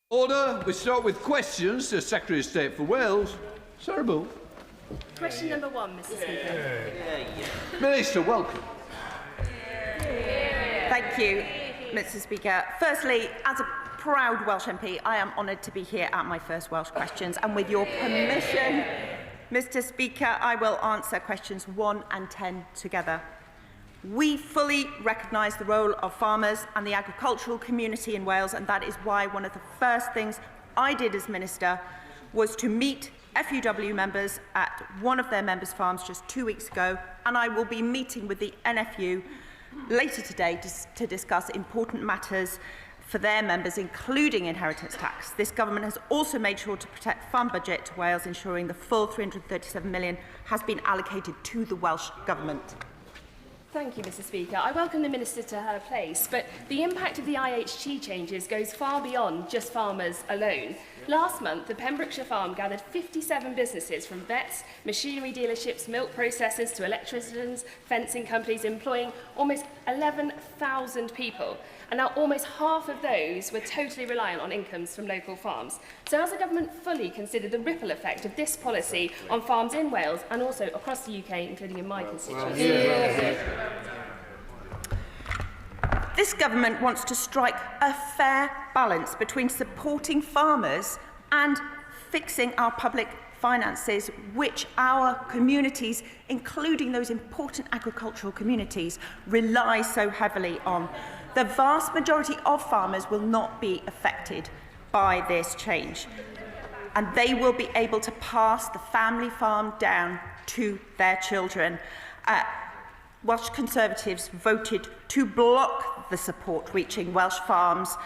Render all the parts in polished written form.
Order. We start with questions to Secretary of State for Wales. Sarah Bull. Question number 1, Mr. Speaker. Minister, welcome. Thank you, Mr. Speaker. Firstly, as a proud Welsh MP, I am honoured to be here at my first Welsh questions, and with your permission, Mr. Speaker, I will answer questions 1 and 10 together. We fully recognise the role of farmers and the agricultural community in Wales, and that is why one of the first things I did as Minister was to meet FUW members at one of their members' farms just 2 weeks ago, and I will be meeting with the NFU later today to discuss important matters for their members, including inheritance tax. This government has also made sure to protect farm budget to Wales, ensuring the full £337 million has been allocated to the Welsh Government. Thank you, Mr. Speaker. I welcome the Minister to her place, but the impact of the IHT changes goes far beyond just farmers alone. Last month, the Pembrokeshire farm gathered 57 businesses from vets, machinery dealerships, milk processors to electricians, fencing companies, employing almost 11,000 people. And now almost half of those were totally reliant on incomes from local farms. So has the government fully considered the ripple effect of this policy on farms in Wales and also across the UK, including in my constituency? This government wants to strike a fair balance between supporting farmers and fixing our public finances, which our communities, including those important agricultural communities, rely so heavily on. The vast majority of farmers will not be affected by this change, and they will be able to pass the family farm down to their children. Welsh Conservatives voted to block the support reaching Welsh farms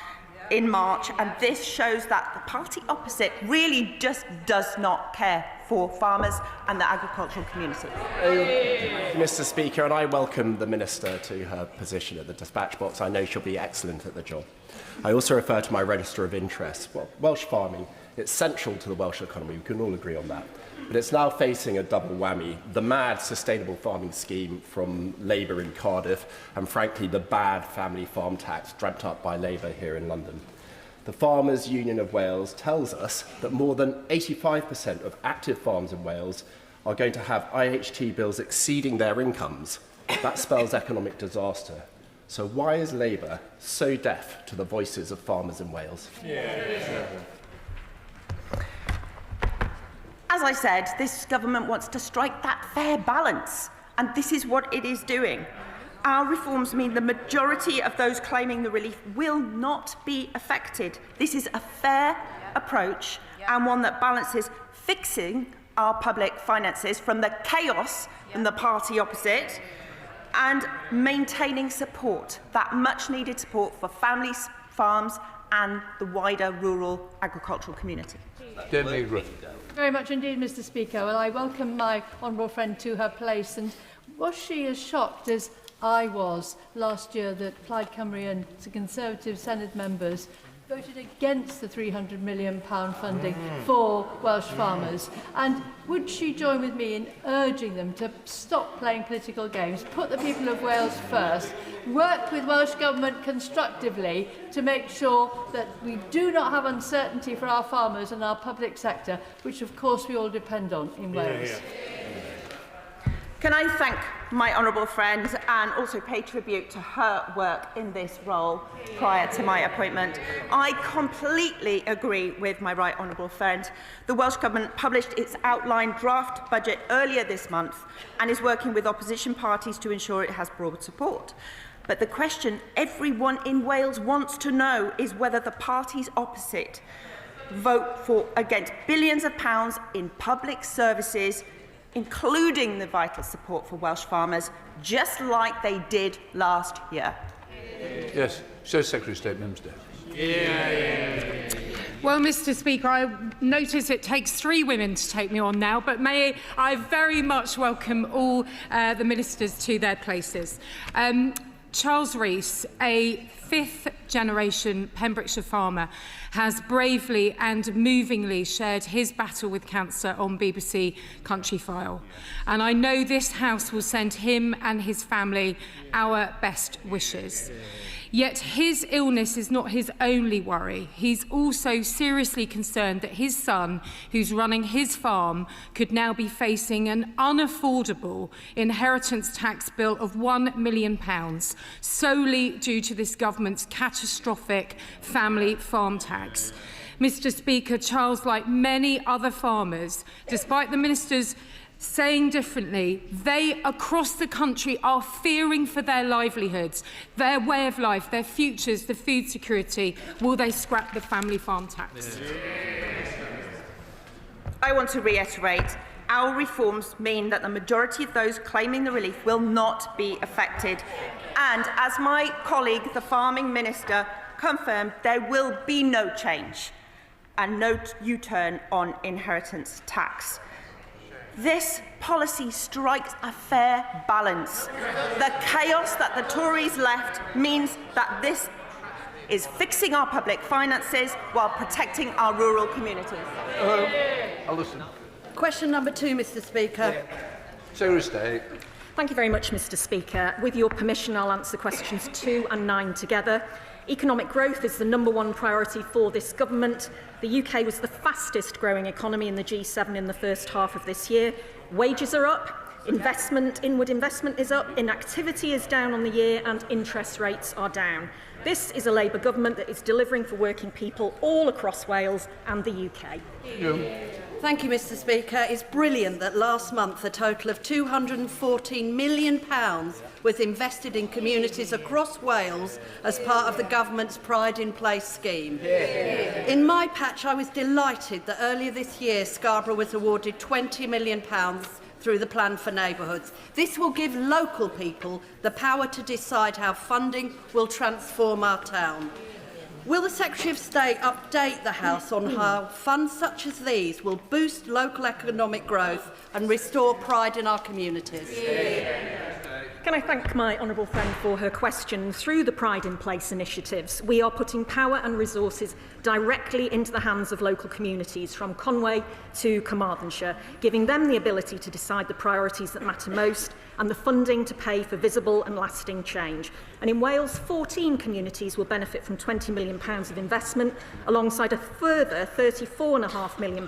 in March, and this shows that the party opposite really just does not care for farmers and the agricultural community. Mr. Speaker, and I welcome the Minister to her position at the dispatch box. I know she'll be excellent at the job. I also refer to my register of interests. Well, Welsh farming, it's central to the Welsh economy. We can all agree on that. But it's now facing a double whammy: the mad sustainable farming scheme from Labour in Cardiff, and frankly the bad family farm tax dreamt up by Labour here in London. The Farmers Union of Wales tells us that more than 85% of active farms in Wales are going to have IHT bills exceeding their incomes. That spells economic disaster. So why is Labour so deaf to the voices of farmers in Wales? As I said, this government wants to strike that fair balance, and this is what it is doing. Our reforms mean the majority of those claiming the relief will not be affected. This is a fair approach and one that balances fixing our public finances from the chaos in the party opposite and maintaining support, that much-needed support for families, farms and the wider rural agricultural community. Very much indeed, Mr. Speaker. Well, I welcome my honourable friend to her place, and was she as shocked as I was last year that Plaid Cymru and the Conservative Senate members voted against the £300 million funding for Welsh farmers? And would she join with me in urging them to stop playing political games, put the people of Wales first, work with Welsh Government constructively to make sure that we do not have uncertainty for our farmers and our public sector, which of course we all depend on in Wales? Can I thank my honourable friend and also pay tribute to her work in this role prior to my appointment. I completely agree with my right honourable friend. The Welsh Government published its outline draft budget earlier this month and is working with opposition parties to ensure it has broad support. But the question everyone in Wales wants to know is whether the parties opposite vote against billions of pounds in public services, including the vital support for Welsh farmers, just like they did last year. Yes, so Secretary of State Memsdale. Well, Mr. Speaker, I notice it takes 3 women to take me on now, but may I very much welcome all the ministers to their places. Charles Rees, a 5th-generation Pembrokeshire farmer, has bravely and movingly shared his battle with cancer on BBC Countryfile. And I know this House will send him and his family our best wishes. Yet his illness is not his only worry. He's also seriously concerned that his son, who's running his farm, could now be facing an unaffordable inheritance tax bill of £1 million solely due to this government's catastrophic family farm tax. Mr. Speaker, Charles, like many other farmers, despite the minister's saying differently, they across the country are fearing for their livelihoods, their way of life, their futures, the food security. Will they scrap the family farm tax? I want to reiterate, our reforms mean that the majority of those claiming the relief will not be affected. And as my colleague, the Farming Minister, confirmed, there will be no change and no U-turn on inheritance tax. This policy strikes a fair balance. The chaos that the Tories left means that this is fixing our public finances while protecting our rural communities. I'll listen. Question number 2, Mr. Speaker. Secretary of State. Thank you very much, Mr. Speaker. With your permission, I'll answer questions 2 and 9 together. Economic growth is the #1 priority for this government. The UK was the fastest growing economy in the G7 in the first half of this year. Wages are up, inward investment is up, inactivity is down on the year, and interest rates are down. This is a Labour government that is delivering for working people all across Wales and the UK. Thank you, Mr. Speaker. It's brilliant that last month a total of £214 million was invested in communities across Wales as part of the government's Pride in Place scheme. In my patch, I was delighted that earlier this year Scarborough was awarded £20 million through the Plan for Neighbourhoods. This will give local people the power to decide how funding will transform our town. Will the Secretary of State update the House on how funds such as these will boost local economic growth and restore pride in our communities? Can I thank my honourable friend for her question? Through the Pride in Place initiatives, we are putting power and resources directly into the hands of local communities, from Conway to Carmarthenshire, giving them the ability to decide the priorities that matter most and the funding to pay for visible and lasting change. And in Wales, 14 communities will benefit from £20 million of investment, alongside a further £34.5 million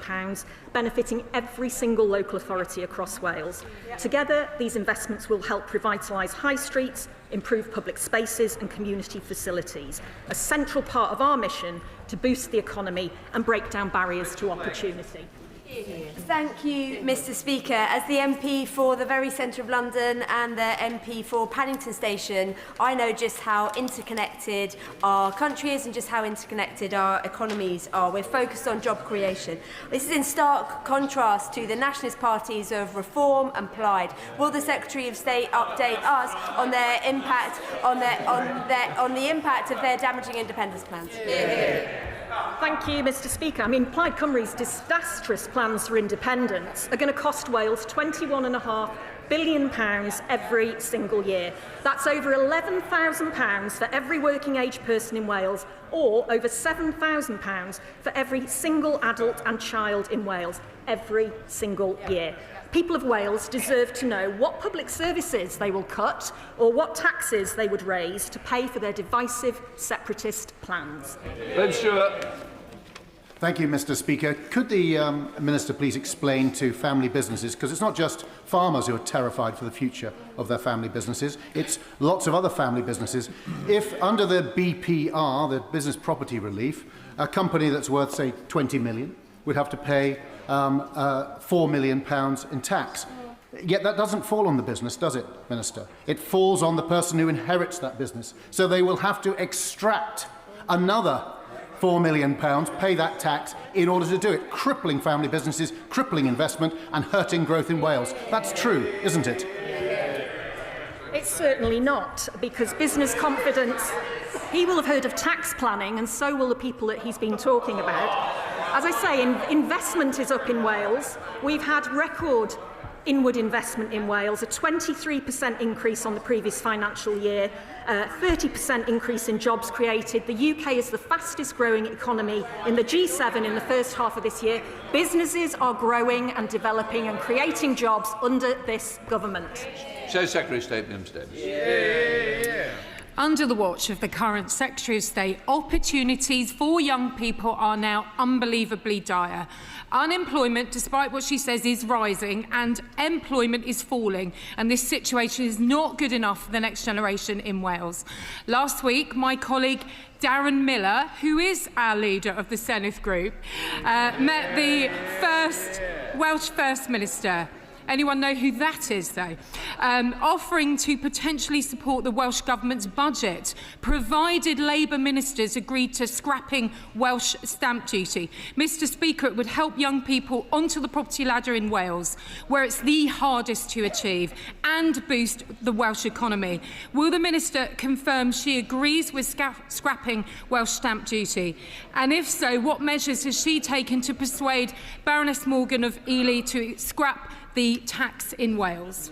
benefiting every single local authority across Wales. Together, these investments will help revitalise high streets, improve public spaces and community facilities, a central part of our mission to boost the economy and break down barriers to opportunity. Thank you, Mr. Speaker. As the MP for the very centre of London and the MP for Paddington Station, I know just how interconnected our country is and just how interconnected our economies are. We're focused on job creation. This is in stark contrast to the nationalist parties of Reform and Plaid. Will the Secretary of State update us on their impact on the impact of their damaging independence plans? Thank you, Mr. Speaker. Plaid Cymru's disastrous plans for independence are going to cost Wales £21.5 billion every single year. That's over £11,000 for every working age person in Wales, or over £7,000 for every single adult and child in Wales every single year. People of Wales deserve to know what public services they will cut or what taxes they would raise to pay for their divisive separatist plans. Ben Stewart. Thank you, Mr. Speaker. Could the Minister please explain to family businesses, because it's not just farmers who are terrified for the future of their family businesses, it's lots of other family businesses. If under the BPR, the Business Property Relief, a company that's worth, say, 20 million would have to pay £4 million in tax. Yet that doesn't fall on the business, does it, Minister? It falls on the person who inherits that business. So they will have to extract another £4 million, pay that tax in order to do it, crippling family businesses, crippling investment and hurting growth in Wales. That's true, isn't it? It's certainly not, because business confidence, he will have heard of tax planning, and so will the people that he's been talking about. As I say, investment is up in Wales. We've had record inward investment in Wales, a 23% increase on the previous financial year, 30% increase in jobs created. The UK is the fastest growing economy in the G7 in the first half of this year. Businesses are growing and developing and creating jobs under this government. Secretary of State, Minister Davis. Under the watch of the current Secretary of State, opportunities for young people are now unbelievably dire. Unemployment, despite what she says, is rising and employment is falling, and this situation is not good enough for the next generation in Wales. Last week, my colleague Darren Miller, who is our leader of the Senedd group, met the Welsh First Minister. Anyone know who that is, though? Offering to potentially support the Welsh Government's budget, provided Labour ministers agreed to scrapping Welsh stamp duty. Mr Speaker, it would help young people onto the property ladder in Wales, where it's the hardest to achieve, and boost the Welsh economy. Will the Minister confirm she agrees with scrapping Welsh stamp duty? And if so, what measures has she taken to persuade Baroness Morgan of Ely to scrap the tax in Wales?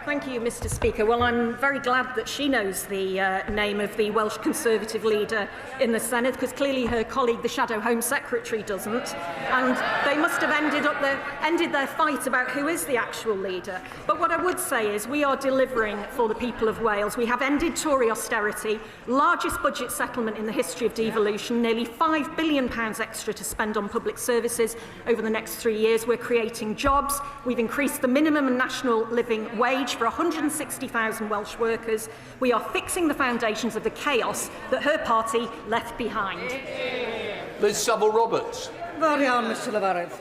Thank you, Mr Speaker. Well, I'm very glad that she knows the name of the Welsh Conservative leader in the Senedd, because clearly her colleague, the Shadow Home Secretary, doesn't. And they must have ended their fight about who is the actual leader. But what I would say is we are delivering for the people of Wales. We have ended Tory austerity, largest budget settlement in the history of devolution, nearly £5 billion extra to spend on public services over the next 3 years. We're creating jobs. We've increased the minimum and national living wage for 160,000 Welsh workers. We are fixing the foundations of the chaos that her party left behind. Liz Saville-Roberts. Very well, Mr Lefarydd.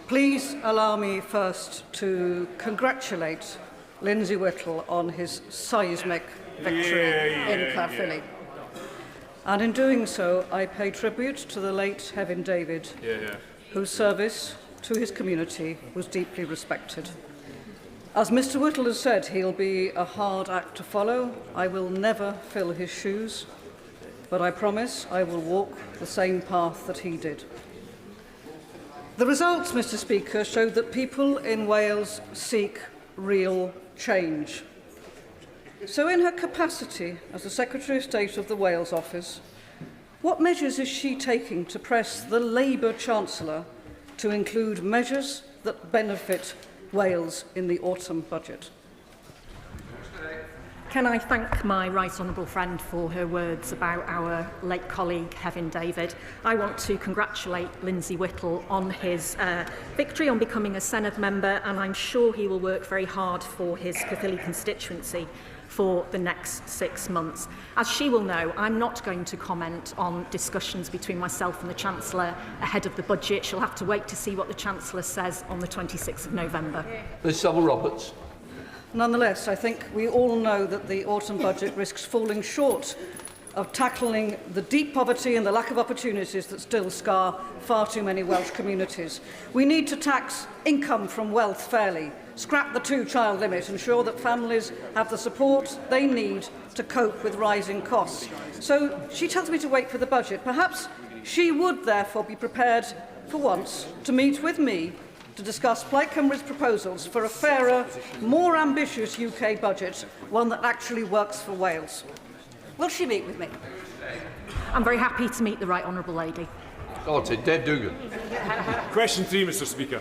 Please allow me first to congratulate Lindsay Whittle on his seismic victory in Caerphilly. And in doing so, I pay tribute to the late Hefin David, whose service to his community was deeply respected. As Mr Whittle has said, he'll be a hard act to follow. I will never fill his shoes, but I promise I will walk the same path that he did. The results, Mr Speaker, show that people in Wales seek real change. So in her capacity as the Secretary of State of the Wales Office, what measures is she taking to press the Labour Chancellor to include measures that benefit Wales in the autumn budget? Can I thank my right honourable friend for her words about our late colleague Hefin David. I want to congratulate Lindsay Whittle on his victory on becoming a Senedd member, and I'm sure he will work very hard for his Caerphilly constituency for the next 6 months. As she will know, I'm not going to comment on discussions between myself and the Chancellor ahead of the budget. She'll have to wait to see what the Chancellor says on the 26th of November. Liz Saville-Roberts. Nonetheless, I think we all know that the autumn budget risks falling short of tackling the deep poverty and the lack of opportunities that still scar far too many Welsh communities. We need to tax income from wealth fairly, scrap the 2-child limit, ensure that families have the support they need to cope with rising costs. So she tells me to wait for the budget. Perhaps she would therefore be prepared for once to meet with me to discuss Plaid Cymru's proposals for a fairer, more ambitious UK budget, one that actually works for Wales. Will she meet with me? I'm very happy to meet the right honourable lady. Oh, it's Dave Dugan. Question 3, Mr Speaker.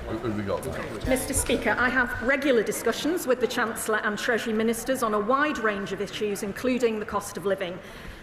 What have we got? Mr Speaker, I have regular discussions with the Chancellor and Treasury Ministers on a wide range of issues, including the cost of living.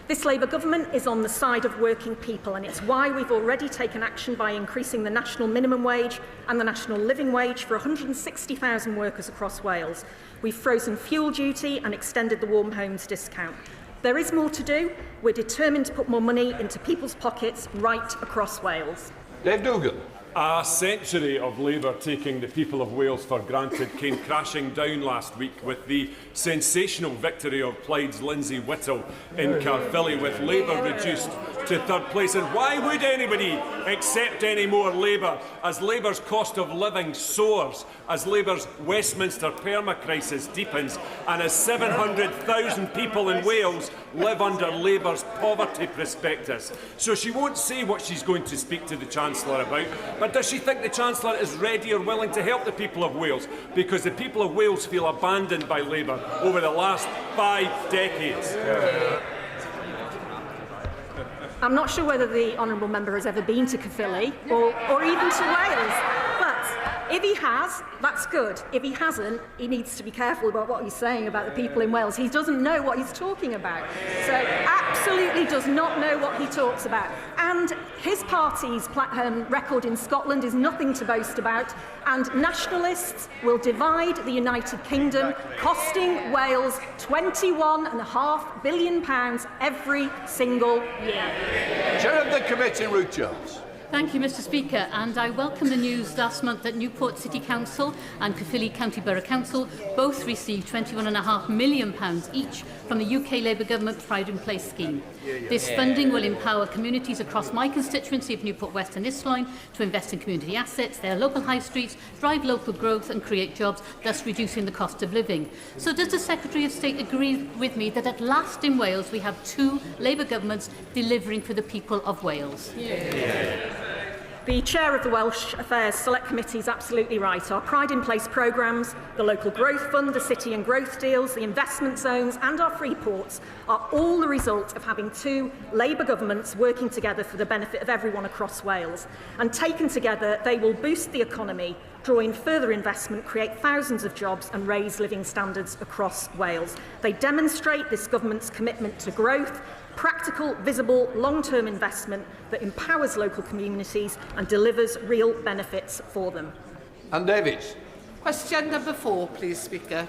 This Labour government is on the side of working people, and it's why we've already taken action by increasing the national minimum wage and the national living wage for 160,000 workers across Wales. We've frozen fuel duty and extended the warm homes discount. There is more to do. We're determined to put more money into people's pockets right across Wales. Dave Dugan. A century of Labour taking the people of Wales for granted came crashing down last week with the sensational victory of Plaid's Lindsay Whittle in Caerphilly, with Labour reduced to third place. And why would anybody accept any more Labour as Labour's cost of living soars, as Labour's Westminster perma crisis deepens, and as 700,000 people in Wales live under Labour's poverty prospectus? So she won't say what she's going to speak to the Chancellor about, but does she think the Chancellor is ready or willing to help the people of Wales? Because the people of Wales feel abandoned by Labour over the last 5 decades. I'm not sure whether the honourable member has ever been to Caerphilly or even to Wales, but If he has, that's good. If he hasn't, he needs to be careful about what he's saying about the people in Wales. He doesn't know what he's talking about. So absolutely does not know what he talks about. And his party's record in Scotland is nothing to boast about. And nationalists will divide the United Kingdom, costing Wales £21.5 billion every single year. Chair of the committee, Ruth Jones. Thank you, Mr Speaker, and I welcome the news last month that Newport City Council and Caerphilly County Borough Council both received £21.5 million each from the UK Labour Government Pride in Place scheme. This funding will empower communities across my constituency of Newport West and Isloin to invest in community assets, their local high streets, drive local growth and create jobs, thus reducing the cost of living. So does the Secretary of State agree with me that at last in Wales we have two Labour governments delivering for the people of Wales? The chair of the Welsh Affairs Select Committee is absolutely right. Our Pride in Place programmes, the Local Growth Fund, the City and Growth Deals, the investment zones and our free ports are all the result of having two Labour governments working together for the benefit of everyone across Wales. And taken together, they will boost the economy, draw in further investment, create thousands of jobs and raise living standards across Wales. They demonstrate this government's commitment to growth, practical, visible, long-term investment that empowers local communities and delivers real benefits for them. And David. Question number 4, please, Speaker.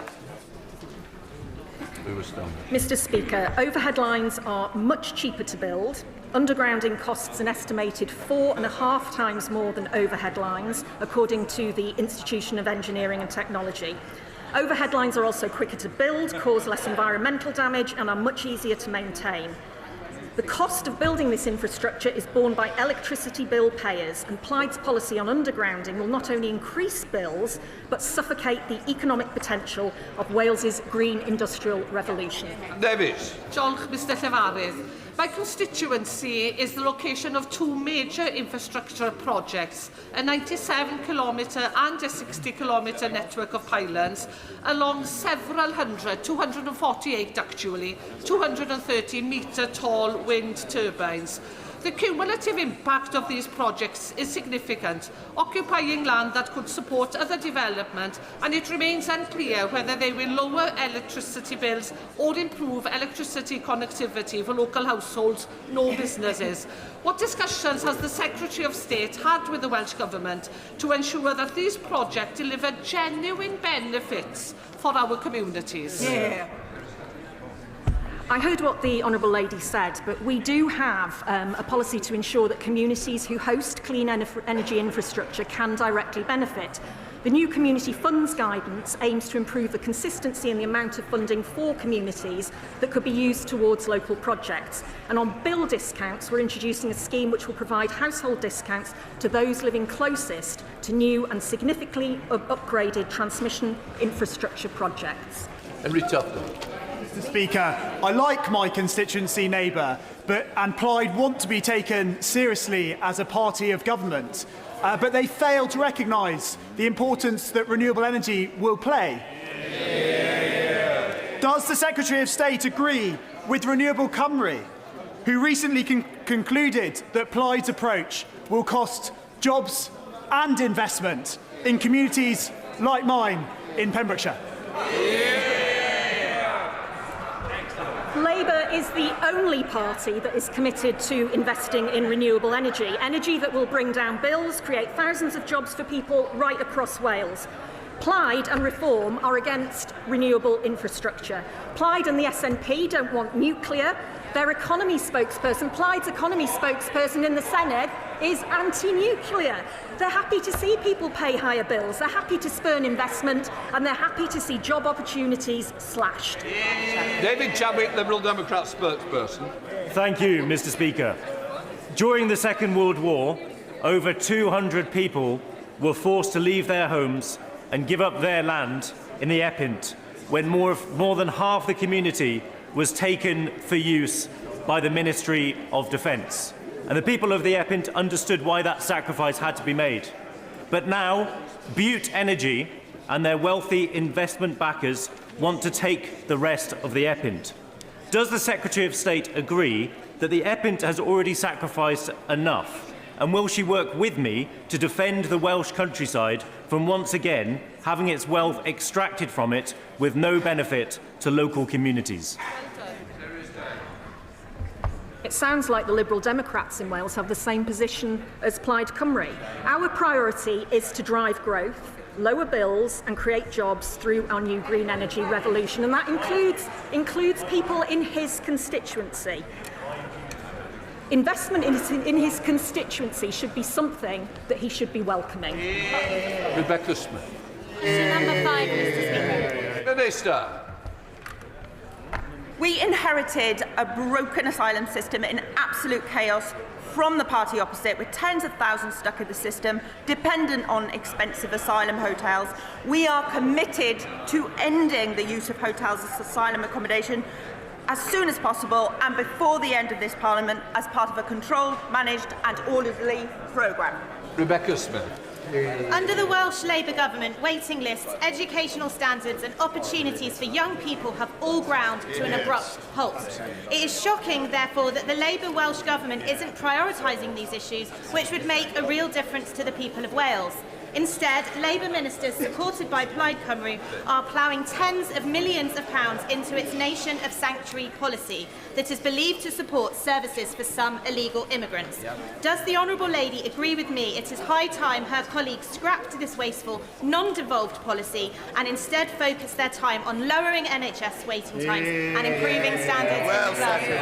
Mr Speaker, overhead lines are much cheaper to build. Undergrounding costs an estimated 4.5 times more than overhead lines, according to the Institution of Engineering and Technology. Overhead lines are also quicker to build, cause less environmental damage and are much easier to maintain. The cost of building this infrastructure is borne by electricity bill payers, and Plaid's policy on undergrounding will not only increase bills, but suffocate the economic potential of Wales's green industrial revolution. Davies. Diolch, Mr Llefarydd. My constituency is the location of two major infrastructure projects, a 97-kilometre and a 60-kilometre network of pylons along several hundred, 248 actually, 230-metre tall wind turbines. The cumulative impact of these projects is significant, occupying land that could support other development, and it remains unclear whether they will lower electricity bills or improve electricity connectivity for local households nor businesses. What discussions has the Secretary of State had with the Welsh Government to ensure that these projects deliver genuine benefits for our communities? I heard what the Honourable Lady said, but we do have a policy to ensure that communities who host clean energy infrastructure can directly benefit. The new Community Funds Guidance aims to improve the consistency and the amount of funding for communities that could be used towards local projects. And on bill discounts, we're introducing a scheme which will provide household discounts to those living closest to new and significantly upgraded transmission infrastructure projects. Henry Tufton. Mr Speaker, I like my constituency neighbour, and Plaid want to be taken seriously as a party of government, but they fail to recognise the importance that renewable energy will play. Does the Secretary of State agree with Renewable Cymru, who recently concluded that Plaid's approach will cost jobs and investment in communities like mine in Pembrokeshire? Labour is the only party that is committed to investing in renewable energy, energy that will bring down bills, create thousands of jobs for people right across Wales. Plaid and Reform are against renewable infrastructure. Plaid and the SNP don't want nuclear. Their economy spokesperson, Plaid's economy spokesperson in the Senedd, is anti-nuclear. They're happy to see people pay higher bills, they're happy to spurn investment, and they're happy to see job opportunities slashed. David Chadwick, Liberal Democrat spokesperson. Thank you, Mr Speaker. During the Second World War, over 200 people were forced to leave their homes and give up their land in the Epint, when more than half the community was taken for use by the Ministry of Defence. And the people of the Epint understood why that sacrifice had to be made. But now, Butte Energy and their wealthy investment backers want to take the rest of the Epint. Does the Secretary of State agree that the Epint has already sacrificed enough And will she work with me to defend the Welsh countryside from once again having its wealth extracted from it with no benefit to local communities? It sounds like the Liberal Democrats in Wales have the same position as Plaid Cymru. Our priority is to drive growth, lower bills and create jobs through our new green energy revolution, and that includes people in his constituency. Investment in his constituency should be something that he should be welcoming. Rebecca Smith. Question number 5, Mr. Speaker. Minister. We inherited a broken asylum system in absolute chaos from the party opposite, with tens of thousands stuck in the system, dependent on expensive asylum hotels. We are committed to ending the use of hotels as asylum accommodation as soon as possible and before the end of this Parliament as part of a controlled, managed and orderly programme. Rebecca Smith. Under the Welsh Labour government, waiting lists, educational standards and opportunities for young people have all ground to an abrupt halt. It is shocking, therefore, that the Labour Welsh government isn't prioritising these issues, which would make a real difference to the people of Wales. Instead, Labour ministers supported by Plaid Cymru are ploughing tens of millions of pounds into its nation of sanctuary policy that is believed to support services for some illegal immigrants. Does the Honourable Lady agree with me it is high time her colleagues scrapped this wasteful, non-devolved policy and instead focus their time on lowering NHS waiting times and improving standards in Glasgow?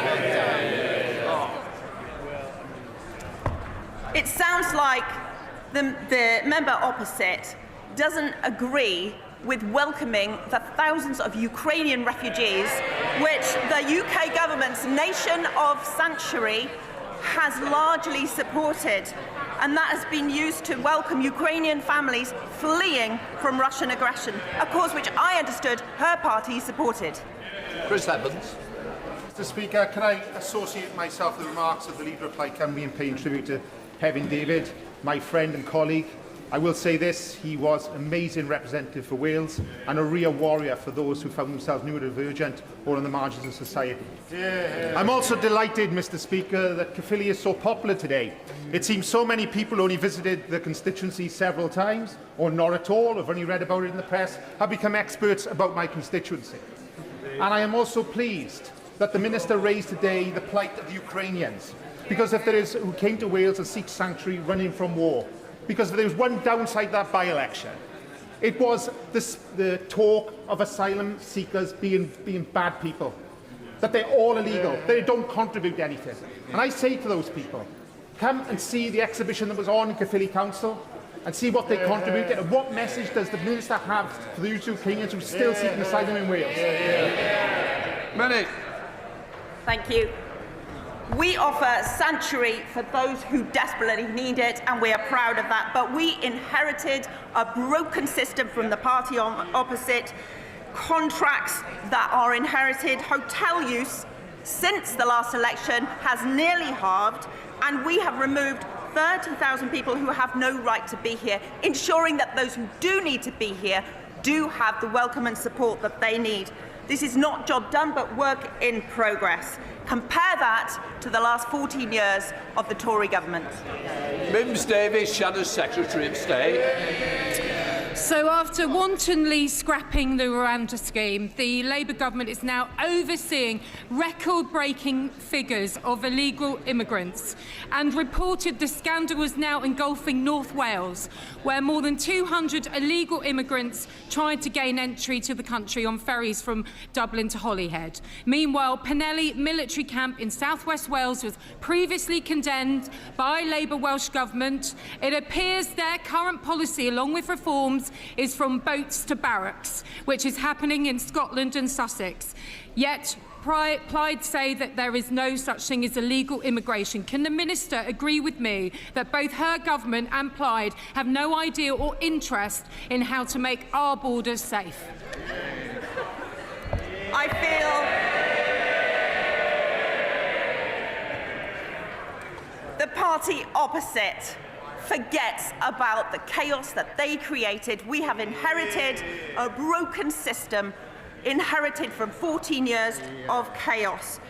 It sounds like the member opposite doesn't agree with welcoming the thousands of Ukrainian refugees which the UK government's nation of sanctuary has largely supported, and that has been used to welcome Ukrainian families fleeing from Russian aggression, a cause which I understood her party supported. Chris Evans. Mr. Speaker, can I associate myself with the remarks of the Leader of Plaid Cymru and pay tribute to Hefin David, my friend and colleague? I will say this, he was an amazing representative for Wales and a real warrior for those who found themselves neurodivergent or on the margins of society. I'm also delighted, Mr. Speaker, that Caerphilly is so popular today. It seems so many people only visited the constituency several times, or not at all, have only read about it in the press, have become experts about my constituency. And I am also pleased that the Minister raised today the plight of the Ukrainians, because if there is who came to Wales and seek sanctuary running from war. Because if there was one downside to that by-election, it was the talk of asylum seekers being bad people, that they're all illegal, they don't contribute anything. And I say to those people, come and see the exhibition that was on in Caerphilly Council and see what they contributed, and what message does the Minister have for those Ukrainians who are still seeking asylum in Wales? Minute. Thank you. We offer sanctuary for those who desperately need it, and we are proud of that. But we inherited a broken system from the party opposite, contracts that are inherited. Hotel use since the last election has nearly halved, and we have removed 30,000 people who have no right to be here, ensuring that those who do need to be here do have the welcome and support that they need. This is not job done, but work in progress. Compare that to the last 14 years of the Tory government. Mims Davies, Shadow Secretary of State. So after wantonly scrapping the Rwanda scheme, the Labour government is now overseeing record-breaking figures of illegal immigrants and reported the scandal was now engulfing North Wales, where more than 200 illegal immigrants tried to gain entry to the country on ferries from Dublin to Holyhead. Meanwhile, Penelli military camp in southwest Wales was previously condemned by Labour Welsh Government. It appears their current policy, along with reforms, is from boats to barracks, which is happening in Scotland and Sussex. Yet Plaid say that there is no such thing as illegal immigration. Can the Minister agree with me that both her government and Plaid have no idea or interest in how to make our borders safe? I feel the party opposite forgets about the chaos that they created. We have inherited a broken system, inherited from 14 years of chaos,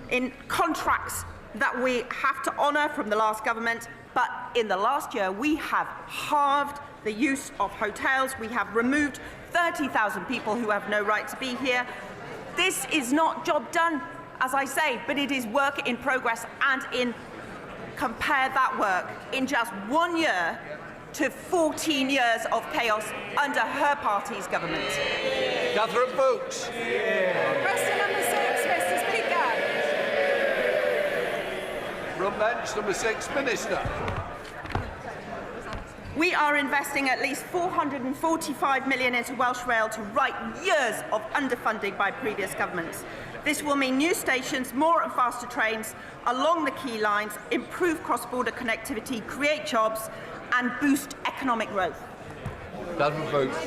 in contracts that we have to honour from the last government, But in the last year, we have halved the use of hotels. We have removed 30,000 people who have no right to be here. This is not job done, as I say, but it is work in progress, and compare that work in just 1 year to 14 years of chaos under her party's government. Catherine Brooks. Question number 6, Mr. Speaker. From bench number 6, Minister. We are investing at least £445 million into Welsh Rail to right years of underfunding by previous governments. This will mean new stations, more and faster trains along the key lines, improve cross-border connectivity, create jobs and boost economic growth. I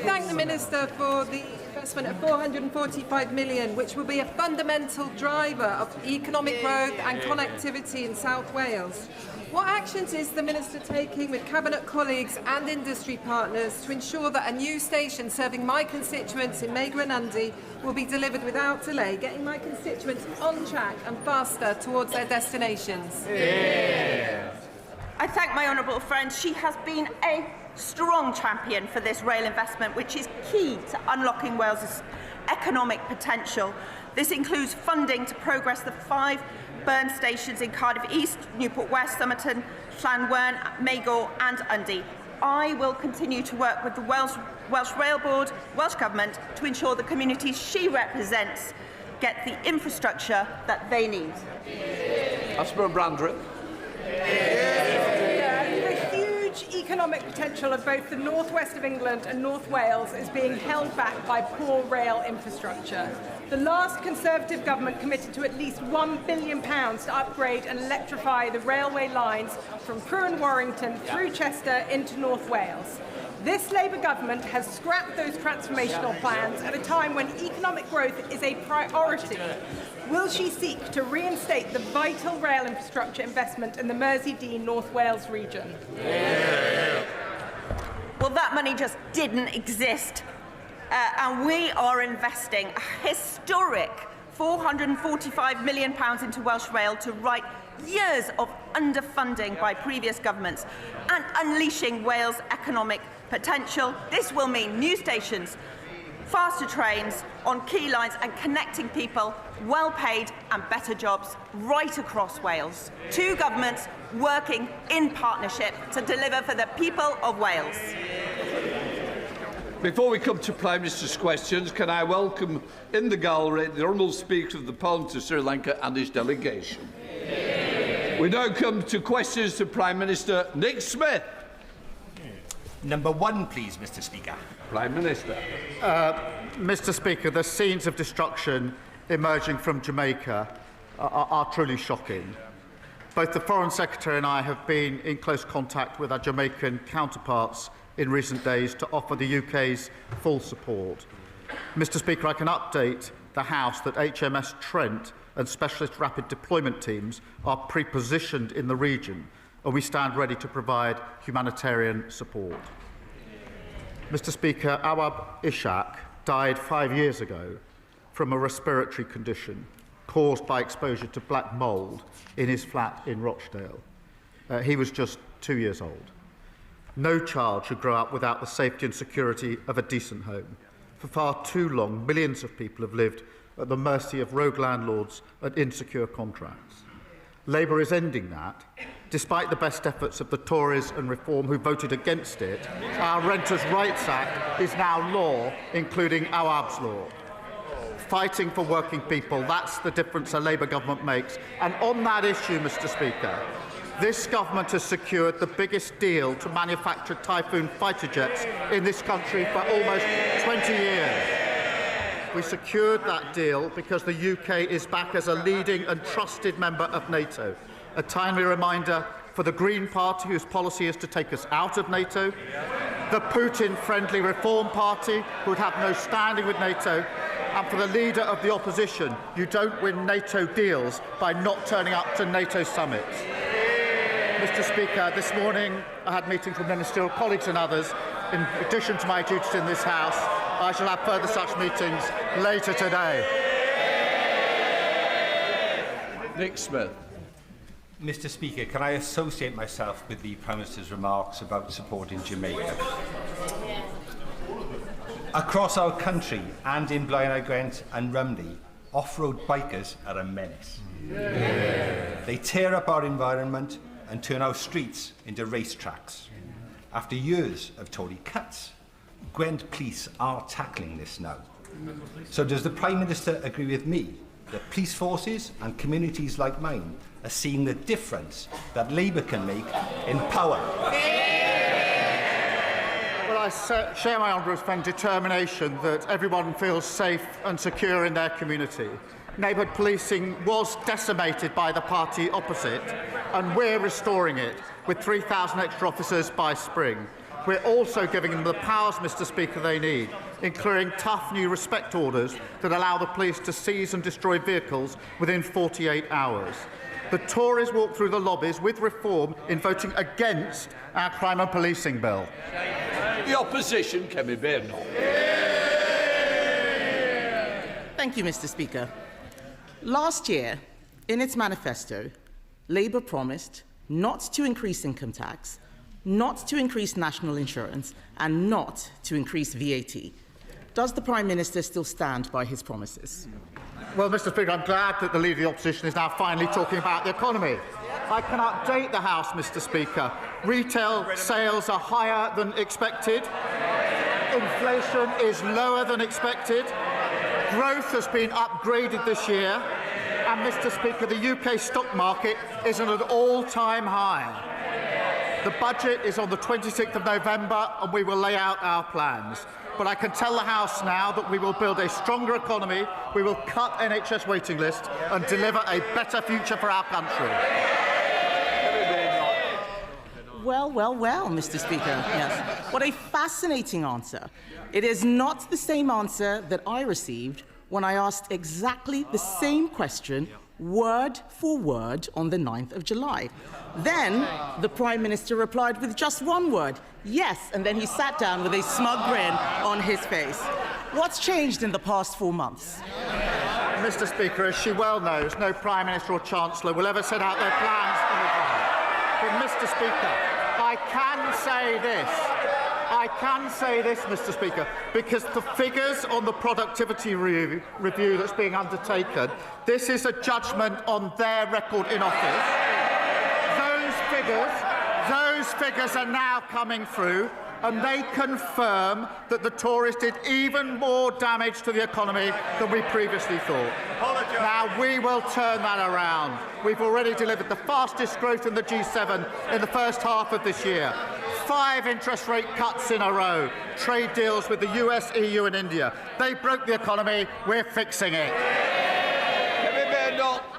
thank the Minister for the investment of £445 million, which will be a fundamental driver of economic growth and connectivity in South Wales. What actions is the Minister taking with Cabinet colleagues and industry partners to ensure that a new station serving my constituents in Megra and Undy will be delivered without delay, getting my constituents on track and faster towards their destinations? Yeah. I thank my honourable friend. She has been a strong champion for this rail investment, which is key to unlocking Wales's economic potential. This includes funding to progress the 5 burn stations in Cardiff East, Newport West, Somerton, Llanwern, Magor and Undy. I will continue to work with the Welsh Rail Board, Welsh Government, to ensure the communities she represents get the infrastructure that they need. Asper Brandreth. The huge economic potential of both the northwest of England and North Wales is being held back by poor rail infrastructure. The last Conservative government committed to at least £1 billion to upgrade and electrify the railway lines from Crewe and Warrington through Chester into North Wales. This Labour government has scrapped those transformational plans at a time when economic growth is a priority. Will she seek to reinstate the vital rail infrastructure investment in the Mersey-Dean North Wales region? Well, that money just didn't exist. And we are investing a historic £445 million into Welsh Rail to right years of underfunding by previous governments and unleashing Wales' economic potential. This will mean new stations, faster trains on key lines and connecting people, well-paid and better jobs right across Wales. 2 governments working in partnership to deliver for the people of Wales. Before we come to Prime Minister's questions, can I welcome in the gallery the Honourable Speaker of the Parliament of Sri Lanka and his delegation. We now come to questions to Prime Minister Nick Smith. Number 1, please, Mr. Speaker. Prime Minister. Mr. Speaker, the scenes of destruction emerging from Jamaica are truly shocking. Both the Foreign Secretary and I have been in close contact with our Jamaican counterparts in recent days to offer the UK's full support. Mr. Speaker, I can update the House that HMS Trent and specialist rapid deployment teams are pre-positioned in the region, and we stand ready to provide humanitarian support. Mr. Speaker, Awab Ishaq died 5 years ago from a respiratory condition caused by exposure to black mould in his flat in Rochdale. He was just 2 years old. No child should grow up without the safety and security of a decent home. For far too long, millions of people have lived at the mercy of rogue landlords and insecure contracts. Labour is ending that. Despite the best efforts of the Tories and Reform who voted against it, our Renters' Rights Act is now law, including Awab's law. Fighting for working people, that's the difference a Labour government makes. And on that issue, Mr. Speaker, this government has secured the biggest deal to manufacture Typhoon fighter jets in this country for almost 20 years. We secured that deal because the UK is back as a leading and trusted member of NATO. A timely reminder for the Green Party, whose policy is to take us out of NATO, the Putin-friendly Reform Party, who would have no standing with NATO, and for the leader of the opposition, you don't win NATO deals by not turning up to NATO summits. Mr. Speaker, this morning I had meetings with ministerial colleagues and others. In addition to my duties in this House, I shall have further such meetings later today. Nick Smith. Mr. Speaker, can I associate myself with the Prime Minister's remarks about supporting Jamaica? Across our country and in Blaenau Gwent and Rumney, off-road bikers are a menace. They tear up our environment and turn our streets into racetracks. After years of Tory cuts, Gwent police are tackling this now. So does the Prime Minister agree with me that police forces and communities like mine are seeing the difference that Labour can make in power? Well, I share my honourable friend's determination that everyone feels safe and secure in their community. Neighbourhood policing was decimated by the party opposite, and we're restoring it with 3,000 extra officers by spring. We're also giving them the powers, Mr. Speaker, they need, including tough new respect orders that allow the police to seize and destroy vehicles within 48 hours. The Tories walked through the lobbies with reform in voting against our crime and policing bill. The opposition, Kemi Byrne. Thank you, Mr. Speaker. Last year, in its manifesto, Labour promised not to increase income tax, not to increase national insurance, and not to increase VAT. Does the Prime Minister still stand by his promises? Well, Mr. Speaker, I'm glad that the Leader of the Opposition is now finally talking about the economy. I can update the House, Mr. Speaker. Retail sales are higher than expected. Inflation is lower than expected. Growth has been upgraded this year. And, Mr. Speaker, the UK stock market is at an all-time high. The budget is on the 26th of November, and we will lay out our plans. But I can tell the House now that we will build a stronger economy, we will cut NHS waiting lists and deliver a better future for our country. Well, Mr. Speaker, yes. What a fascinating answer. It is not the same answer that I received when I asked exactly the same question, word for word, on the 9th of July. Then the Prime Minister replied with just one word, yes, and then he sat down with a smug grin on his face. What's changed in the past 4 months? Mr. Speaker, as she well knows, no Prime Minister or Chancellor will ever set out their plans in advance. But, Mr. Speaker, I can say this, Mr. Speaker, because the figures on the productivity review that's being undertaken, this is a judgment on their record in office. Those figures are now coming through, and they confirm that the Tories did even more damage to the economy than we previously thought. Now, we will turn that around. We've already delivered the fastest growth in the G7 in the first half of this year. 5 interest rate cuts in a row. Trade deals with the US, EU and India. They broke the economy. We're fixing it.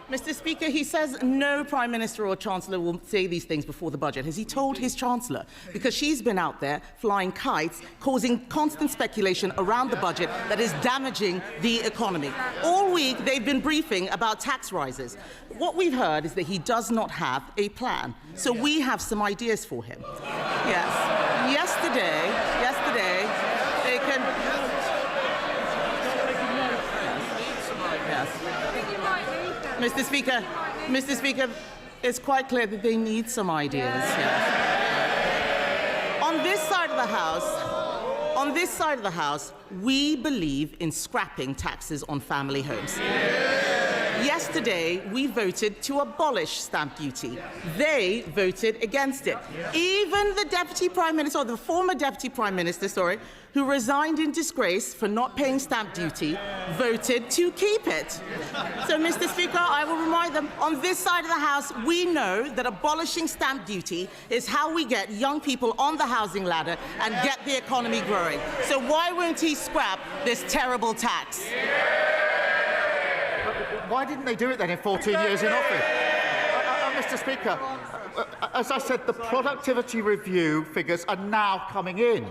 Mr. Speaker, he says no Prime Minister or Chancellor will say these things before the budget. Has he told his Chancellor? Because she's been out there flying kites, causing constant speculation around the budget that is damaging the economy. All week, they've been briefing about tax rises. What we've heard is that he does not have a plan. So we have some ideas for him. Yes. Yesterday, they can... Yes. Mr. Speaker, it's quite clear that they need some ideas. Yes. On this side of the House, we believe in scrapping taxes on family homes. Yesterday, we voted to abolish stamp duty. They voted against it. Even the Deputy Prime Minister, or the former Deputy Prime Minister, who resigned in disgrace for not paying stamp duty, voted to keep it. So, Mr. Speaker, I will remind them, on this side of the House, we know that abolishing stamp duty is how we get young people on the housing ladder and get the economy growing. So why won't he scrap this terrible tax? Why didn't they do it then in 14 years in office? Mr. Speaker, as I said, the productivity review figures are now coming in,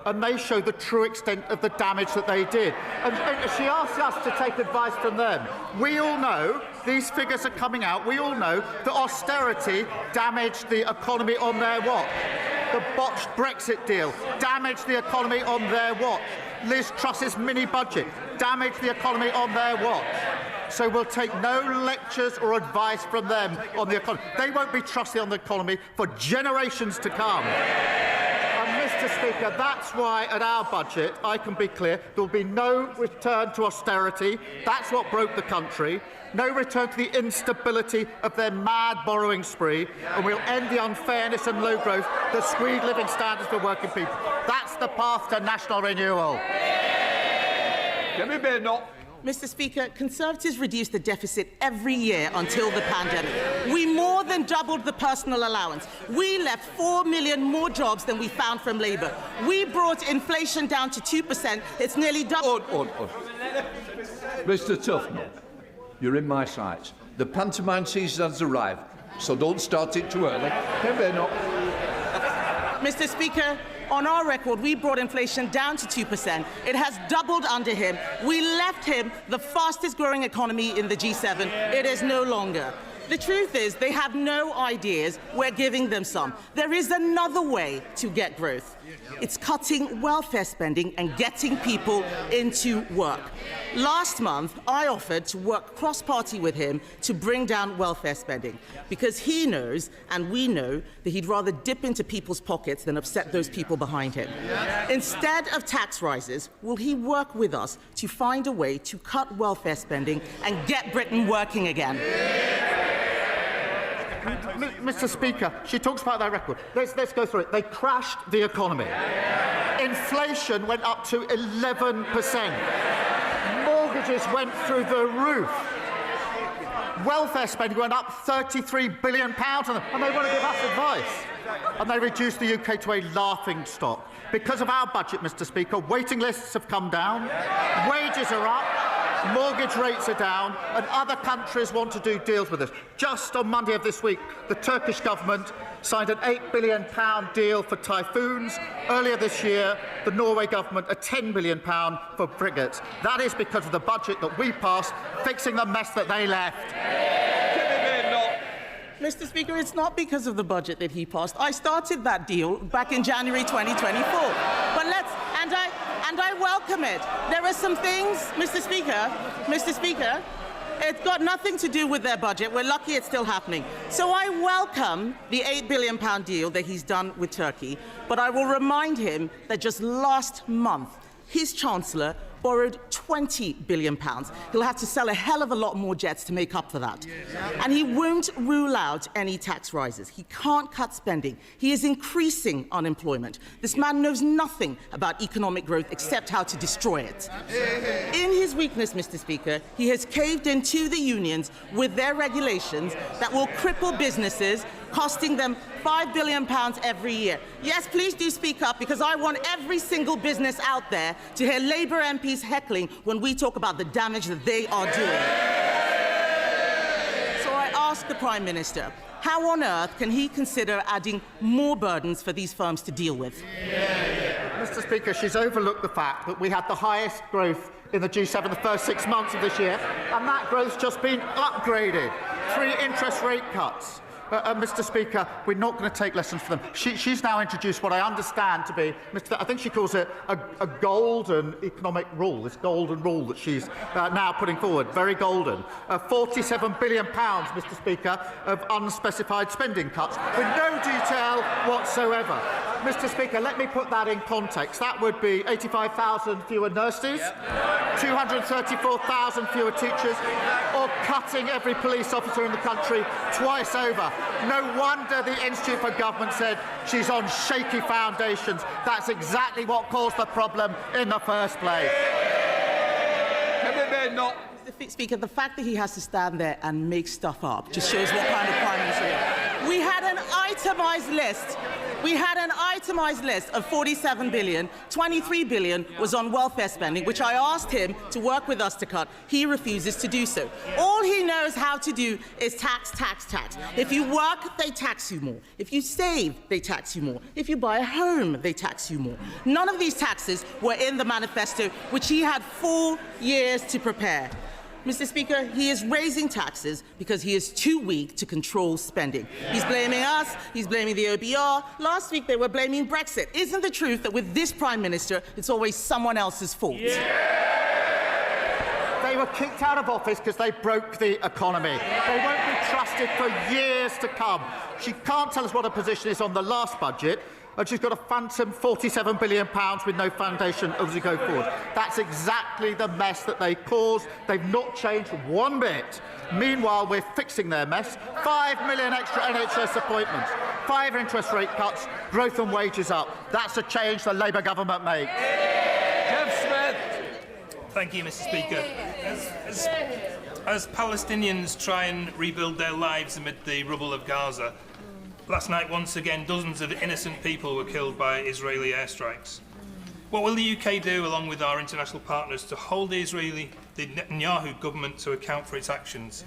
and they show the true extent of the damage that they did. And she asked us to take advice from them. We all know, these figures are coming out, we all know that austerity damaged the economy on their watch. The botched Brexit deal damaged the economy on their watch. Liz Truss's mini-budget damaged the economy on their watch. so we'll take no lectures or advice from them on the economy. They won't be trusted on the economy for generations to come. And, Mr. Speaker, that's why at our budget, I can be clear, there will be no return to austerity. That's what broke the country. No return to the instability of their mad borrowing spree, and we'll end the unfairness and low growth that squeeze living standards for working people. That's the path to national renewal. Mr. Speaker, Conservatives reduced the deficit every year until the pandemic. We more than doubled the personal allowance. We left 4 million more jobs than we found from Labour. We brought inflation down to 2%. It's nearly double. Mr. Tufnell, you're in my sights. The pantomime season has arrived, so don't start it too early. Mr. Speaker, on our record, we brought inflation down to 2%. It has doubled under him. We left him the fastest growing economy in the G7. It is no longer. The truth is, they have no ideas. We're giving them some. There is another way to get growth. It's cutting welfare spending and getting people into work. Last month, I offered to work cross-party with him to bring down welfare spending because he knows, and we know, that he'd rather dip into people's pockets than upset those people behind him. Instead of tax rises, will he work with us to find a way to cut welfare spending and get Britain working again? Mr. Speaker, she talks about their record. Let's go through it. They crashed the economy. Inflation went up to 11%. Mortgages went through the roof. Welfare spending went up £33 billion on them, and they want to give us advice. And they reduced the UK to a laughing stock. Because of our budget, Mr. Speaker, waiting lists have come down, wages are up, mortgage rates are down, and other countries want to do deals with us. Just on Monday of this week, the Turkish government signed an £8 billion deal for typhoons. Earlier this year, the Norway government a £10 billion for frigates. That is because of the budget that we passed, fixing the mess that they left. Mr. Speaker, it's not because of the budget that he passed. I started that deal back in January 2024. But and I welcome it. There are some things, Mr. Speaker, it's got nothing to do with their budget. We're lucky it's still happening. So I welcome the £8 billion deal that he's done with Turkey, but I will remind him that just last month, his Chancellor borrowed £20 billion. He'll have to sell a hell of a lot more jets to make up for that. And he won't rule out any tax rises. He can't cut spending. He is increasing unemployment. This man knows nothing about economic growth except how to destroy it. In his weakness, Mr. Speaker, he has caved into the unions with their regulations that will cripple businesses, costing them £5 billion every year. Yes, please do speak up, because I want every single business out there to hear Labour MPs heckling when we talk about the damage that they are doing. So I ask the Prime Minister, how on earth can he consider adding more burdens for these firms to deal with? Mr. Speaker, she's overlooked the fact that we had the highest growth in the G7 the first 6 months of this year, and that growth's just been upgraded. 3 interest rate cuts. Mr. Speaker, we're not going to take lessons from them. She's now introduced what I understand to be, I think she calls it a golden economic rule, this golden rule that she's now putting forward, very golden. £47 billion, Mr. Speaker, of unspecified spending cuts, with no detail whatsoever. Mr. Speaker, let me put that in context. That would be 85,000 fewer nurses, 234,000 fewer teachers, or cutting every police officer in the country twice over. No wonder the Institute for Government said she's on shaky foundations. That's exactly what caused the problem in the first place. Mr. Speaker, the fact that he has to stand there and make stuff up just shows what kind of Prime Minister he is. We had an itemised list. We had an itemised list of 47 billion. 23 billion was on welfare spending, which I asked him to work with us to cut. He refuses to do so. All he knows how to do is tax, tax, tax. If you work, they tax you more. If you save, they tax you more. If you buy a home, they tax you more. None of these taxes were in the manifesto, which he had 4 years to prepare. Mr. Speaker, he is raising taxes because he is too weak to control spending. He's blaming us, he's blaming the OBR. Last week they were blaming Brexit. Isn't the truth that with this Prime Minister, it's always someone else's fault? They They were kicked out of office because they broke the economy. They won't be trusted for years to come. She can't tell us what her position is on the last budget, and she's got a phantom £47 billion with no foundation as we go forward. That's exactly the mess that they caused. They've not changed one bit. Meanwhile, we're fixing their mess. 5 million extra NHS appointments, 5 interest rate cuts, growth and wages up. That's a change the Labour government makes. Jeff Smith. Thank you, Mr. Speaker. As Palestinians try and rebuild their lives amid the rubble of Gaza, last night, once again, dozens of innocent people were killed by Israeli airstrikes. What will the UK do, along with our international partners, to hold the Netanyahu government to account for its actions?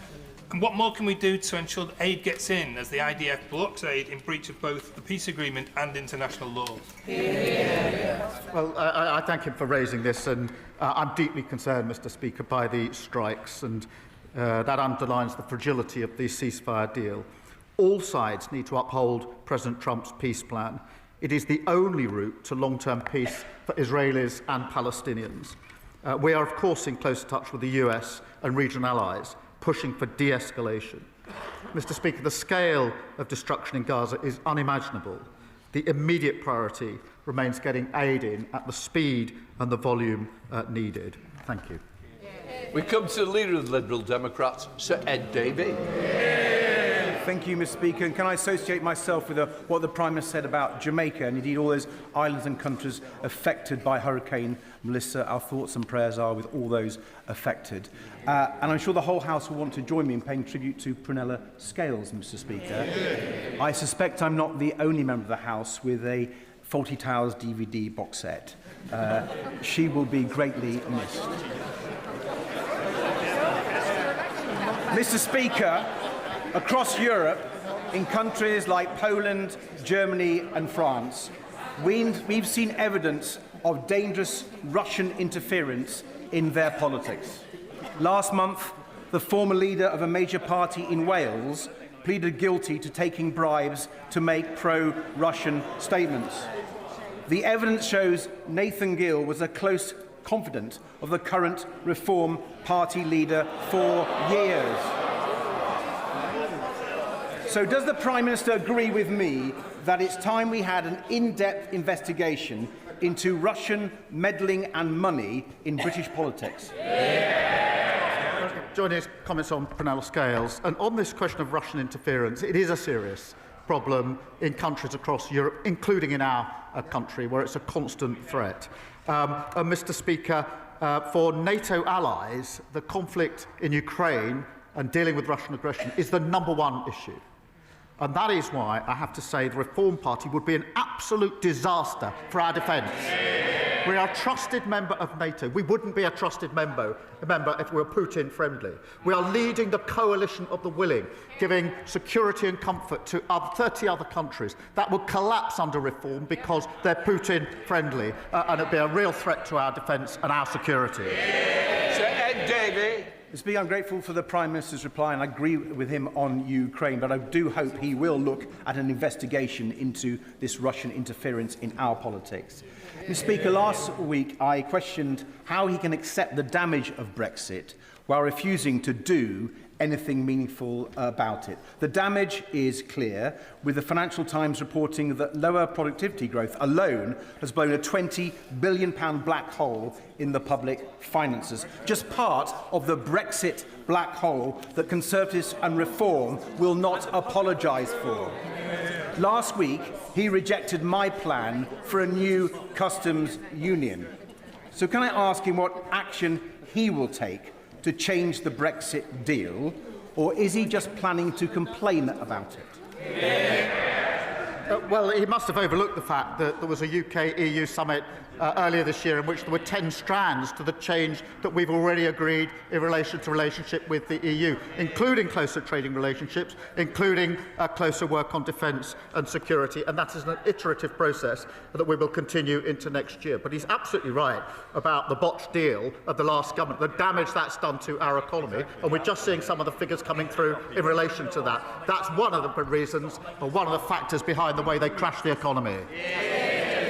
And what more can we do to ensure that aid gets in, as the IDF blocks aid in breach of both the peace agreement and international law? Well, I thank him for raising this, and I'm deeply concerned, Mr. Speaker, by the strikes, and that underlines the fragility of the ceasefire deal. All sides need to uphold President Trump's peace plan. It is the only route to long-term peace for Israelis and Palestinians. We are, of course, in close touch with the US and regional allies, pushing for de-escalation. Mr. Speaker, the scale of destruction in Gaza is unimaginable. The immediate priority remains getting aid in at the speed and the volume needed. Thank you. We come to the Leader of the Liberal Democrats, Sir Ed Davey. Thank you, Mr. Speaker. And can I associate myself with what the Prime Minister said about Jamaica and indeed all those islands and countries affected by Hurricane Melissa? Our thoughts and prayers are with all those affected. And I'm sure the whole House will want to join me in paying tribute to Prunella Scales, Mr. Speaker. I suspect I'm not the only member of the House with a Fawlty Towers DVD box set. She will be greatly missed. Mr. Speaker, across Europe, in countries like Poland, Germany and France, we've seen evidence of dangerous Russian interference in their politics. Last month, the former leader of a major party in Wales pleaded guilty to taking bribes to make pro-Russian statements. The evidence shows Nathan Gill was a close confidant of the current Reform Party leader for years. So does the Prime Minister agree with me that it's time we had an in-depth investigation into Russian meddling and money in British politics? Joining his comments on Prunella Scales, and on this question of Russian interference, it is a serious problem in countries across Europe, including in our country, where it's a constant threat. Mr. Speaker, for NATO allies, the conflict in Ukraine and dealing with Russian aggression is the #1 issue. And that is why I have to say the Reform Party would be an absolute disaster for our defence. We are a trusted member of NATO. We wouldn't be a trusted member if we were Putin friendly. We are leading the coalition of the willing, giving security and comfort to 30 other countries that would collapse under reform because they're Putin friendly, and it'd be a real threat to our defence and our security. Sir Ed Davey. Mr. Speaker, I'm grateful for the Prime Minister's reply, and I agree with him on Ukraine, but I do hope he will look at an investigation into this Russian interference in our politics. Mr. Speaker, last week I questioned how he can accept the damage of Brexit while refusing to do anything meaningful about it. The damage is clear, with the Financial Times reporting that lower productivity growth alone has blown a £20 billion black hole in the public finances, just part of the Brexit black hole that Conservatives and Reform will not apologise for. Last week, he rejected my plan for a new customs union. So can I ask him what action he will take to change the Brexit deal, or is he just planning to complain about it? Well, he must have overlooked the fact that there was a UK-EU summit earlier this year in which there were 10 strands to the change that we've already agreed in relation to relationship with the EU, including closer trading relationships, including closer work on defence and security, and that is an iterative process that we will continue into next year. But he's absolutely right about the botched deal of the last government, the damage that's done to our economy, and we're just seeing some of the figures coming through in relation to that. That's one of the reasons, or one of the factors behind the way they crashed the economy.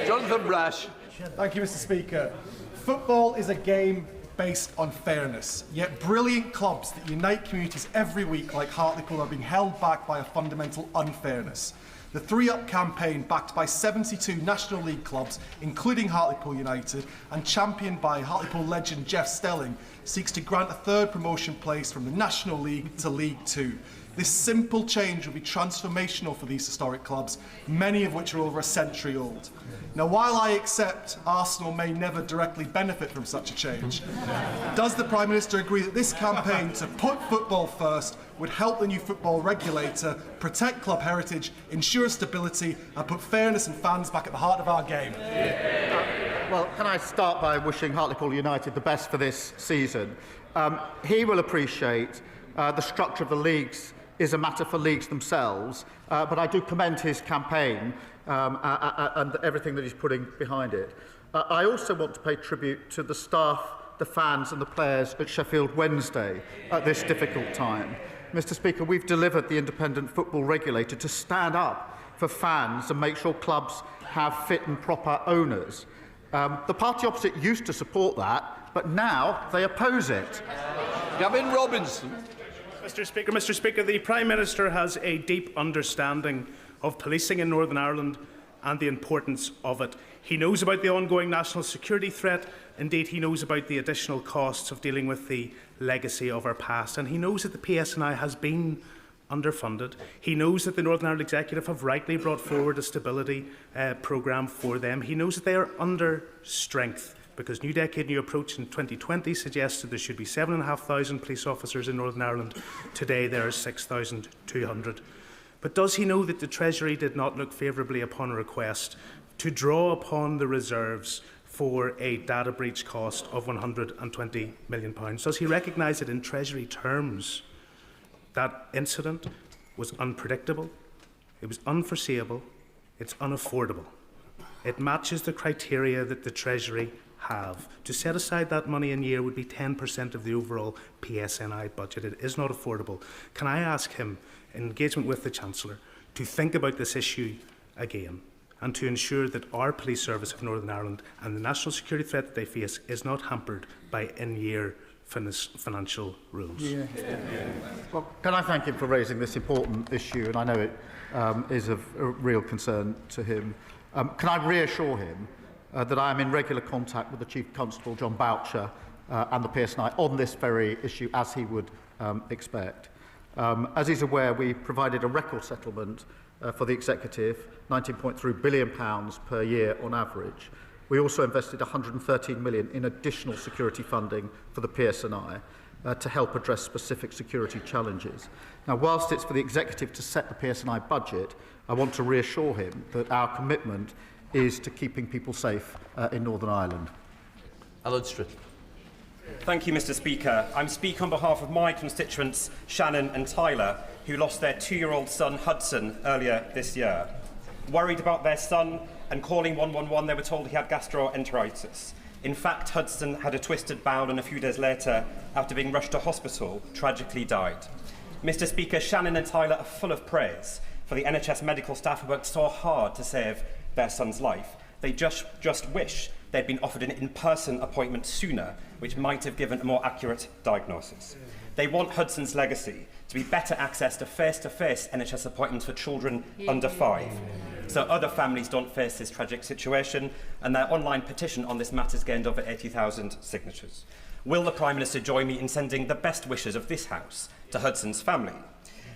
Jonathan Brash. Thank you, Mr. Speaker. Football is a game based on fairness, yet brilliant clubs that unite communities every week like Hartlepool are being held back by a fundamental unfairness. The 3 Up campaign, backed by 72 National League clubs, including Hartlepool United, and championed by Hartlepool legend Jeff Stelling, seeks to grant a 3rd promotion place from the National League to League 2. This simple change will be transformational for these historic clubs, many of which are over a century old. Now, while I accept Arsenal may never directly benefit from such a change, does the Prime Minister agree that this campaign to put football first would help the new football regulator protect club heritage, ensure stability and put fairness and fans back at the heart of our game? Well, can I start by wishing Hartlepool United the best for this season? He will appreciate the structure of the leagues is a matter for leagues themselves, but I do commend his campaign and everything that he's putting behind it. I also want to pay tribute to the staff, the fans and the players at Sheffield Wednesday at this difficult time. Mr. Speaker, we've delivered the independent football regulator to stand up for fans and make sure clubs have fit and proper owners. The party opposite used to support that, but now they oppose it. Gavin Robinson. Mr. Speaker, the Prime Minister has a deep understanding of policing in Northern Ireland and the importance of it. He knows about the ongoing national security threat. Indeed, he knows about the additional costs of dealing with the legacy of our past. And he knows that the PSNI has been underfunded. He knows that the Northern Ireland Executive have rightly brought forward a stability programme for them. He knows that they are under strength, because New Decade, New Approach in 2020 suggested there should be 7,500 police officers in Northern Ireland. Today there are 6,200. But does he know that the Treasury did not look favourably upon a request to draw upon the reserves for a data breach cost of £120 million? Does he recognise that in Treasury terms that incident was unpredictable, it was unforeseeable, it's unaffordable? It matches the criteria that the Treasury have. To set aside that money in a year would be 10% of the overall PSNI budget. It is not affordable. Can I ask him, in engagement with the Chancellor, to think about this issue again and to ensure that our police service of Northern Ireland and the national security threat that they face is not hampered by in-year financial rules? Well, can I thank him for raising this important issue, and I know it is of real concern to him. Can I reassure him that I am in regular contact with the Chief Constable, John Boucher, and the PSNI on this very issue, as he would expect. As he's aware, we provided a record settlement for the Executive, £19.3 billion per year on average. We also invested £113 million in additional security funding for the PSNI to help address specific security challenges. Now, whilst it's for the Executive to set the PSNI budget, I want to reassure him that our commitment is to keeping people safe in Northern Ireland. Alan Strickland. Thank you, Mr. Speaker. I'm speaking on behalf of my constituents, Shannon and Tyler, who lost their 2-year-old son, Hudson, earlier this year. Worried about their son and calling 111, they were told he had gastroenteritis. In fact, Hudson had a twisted bowel and a few days later, after being rushed to hospital, tragically died. Mr. Speaker, Shannon and Tyler are full of praise for the NHS medical staff who worked so hard to save their son's life. They just wish they'd been offered an in-person appointment sooner, which might have given a more accurate diagnosis. They want Hudson's legacy to be better access to face-to-face NHS appointments for children under 5, so other families don't face this tragic situation, and their online petition on this matter has gained over 80,000 signatures. Will the Prime Minister join me in sending the best wishes of this House to Hudson's family?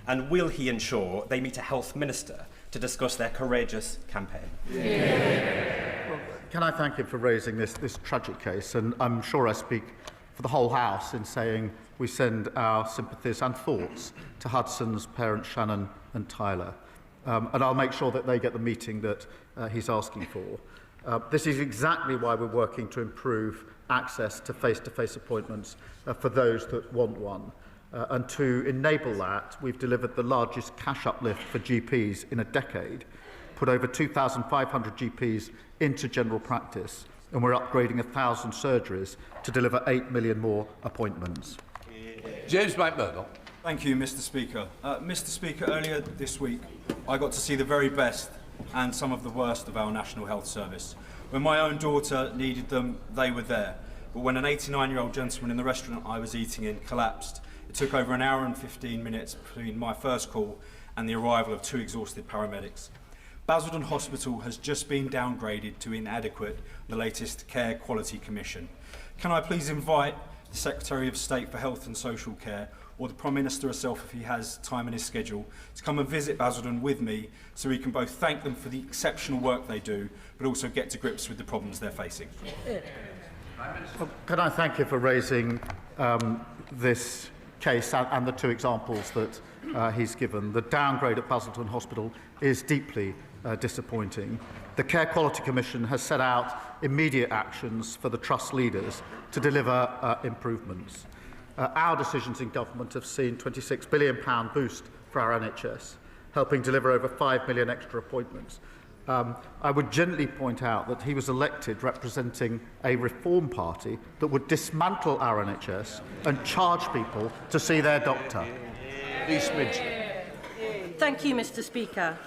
And will he ensure they meet a health minister to discuss their courageous campaign? Well, can I thank him for raising this tragic case? And I'm sure I speak for the whole House in saying we send our sympathies and thoughts to Hudson's parents, Shannon and Tyler. And I'll make sure that they get the meeting that he's asking for. This is exactly why we're working to improve access to face-to-face appointments for those that want one. And to enable that, we've delivered the largest cash uplift for GPs in a decade, put over 2,500 GPs into general practice, and we're upgrading 1,000 surgeries to deliver 8 million more appointments. James McMurdo. Thank you, Mr. Speaker. Mr. Speaker, earlier this week, I got to see the very best and some of the worst of our National Health Service. When my own daughter needed them, they were there. but when an 89-year-old gentleman in the restaurant I was eating in collapsed, it took over an hour and 15 minutes between my first call and the arrival of 2 exhausted paramedics. Basildon Hospital has just been downgraded to inadequate in the latest Care Quality Commission. Can I please invite the Secretary of State for Health and Social Care, or the Prime Minister herself if he has time in his schedule, to come and visit Basildon with me so we can both thank them for the exceptional work they do, but also get to grips with the problems they're facing. Well, can I thank you for raising this case and the 2 examples that he's given. The downgrade at Basildon Hospital is deeply disappointing. The Care Quality Commission has set out immediate actions for the Trust leaders to deliver improvements. Our decisions in government have seen £26 billion boost for our NHS, helping deliver over 5 million extra appointments. I would gently point out that he was elected representing a reform party that would dismantle our NHS and charge people to see their doctor. Thank you, Mr. Speaker.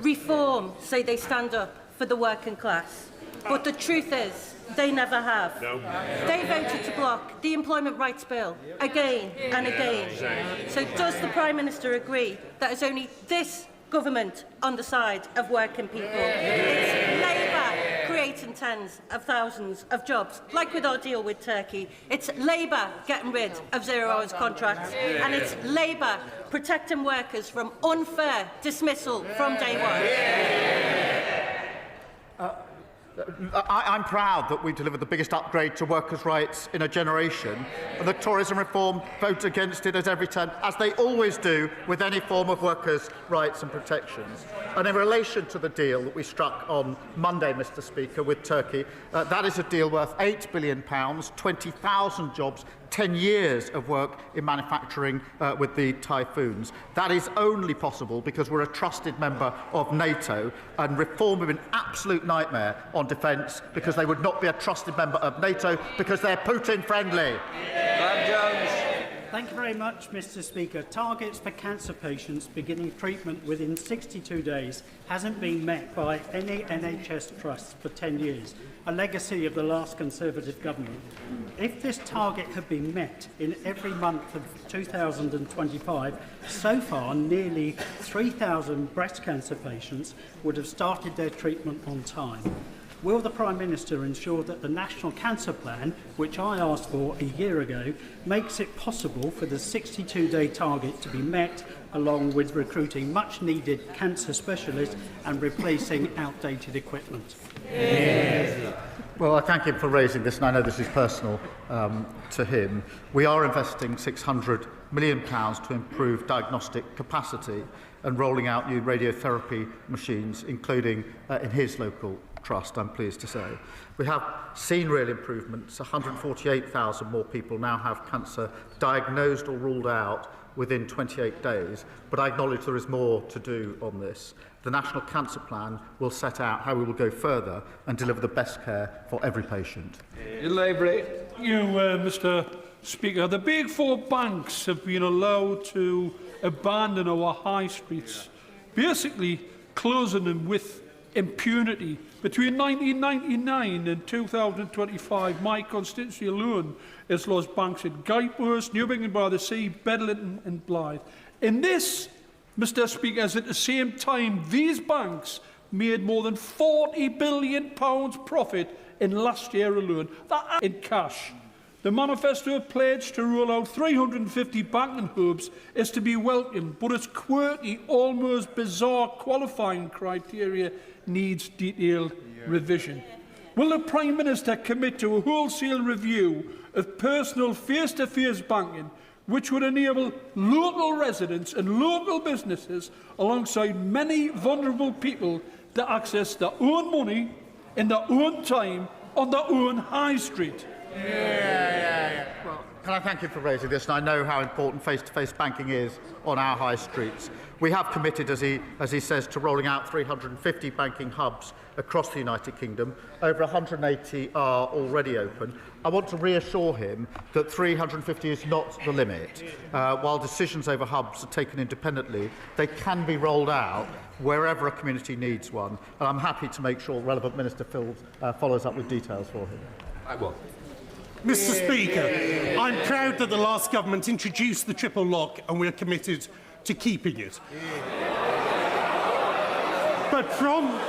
Reform say they stand up for the working class, but the truth is they never have. No. They voted to block the Employment Rights Bill again and again. So does the Prime Minister agree that it's only this government on the side of working people? It's Labour creating tens of thousands of jobs, like with our deal with Turkey. It's Labour getting rid of 0 hours contracts, and it's Labour protecting workers from unfair dismissal from day one. I'm proud that we delivered the biggest upgrade to workers' rights in a generation, and the Tories and Reform vote against it at every turn, as they always do with any form of workers' rights and protections. And in relation to the deal that we struck on Monday, Mr. Speaker, with Turkey, that is a deal worth £8 billion, 20,000 jobs, 10 years of work in manufacturing with the typhoons. That is only possible because we're a trusted member of NATO, and Reform have been an absolute nightmare on defence because they would not be a trusted member of NATO because they're Putin friendly. Thank you very much, Mr. Speaker. Targets for cancer patients beginning treatment within 62 days hasn't been met by any NHS trusts for 10 years, a legacy of the last Conservative government. If this target had been met in every month of 2025, so far nearly 3,000 breast cancer patients would have started their treatment on time. Will the Prime Minister ensure that the National Cancer Plan, which I asked for a year ago, makes it possible for the 62-day target to be met, along with recruiting much-needed cancer specialists and replacing outdated equipment? Well, I thank him for raising this, and I know this is personal to him. We are investing £600 million to improve diagnostic capacity and rolling out new radiotherapy machines, including in his local trust, I'm pleased to say. We have seen real improvements. 148,000 more people now have cancer diagnosed or ruled out within 28 days, but I acknowledge there is more to do on this. The National Cancer Plan will set out how we will go further and deliver the best care for every patient. Mr. Speaker, the big 4 banks have been allowed to abandon our high streets, basically closing them with impunity. Between 1999 and 2025, my constituency alone has lost banks at Guildford, Newbigin-by-the-Sea, Bedlington and Blythe. In this, Mr. Speaker, is at the same time these banks made more than £40 billion profit in last year alone. That in cash. The manifesto pledge to roll out 350 banking hubs is to be welcomed, but its quirky, almost bizarre qualifying criteria needs detailed revision. Will the Prime Minister commit to a wholesale review of personal face-to-face banking, which would enable local residents and local businesses, alongside many vulnerable people, to access their own money in their own time on their own high street? Well, can I thank you for raising this? And I know how important face-to-face banking is on our high streets. We have committed, as he says, to rolling out 350 banking hubs across the United Kingdom. Over 180 are already open. I want to reassure him that 350 is not the limit. While decisions over hubs are taken independently, they can be rolled out wherever a community needs one. And I'm happy to make sure the relevant Minister follows up with details for him. I will. Mr. Speaker, I'm proud that the last government introduced the triple lock and we're committed to keeping it. But from...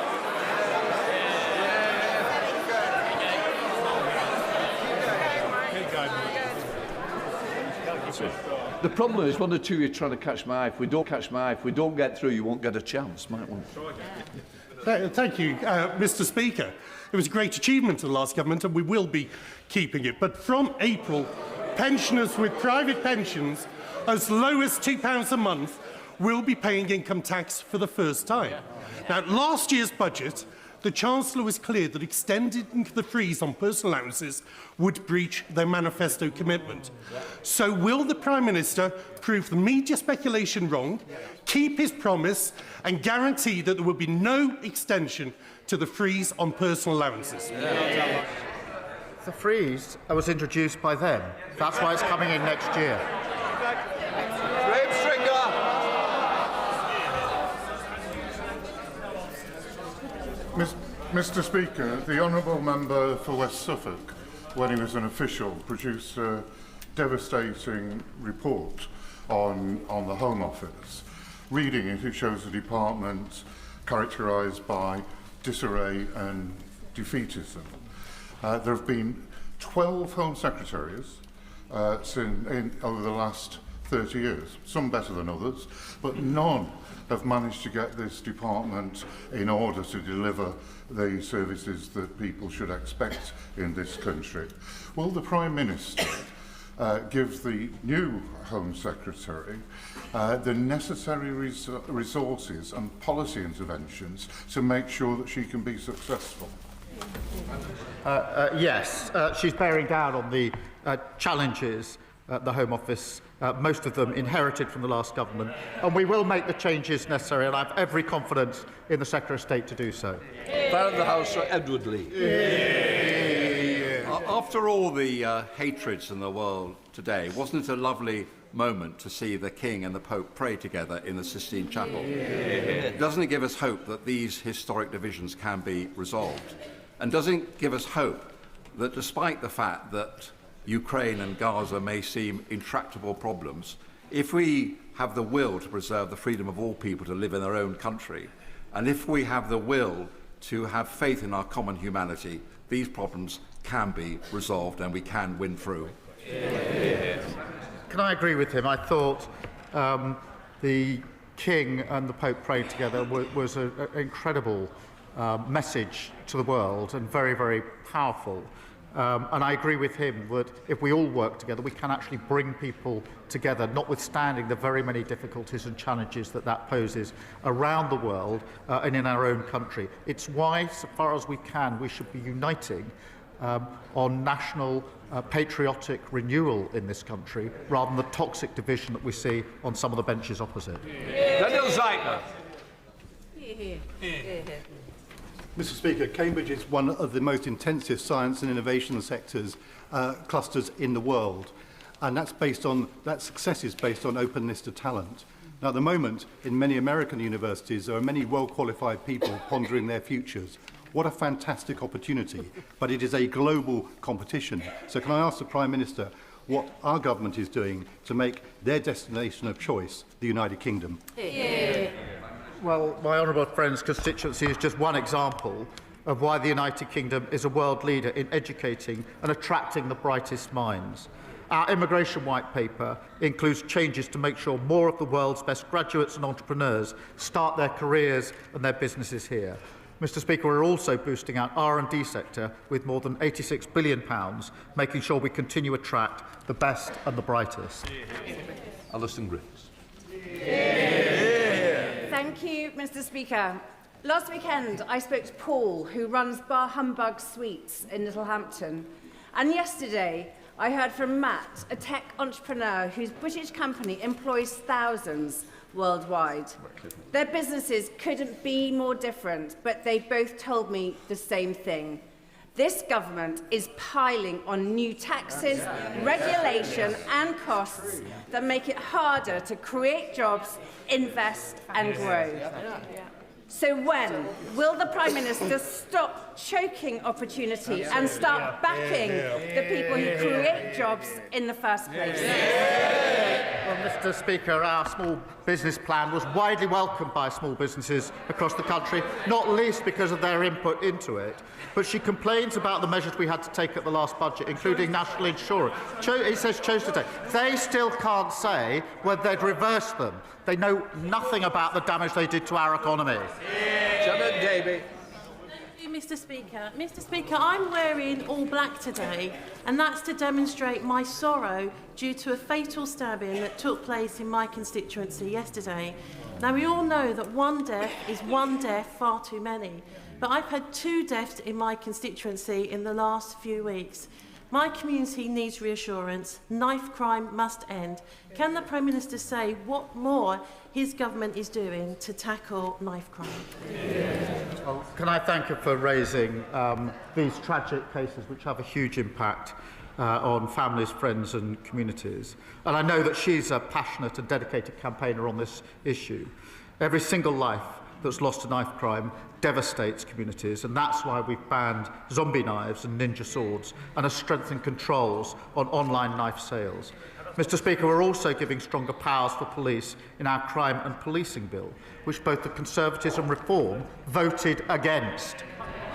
The problem is one or two you're trying to catch my eye. If we don't catch my eye, if we don't get through, you won't get a chance, might one. Thank you, Mr. Speaker. It was a great achievement of the last government and we will be keeping it. But from April, pensioners with private pensions as low as £2 a month will be paying income tax for the first time. Now, last year's budget, the Chancellor was clear that extending the freeze on personal allowances would breach their manifesto commitment. So will the Prime Minister prove the media speculation wrong, keep his promise and guarantee that there will be no extension to the freeze on personal allowances? The freeze was introduced by them. That's why it's coming in next year. Mr. Speaker, the honourable member for West Suffolk, when he was an official, produced a devastating report on the Home Office. Reading it, it shows a department characterised by disarray and defeatism. There have been 12 Home Secretaries over the last 30 years, some better than others, but none have managed to get this department in order to deliver the services that people should expect in this country. Will the Prime Minister give the new Home Secretary the necessary resources and policy interventions to make sure that she can be successful? Yes, she's bearing down on the challenges at the Home Office, most of them inherited from the last government, and we will make the changes necessary, and I have every confidence in the Secretary of State to do so. Fan of the House, Sir Edward Lee. After all the hatreds in the world today, wasn't it a lovely moment to see the King and the Pope pray together in the Sistine Chapel? Doesn't it give us hope that these historic divisions can be resolved? And doesn't it give us hope that despite the fact that Ukraine and Gaza may seem intractable problems, if we have the will to preserve the freedom of all people to live in their own country, and if we have the will to have faith in our common humanity, these problems can be resolved and we can win through. Can I agree with him? I thought the King and the Pope praying together was an incredible message to the world and very, very powerful. And I agree with him that if we all work together, we can actually bring people together, notwithstanding the very many difficulties and challenges that poses around the world and in our own country. It's why, so far as we can, we should be uniting on national patriotic renewal in this country, rather than the toxic division that we see on some of the benches opposite. Daniel Zeitner. Mr. Speaker, Cambridge is one of the most intensive science and innovation sectors clusters in the world, and that success is based on openness to talent. Now, at the moment, in many American universities, there are many well-qualified people pondering their futures. What a fantastic opportunity, but it is a global competition. So can I ask the Prime Minister what our government is doing to make their destination of choice the United Kingdom? Well, my honourable friend's constituency is just one example of why the United Kingdom is a world leader in educating and attracting the brightest minds. Our immigration white paper includes changes to make sure more of the world's best graduates and entrepreneurs start their careers and their businesses here. Mr. Speaker, we're also boosting our R&D sector with more than £86 billion, making sure we continue to attract the best and the brightest. Alison Griggs. Thank you, Mr. Speaker. Last weekend, I spoke to Paul, who runs Bar Humbug Sweets in Littlehampton. And yesterday, I heard from Matt, a tech entrepreneur whose British company employs thousands worldwide. Their businesses couldn't be more different, but they both told me the same thing. This government is piling on new taxes, regulation and costs that make it harder to create jobs, invest and grow. So when will the Prime Minister stop choking opportunity and start backing the people who create jobs in the first place? Well, Mr. Speaker, our small business plan was widely welcomed by small businesses across the country, not least because of their input into it. But she complains about the measures we had to take at the last budget, including national insurance. It says chose to take. They still can't say whether they'd reverse them. They know nothing about the damage they did to our economy. Janet Davey. Mr. Speaker. Mr. Speaker, I'm wearing all black today, and that's to demonstrate my sorrow due to a fatal stabbing that took place in my constituency yesterday. Now, we all know that one death is one death far too many, but I've had 2 deaths in my constituency in the last few weeks. My community needs reassurance. Knife crime must end. Can the Prime Minister say what more his government is doing to tackle knife crime? Well, can I thank her for raising these tragic cases which have a huge impact on families, friends and communities. And I know that she's a passionate and dedicated campaigner on this issue. Every single life that's lost to knife crime devastates communities, and that's why we've banned zombie knives and ninja swords and have strengthened controls on online knife sales. Mr. Speaker, we're also giving stronger powers for police in our crime and policing bill, which both the Conservatives and Reform voted against.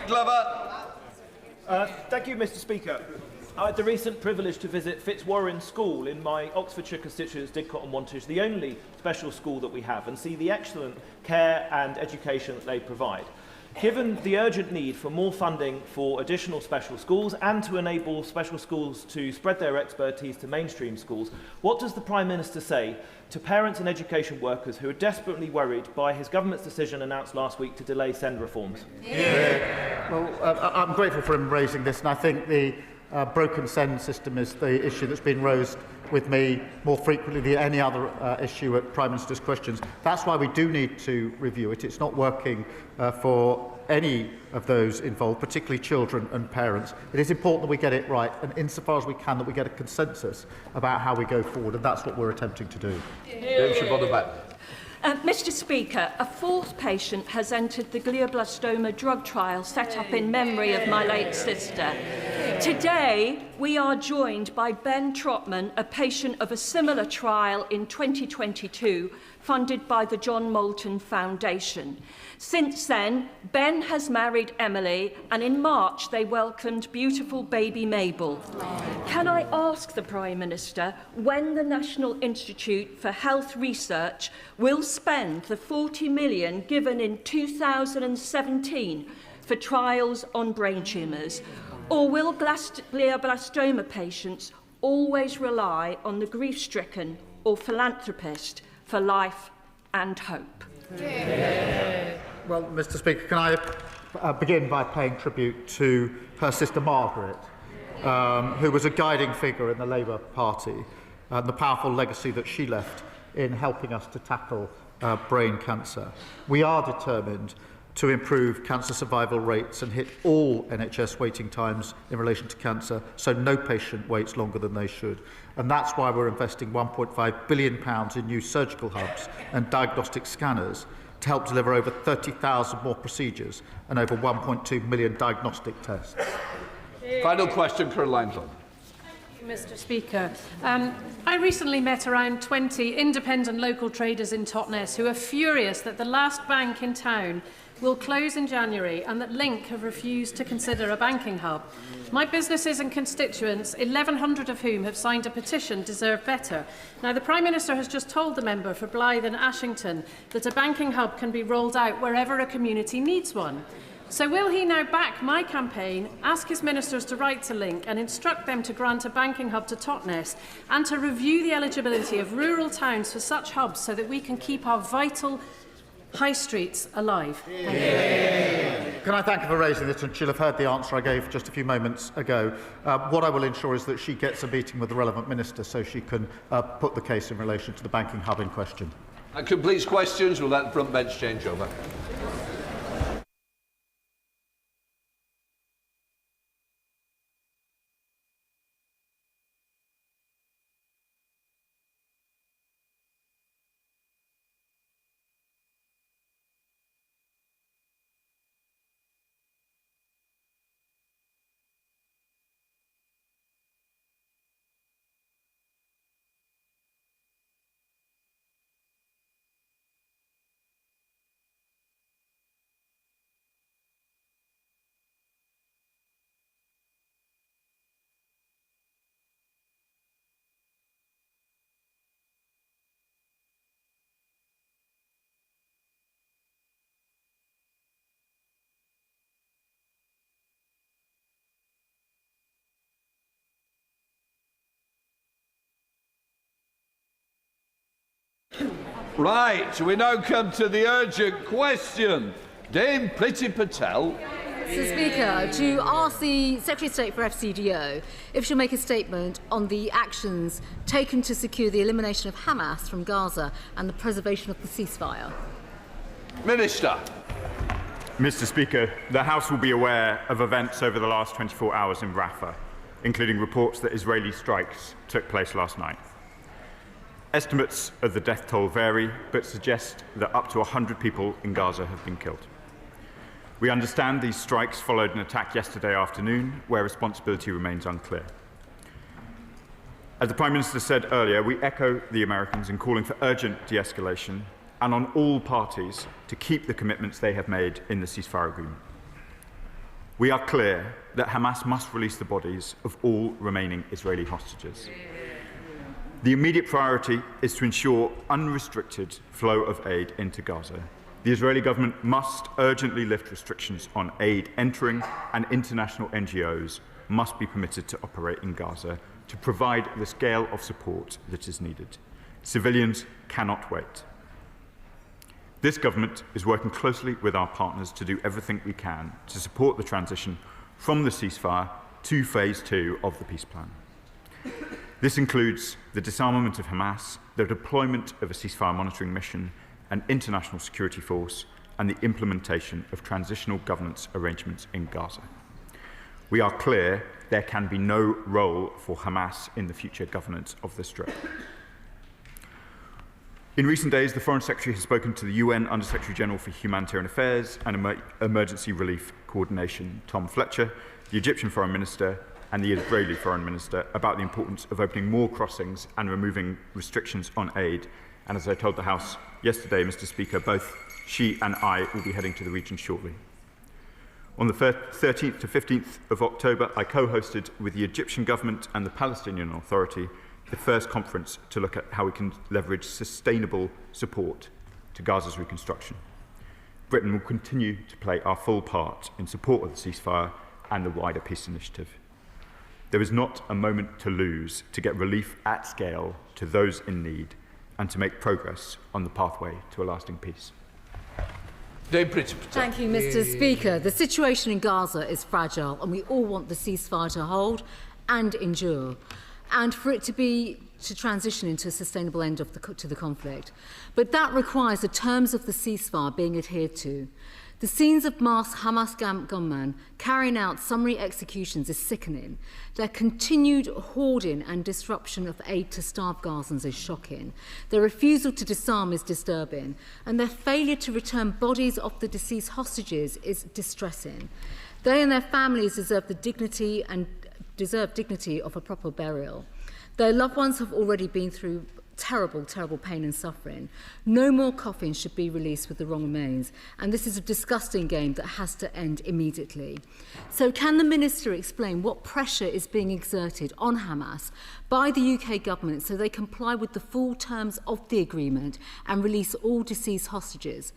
Glover. Thank you, Mr. Speaker. I had the recent privilege to visit Fitzwarren School in my Oxfordshire constituents, Didcot and Wantage, the only special school that we have, and see the excellent care and education that they provide. Given the urgent need for more funding for additional special schools and to enable special schools to spread their expertise to mainstream schools, what does the Prime Minister say to parents and education workers who are desperately worried by his government's decision announced last week to delay SEND reforms? Well, I'm grateful for him raising this, and I think the broken SEND system is the issue that's been raised with me more frequently than any other issue at Prime Minister's questions. That's why we do need to review it. It's not working for any of those involved, particularly children and parents. It is important that we get it right, and insofar as we can, that we get a consensus about how we go forward, and that's what we're attempting to do. Mr. Speaker, a 4th patient has entered the glioblastoma drug trial set up in memory of my late sister. Today, we are joined by Ben Trotman, a patient of a similar trial in 2022, funded by the John Moulton Foundation. Since then, Ben has married Emily, and in March they welcomed beautiful baby Mabel. Can I ask the Prime Minister when the National Institute for Health Research will spend the 40 million given in 2017 for trials on brain tumours? Or will glioblastoma patients always rely on the grief-stricken or philanthropist for life and hope? Well, Mr. Speaker, can I begin by paying tribute to her sister Margaret, who was a guiding figure in the Labour Party, and the powerful legacy that she left in helping us to tackle brain cancer. We are determined to improve cancer survival rates and hit all NHS waiting times in relation to cancer, so no patient waits longer than they should. And that's why we're investing £1.5 billion in new surgical hubs and diagnostic scanners to help deliver over 30,000 more procedures and over 1.2 million diagnostic tests. Final question, Caroline Lund. Mr. Speaker, I recently met around 20 independent local traders in Totnes who are furious that the last bank in town will close in January and that Link have refused to consider a banking hub. My businesses and constituents, 1,100 of whom have signed a petition, deserve better. Now, the Prime Minister has just told the member for Blyth and Ashington that a banking hub can be rolled out wherever a community needs one. So will he now back my campaign, ask his ministers to write to Link and instruct them to grant a banking hub to Totnes and to review the eligibility of rural towns for such hubs so that we can keep our vital high streets alive? Can I thank her for raising this, and she'll have heard the answer I gave just a few moments ago. What I will ensure is that she gets a meeting with the relevant minister so she can put the case in relation to the banking hub in question. That completes questions. We'll let the front bench change over. Right, we now come to the urgent question. Dame Priti Patel. Mr. Speaker, to ask the Secretary of State for FCDO if she'll make a statement on the actions taken to secure the elimination of Hamas from Gaza and the preservation of the ceasefire. Minister. Mr. Speaker, the House will be aware of events over the last 24 hours in Rafah, including reports that Israeli strikes took place last night. Estimates of the death toll vary, but suggest that up to 100 people in Gaza have been killed. We understand these strikes followed an attack yesterday afternoon, where responsibility remains unclear. As the Prime Minister said earlier, we echo the Americans in calling for urgent de-escalation and on all parties to keep the commitments they have made in the ceasefire agreement. We are clear that Hamas must release the bodies of all remaining Israeli hostages. The immediate priority is to ensure unrestricted flow of aid into Gaza. The Israeli government must urgently lift restrictions on aid entering, and international NGOs must be permitted to operate in Gaza to provide the scale of support that is needed. Civilians cannot wait. This government is working closely with our partners to do everything we can to support the transition from the ceasefire to phase 2 of the peace plan. This includes the disarmament of Hamas, the deployment of a ceasefire monitoring mission, an international security force, and the implementation of transitional governance arrangements in Gaza. We are clear there can be no role for Hamas in the future governance of the Strip. In recent days, the Foreign Secretary has spoken to the UN Under-Secretary General for Humanitarian Affairs and Emergency Relief Coordination, Tom Fletcher, the Egyptian Foreign Minister, and the Israeli Foreign Minister about the importance of opening more crossings and removing restrictions on aid. And as I told the House yesterday, Mr. Speaker, both she and I will be heading to the region shortly. On the 13th to 15th of October, I co-hosted with the Egyptian government and the Palestinian Authority the first conference to look at how we can leverage sustainable support to Gaza's reconstruction. Britain will continue to play our full part in support of the ceasefire and the wider peace initiative. There is not a moment to lose to get relief at scale to those in need and to make progress on the pathway to a lasting peace. Thank you, Mr. Speaker. The situation in Gaza is fragile, and we all want the ceasefire to hold and endure, and for it to transition into a sustainable end to the conflict. But that requires the terms of the ceasefire being adhered to. The scenes of mass Hamas gunmen carrying out summary executions is sickening. Their continued hoarding and disruption of aid to starved Gazans is shocking. Their refusal to disarm is disturbing. And their failure to return bodies of the deceased hostages is distressing. They and their families deserve dignity of a proper burial. Their loved ones have already been through terrible, terrible pain and suffering. No more coffins should be released with the wrong remains, and this is a disgusting game that has to end immediately. So can the Minister explain what pressure is being exerted on Hamas by the UK government so they comply with the full terms of the agreement and release all deceased hostages?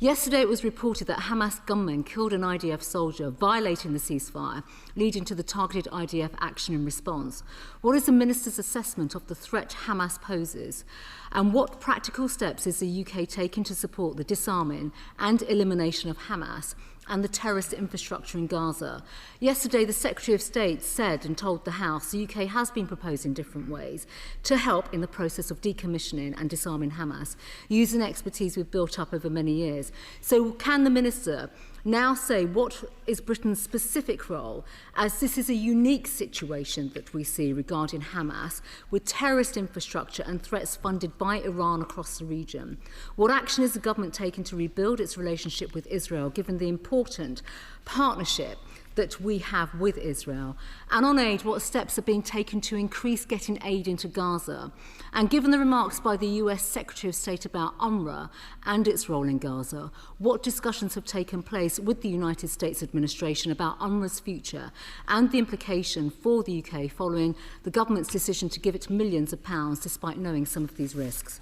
Yesterday it was reported that Hamas gunmen killed an IDF soldier, violating the ceasefire, leading to the targeted IDF action in response. What is the Minister's assessment of the threat Hamas poses? And what practical steps is the UK taking to support the disarming and elimination of Hamas and the terrorist infrastructure in Gaza? Yesterday, the Secretary of State said and told the House the UK has been proposing different ways to help in the process of decommissioning and disarming Hamas, using expertise we've built up over many years. So can the Minister now say what is Britain's specific role, as this is a unique situation that we see regarding Hamas, with terrorist infrastructure and threats funded by Iran across the region? What action is the government taking to rebuild its relationship with Israel, given the important partnership that we have with Israel? And on aid, what steps are being taken to increase getting aid into Gaza? And given the remarks by the US Secretary of State about UNRWA and its role in Gaza, what discussions have taken place with the United States administration about UNRWA's future and the implication for the UK following the government's decision to give it millions of pounds despite knowing some of these risks?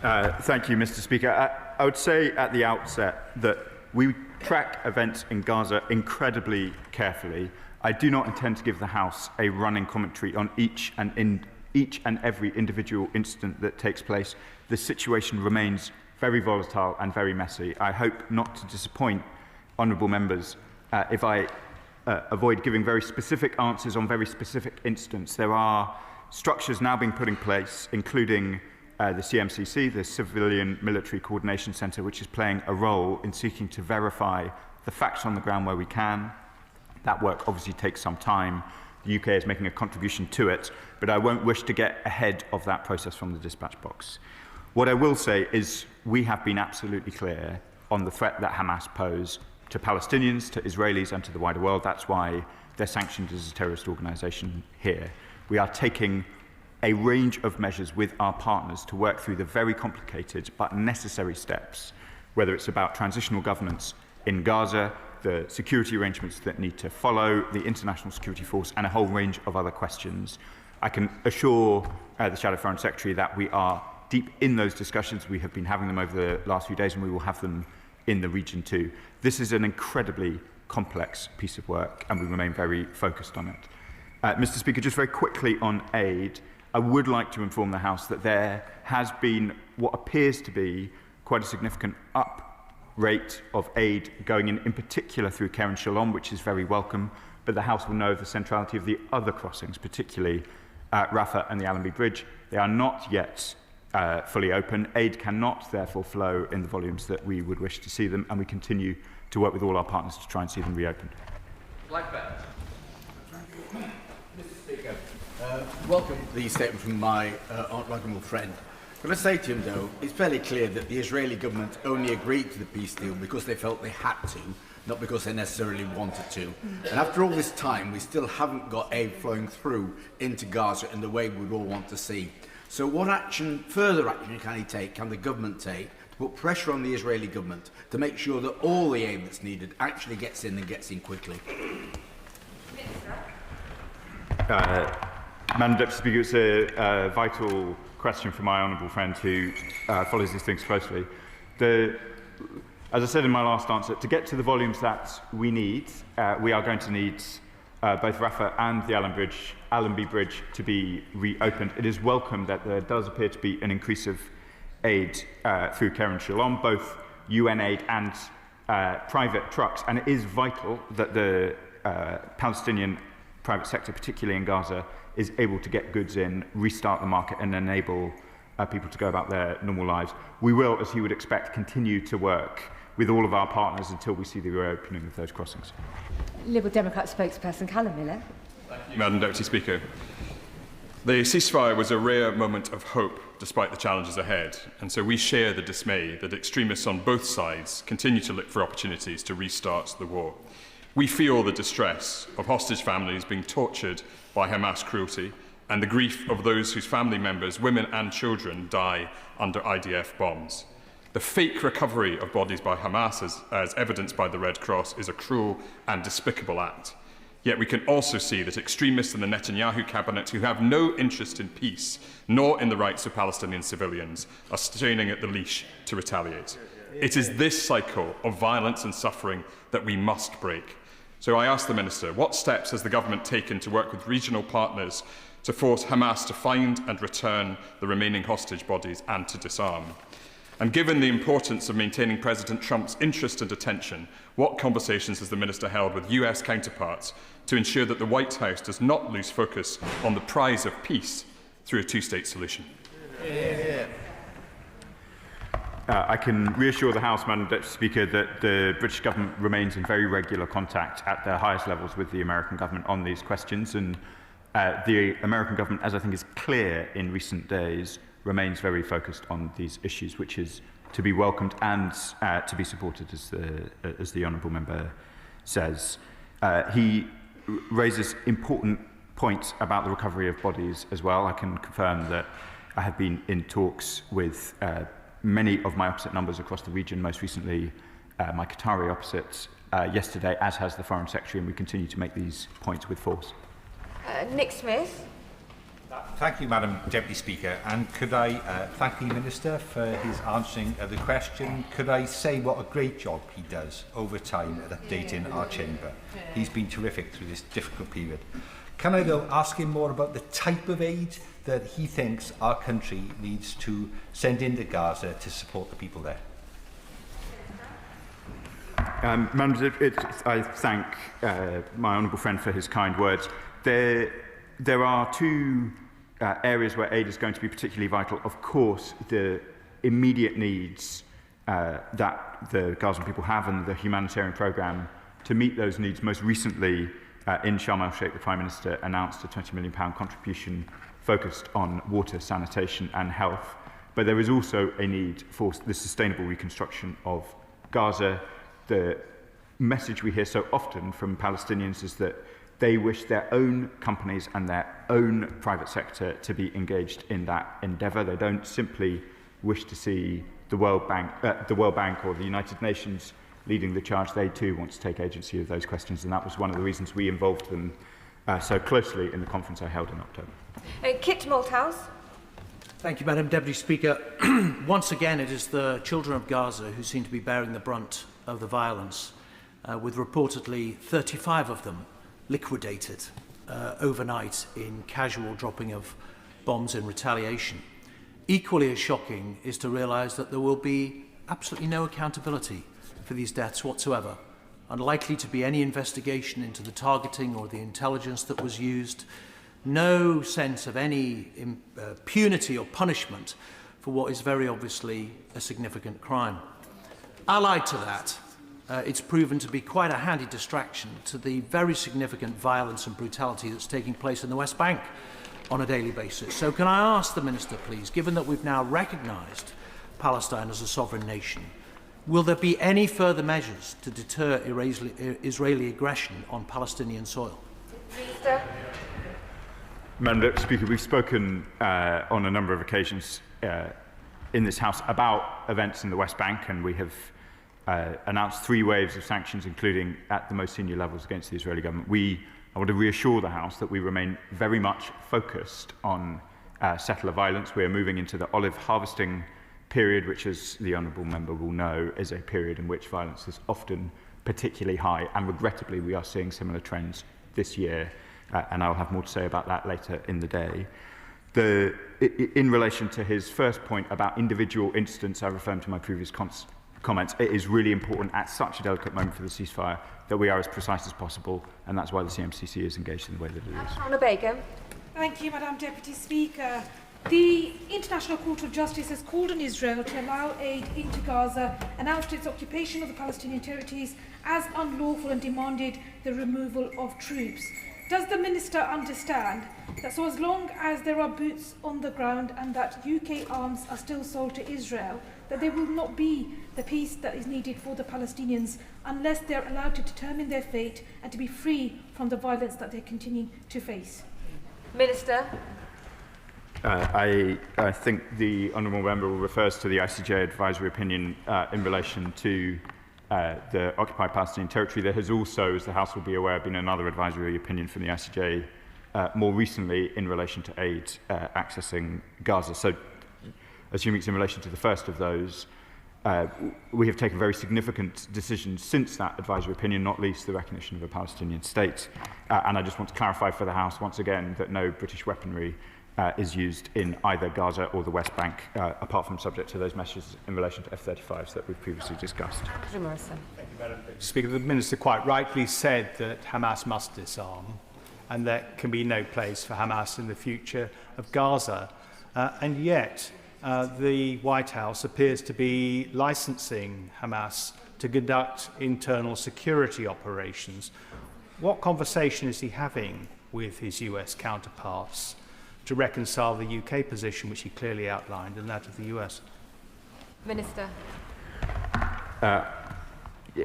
Thank you, Mr. Speaker. I would say at the outset that we track events in Gaza incredibly carefully. I do not intend to give the House a running commentary on each and each and every individual incident that takes place. The situation remains very volatile and very messy. I hope not to disappoint honourable members if I avoid giving very specific answers on very specific incidents. There are structures now being put in place, including the CMCC, the Civilian Military Coordination Centre, which is playing a role in seeking to verify the facts on the ground where we can. That work obviously takes some time. The UK is making a contribution to it, but I won't wish to get ahead of that process from the dispatch box. What I will say is we have been absolutely clear on the threat that Hamas pose to Palestinians, to Israelis, and to the wider world. That's why they're sanctioned as a terrorist organisation here. We are taking a range of measures with our partners to work through the very complicated but necessary steps, whether it's about transitional governance in Gaza, the security arrangements that need to follow, the international security force, and a whole range of other questions. I can assure the Shadow Foreign Secretary that we are deep in those discussions. We have been having them over the last few days, and we will have them in the region too. This is an incredibly complex piece of work, and we remain very focused on it. Mr. Speaker, just very quickly on aid, I would like to inform the House that there has been what appears to be quite a significant rate of aid going in particular through Kerem Shalom, which is very welcome, but the House will know of the centrality of the other crossings, particularly Rafah and the Allenby Bridge. They are not yet fully open. Aid cannot therefore flow in the volumes that we would wish to see them, and we continue to work with all our partners to try and see them reopened. Mr. Speaker, welcome the statement from my honourable friend. But I say to him, though, it's fairly clear that the Israeli government only agreed to the peace deal because they felt they had to, not because they necessarily wanted to. And after all this time, we still haven't got aid flowing through into Gaza in the way we'd all want to see. So what further action can the government take to put pressure on the Israeli government to make sure that all the aid that's needed actually gets in and gets in quickly? Madam Deputy Speaker, it's a vital question for my honourable friend who follows these things closely. As I said in my last answer, to get to the volumes that we need, we are going to need both Rafah and the Allenby Bridge to be reopened. It is welcome that there does appear to be an increase of aid through Kerem Shalom, both UN aid and private trucks, and it is vital that the Palestinian private sector, particularly in Gaza, is able to get goods in, restart the market, and enable people to go about their normal lives. We will, as you would expect, continue to work with all of our partners until we see the reopening of those crossings. Liberal Democrat spokesperson Callum Miller. Madam Deputy Speaker, the ceasefire was a rare moment of hope despite the challenges ahead, and so we share the dismay that extremists on both sides continue to look for opportunities to restart the war. We feel the distress of hostage families being tortured by Hamas cruelty and the grief of those whose family members, women and children, die under IDF bombs. The fake recovery of bodies by Hamas, as evidenced by the Red Cross, is a cruel and despicable act. Yet we can also see that extremists in the Netanyahu cabinet who have no interest in peace nor in the rights of Palestinian civilians are straining at the leash to retaliate. It is this cycle of violence and suffering that we must break. So I ask the Minister, what steps has the government taken to work with regional partners to force Hamas to find and return the remaining hostage bodies and to disarm? And given the importance of maintaining President Trump's interest and attention, what conversations has the Minister held with US counterparts to ensure that the White House does not lose focus on the prize of peace through a two-state solution? I can reassure the House, Madam Deputy Speaker, that the British government remains in very regular contact at the highest levels with the American government on these questions, and the American government, as I think is clear in recent days, remains very focused on these issues, which is to be welcomed and to be supported, as the honourable member says. He raises important points about the recovery of bodies as well. I can confirm that I have been in talks with many of my opposite numbers across the region, most recently my Qatari opposite yesterday, as has the Foreign Secretary, and we continue to make these points with force. Nick Smith. Thank you, Madam Deputy Speaker. And could I thank the Minister for his answering of the question? Could I say what a great job he does over time at updating our chamber? He's been terrific through this difficult period. Can I, though, ask him more about the type of aid that he thinks our country needs to send into Gaza to support the people there? Members, I thank my honourable friend for his kind words. There are two areas where aid is going to be particularly vital. Of course, the immediate needs that the Gazan people have and the humanitarian programme to meet those needs. Most recently, in Sharm el-Sheikh, the Prime Minister announced a £20 million contribution focused on water, sanitation and health. But there is also a need for the sustainable reconstruction of Gaza. The message we hear so often from Palestinians is that they wish their own companies and their own private sector to be engaged in that endeavour. They don't simply wish to see the World Bank or the United Nations leading the charge. They too want to take agency of those questions, and that was one of the reasons we involved them so closely in the conference I held in October. Kit Malthouse. Thank you, Madam Deputy Speaker. Once again, it is the children of Gaza who seem to be bearing the brunt of the violence, with reportedly 35 of them liquidated overnight in casual dropping of bombs in retaliation. Equally as shocking is to realise that there will be absolutely no accountability for these deaths whatsoever. Unlikely to be any investigation into the targeting or the intelligence that was used. No sense of any impunity or punishment for what is very obviously a significant crime. Allied to that, it's proven to be quite a handy distraction to the very significant violence and brutality that's taking place in the West Bank on a daily basis. So can I ask the Minister, please, given that we've now recognised Palestine as a sovereign nation, will there be any further measures to deter Israeli aggression on Palestinian soil? Minister. Madam Speaker, we've spoken on a number of occasions in this House about events in the West Bank, and we have announced 3 waves of sanctions, including at the most senior levels against the Israeli government. I want to reassure the House that we remain very much focused on settler violence. We are moving into the olive harvesting period, which, as the honourable member will know, is a period in which violence is often particularly high, and regrettably we are seeing similar trends this year, and I'll have more to say about that later in the day. In relation to his first point about individual incidents, I refer to my previous comments. It is really important at such a delicate moment for the ceasefire that we are as precise as possible, and that's why the CMCC is engaged in the way that it is. Hannah Bacon. Thank you, Madam Deputy Speaker. The International Court of Justice has called on Israel to allow aid into Gaza, announced its occupation of the Palestinian territories as unlawful and demanded the removal of troops. Does the Minister understand that so as long as there are boots on the ground and that UK arms are still sold to Israel, that there will not be the peace that is needed for the Palestinians unless they are allowed to determine their fate and to be free from the violence that they're continuing to face? Minister. I think the honourable member refers to the ICJ advisory opinion in relation to the occupied Palestinian territory. There has also, as the House will be aware, been another advisory opinion from the ICJ more recently in relation to aid accessing Gaza. So, assuming it's in relation to the first of those, we have taken very significant decisions since that advisory opinion, not least the recognition of a Palestinian state. And I just want to clarify for the House once again that no British weaponry is used in either Gaza or the West Bank, apart from subject to those measures in relation to F-35s that we've previously discussed. Andrew Morrison. Thank you, Madam Speaker. The Minister quite rightly said that Hamas must disarm and there can be no place for Hamas in the future of Gaza. And yet, the White House appears to be licensing Hamas to conduct internal security operations. What conversation is he having with his US counterparts to reconcile the UK position, which he clearly outlined, and that of the US? Minister.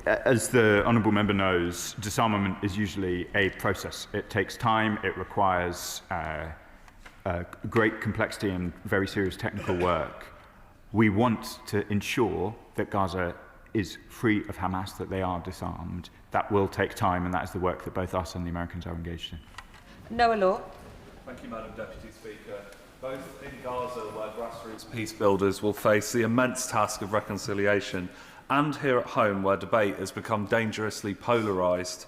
As the honourable member knows, disarmament is usually a process. It takes time, it requires great complexity and very serious technical work. We want to ensure that Gaza is free of Hamas, that they are disarmed. That will take time, and that is the work that both us and the Americans are engaged in. Noah Law. Thank you, Madam Deputy Speaker. Both in Gaza, where grassroots peace builders will face the immense task of reconciliation, and here at home, where debate has become dangerously polarised,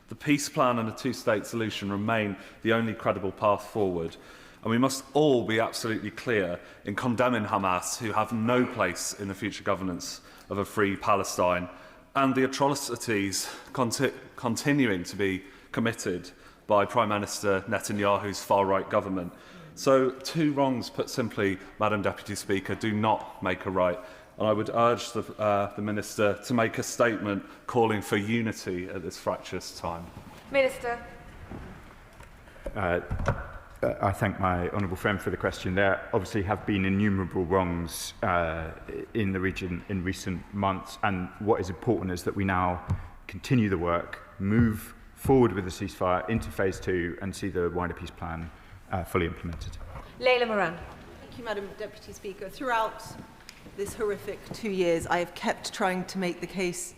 the peace plan and a two-state solution remain the only credible path forward. And we must all be absolutely clear in condemning Hamas, who have no place in the future governance of a free Palestine, and the atrocities continuing to be committed by Prime Minister Netanyahu's far-right government. So 2 wrongs, put simply, Madam Deputy Speaker, do not make a right. And I would urge the Minister to make a statement calling for unity at this fractious time. Minister. I thank my honourable friend for the question. There obviously have been innumerable wrongs in the region in recent months, and what is important is that we now continue the work, move forward with the ceasefire into phase 2 and see the wider peace plan fully implemented. Leila Moran. Thank you, Madam Deputy Speaker. Throughout this horrific 2 years, I have kept trying to make the case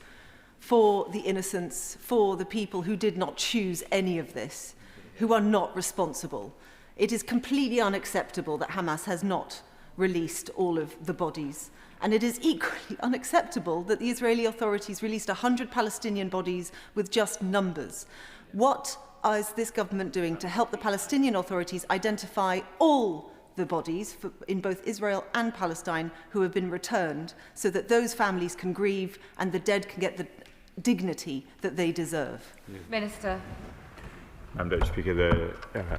for the innocents, for the people who did not choose any of this, who are not responsible. It is completely unacceptable that Hamas has not released all of the bodies. And it is equally unacceptable that the Israeli authorities released 100 Palestinian bodies with just numbers. What is this government doing to help the Palestinian authorities identify all the bodies in both Israel and Palestine who have been returned, so that those families can grieve and the dead can get the dignity that they deserve? Minister. Madam Deputy Speaker, the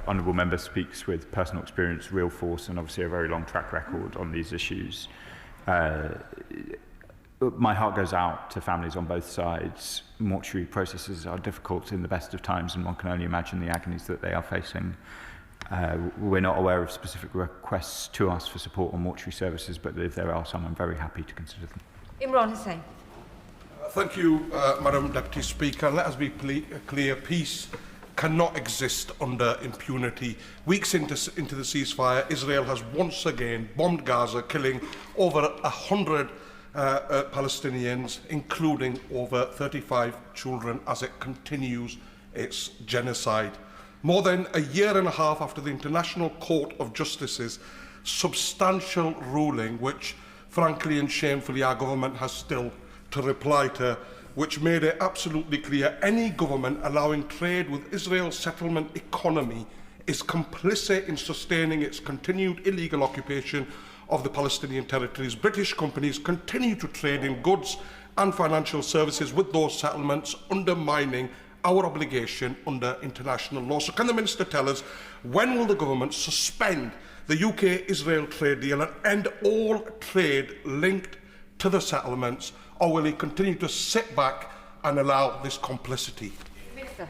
honourable member speaks with personal experience, real force, and obviously a very long track record on these issues. My heart goes out to families on both sides. Mortuary processes are difficult in the best of times, and one can only imagine the agonies that they are facing. We're not aware of specific requests to us for support on mortuary services, but if there are some, I'm very happy to consider them. Imran Hussain. Thank you, Madam Deputy Speaker. Let us be clear. Peace cannot exist under impunity. Weeks into the ceasefire, Israel has once again bombed Gaza, killing over 100 Palestinians, including over 35 children, as it continues its genocide. More than a year and a half after the International Court of Justice's substantial ruling, which frankly and shamefully our government has still to reply to, which made it absolutely clear any government allowing trade with Israel's settlement economy is complicit in sustaining its continued illegal occupation of the Palestinian territories. British companies continue to trade in goods and financial services with those settlements, undermining our obligation under international law. So can the Minister tell us, when will the government suspend the UK-Israel trade deal and end all trade linked to the settlements, or will he continue to sit back and allow this complicity? Minister.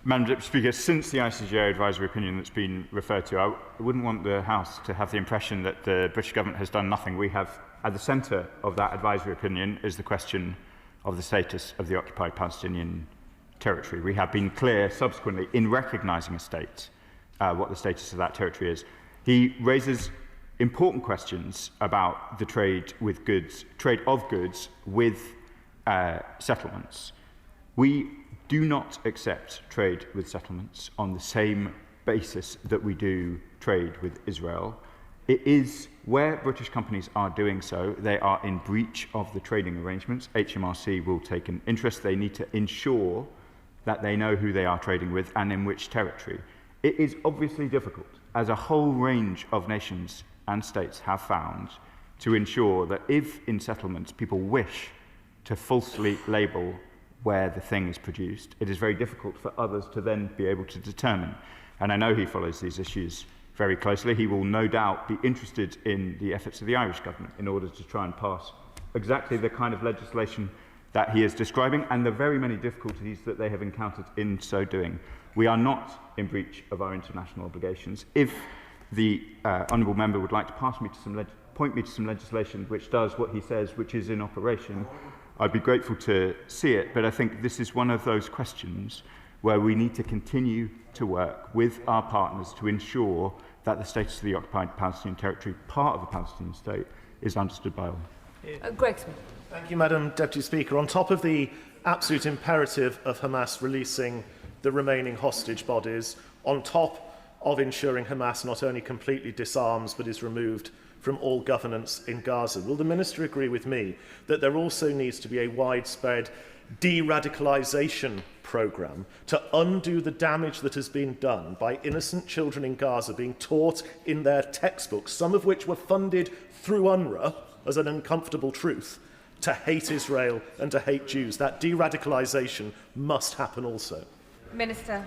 Madam Deputy Speaker, since the ICJ advisory opinion that's been referred to, I wouldn't want the House to have the impression that the British government has done nothing. We have, at the centre of that advisory opinion, is the question of the status of the occupied Palestinian territory. We have been clear subsequently in recognising a state, what the status of that territory is. He raises important questions about the trade of goods with settlements. We do not accept trade with settlements on the same basis that we do trade with Israel. It is where British companies are doing so, they are in breach of the trading arrangements. HMRC will take an interest. They need to ensure that they know who they are trading with and in which territory. It is obviously difficult, as a whole range of nations and states have found, to ensure that if in settlements people wish to falsely label where the thing is produced, it is very difficult for others to then be able to determine. And I know he follows these issues very closely. He will no doubt be interested in the efforts of the Irish government in order to try and pass exactly the kind of legislation that he is describing and the very many difficulties that they have encountered in so doing. We are not in breach of our international obligations. If the honourable member would like to point me to some legislation which does what he says, which is in operation, I'd be grateful to see it. But I think this is one of those questions where we need to continue to work with our partners to ensure that the status of the occupied Palestinian territory, part of the Palestinian state, is understood by all. Greg Smith. Thank you, Madam Deputy Speaker. On top of the absolute imperative of Hamas releasing the remaining hostage bodies, on top of ensuring Hamas not only completely disarms but is removed from all governance in Gaza, will the Minister agree with me that there also needs to be a widespread de-radicalisation programme to undo the damage that has been done by innocent children in Gaza being taught in their textbooks, some of which were funded through UNRWA as an uncomfortable truth, to hate Israel and to hate Jews. That de-radicalisation must happen also. Minister.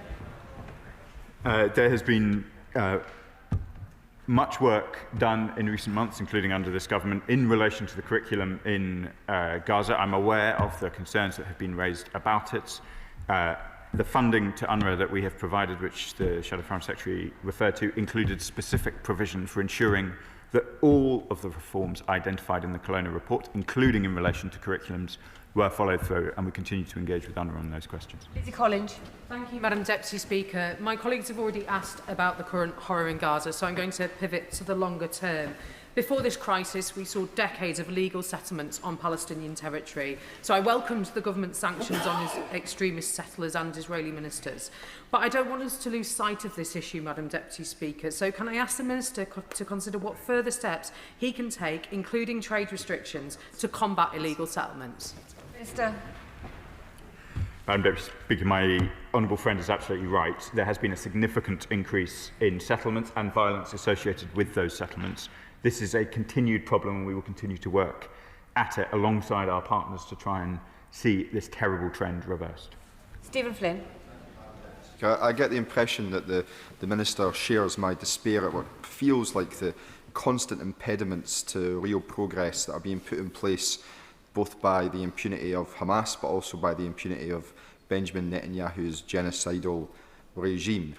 There has been much work done in recent months, including under this government, in relation to the curriculum in Gaza. I'm aware of the concerns that have been raised about it. The funding to UNRWA that we have provided, which the Shadow Foreign Secretary referred to, included specific provision for ensuring that all of the reforms identified in the Colonna report, including in relation to curriculums, were followed through, and we continue to engage with UNRWA on those questions. Lizzie Collins. Thank you, Madam Deputy Speaker. My colleagues have already asked about the current horror in Gaza, so I'm going to pivot to the longer term. Before this crisis, we saw decades of legal settlements on Palestinian territory. So I welcomed the government's sanctions on extremist settlers and Israeli ministers. But I don't want us to lose sight of this issue, Madam Deputy Speaker. So can I ask the Minister to consider what further steps he can take, including trade restrictions, to combat illegal settlements? Minister. Madam Deputy Speaker, my honourable friend is absolutely right. There has been a significant increase in settlements and violence associated with those settlements. This is a continued problem, and we will continue to work at it alongside our partners to try and see this terrible trend reversed. Stephen Flynn. I get the impression that the Minister shares my despair at what feels like the constant impediments to real progress that are being put in place both by the impunity of Hamas but also by the impunity of Benjamin Netanyahu's genocidal regime.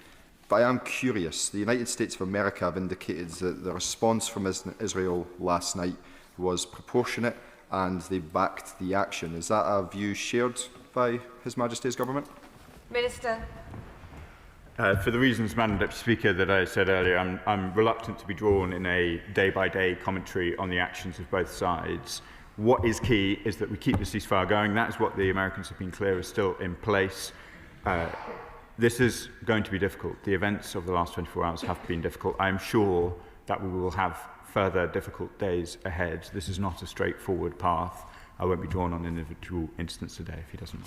But I am curious. The United States of America have indicated that the response from Israel last night was proportionate and they backed the action. Is that a view shared by His Majesty's government? Minister. For the reasons, Madam Deputy Speaker, that I said earlier, I'm reluctant to be drawn in a day-by-day commentary on the actions of both sides. What is key is that we keep the ceasefire going. That is what the Americans have been clear is still in place. This is going to be difficult. The events of the last 24 hours have been difficult. I am sure that we will have further difficult days ahead. This is not a straightforward path. I won't be drawn on an individual instance today if he doesn't.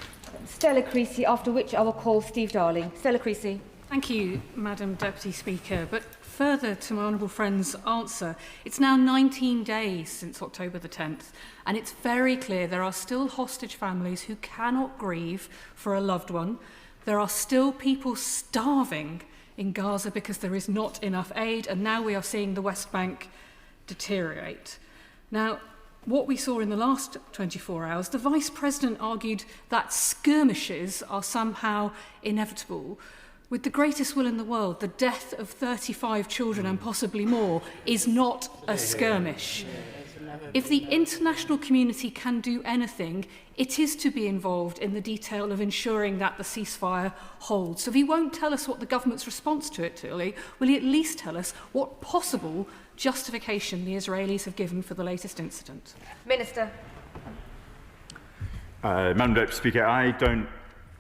Stella Creasy, after which I will call Steve Darling. Stella Creasy. Thank you, Madam Deputy Speaker. But further to my honourable friend's answer, it's now 19 days since October the 10th, and it's very clear there are still hostage families who cannot grieve for a loved one. There are still people starving in Gaza because there is not enough aid, and now we are seeing the West Bank deteriorate. Now, what we saw in the last 24 hours, the Vice President argued that skirmishes are somehow inevitable. With the greatest will in the world, the death of 35 children and possibly more is not a skirmish. If the international community can do anything, it is to be involved in the detail of ensuring that the ceasefire holds. So if he won't tell us what the government's response to it will he at least tell us what possible justification the Israelis have given for the latest incident? Minister. Madam Deputy Speaker, I don't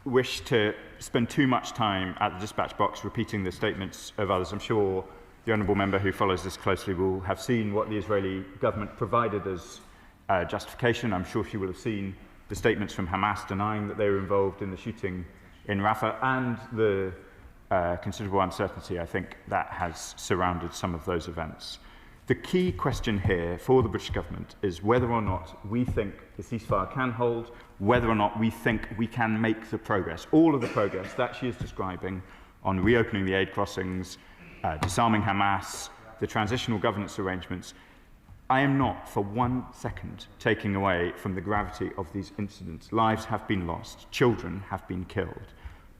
wish to spend too much time at the dispatch box repeating the statements of others. I'm sure the honourable member who follows this closely will have seen what the Israeli government provided as justification. I'm sure she will have seen the statements from Hamas denying that they were involved in the shooting in Rafah and the considerable uncertainty, I think, that has surrounded some of those events. The key question here for the British government is whether or not we think the ceasefire can hold, whether or not we think we can make the progress, all of the progress that she is describing on reopening the aid crossings, disarming Hamas, the transitional governance arrangements. I am not for 1 second taking away from the gravity of these incidents. Lives have been lost, children have been killed.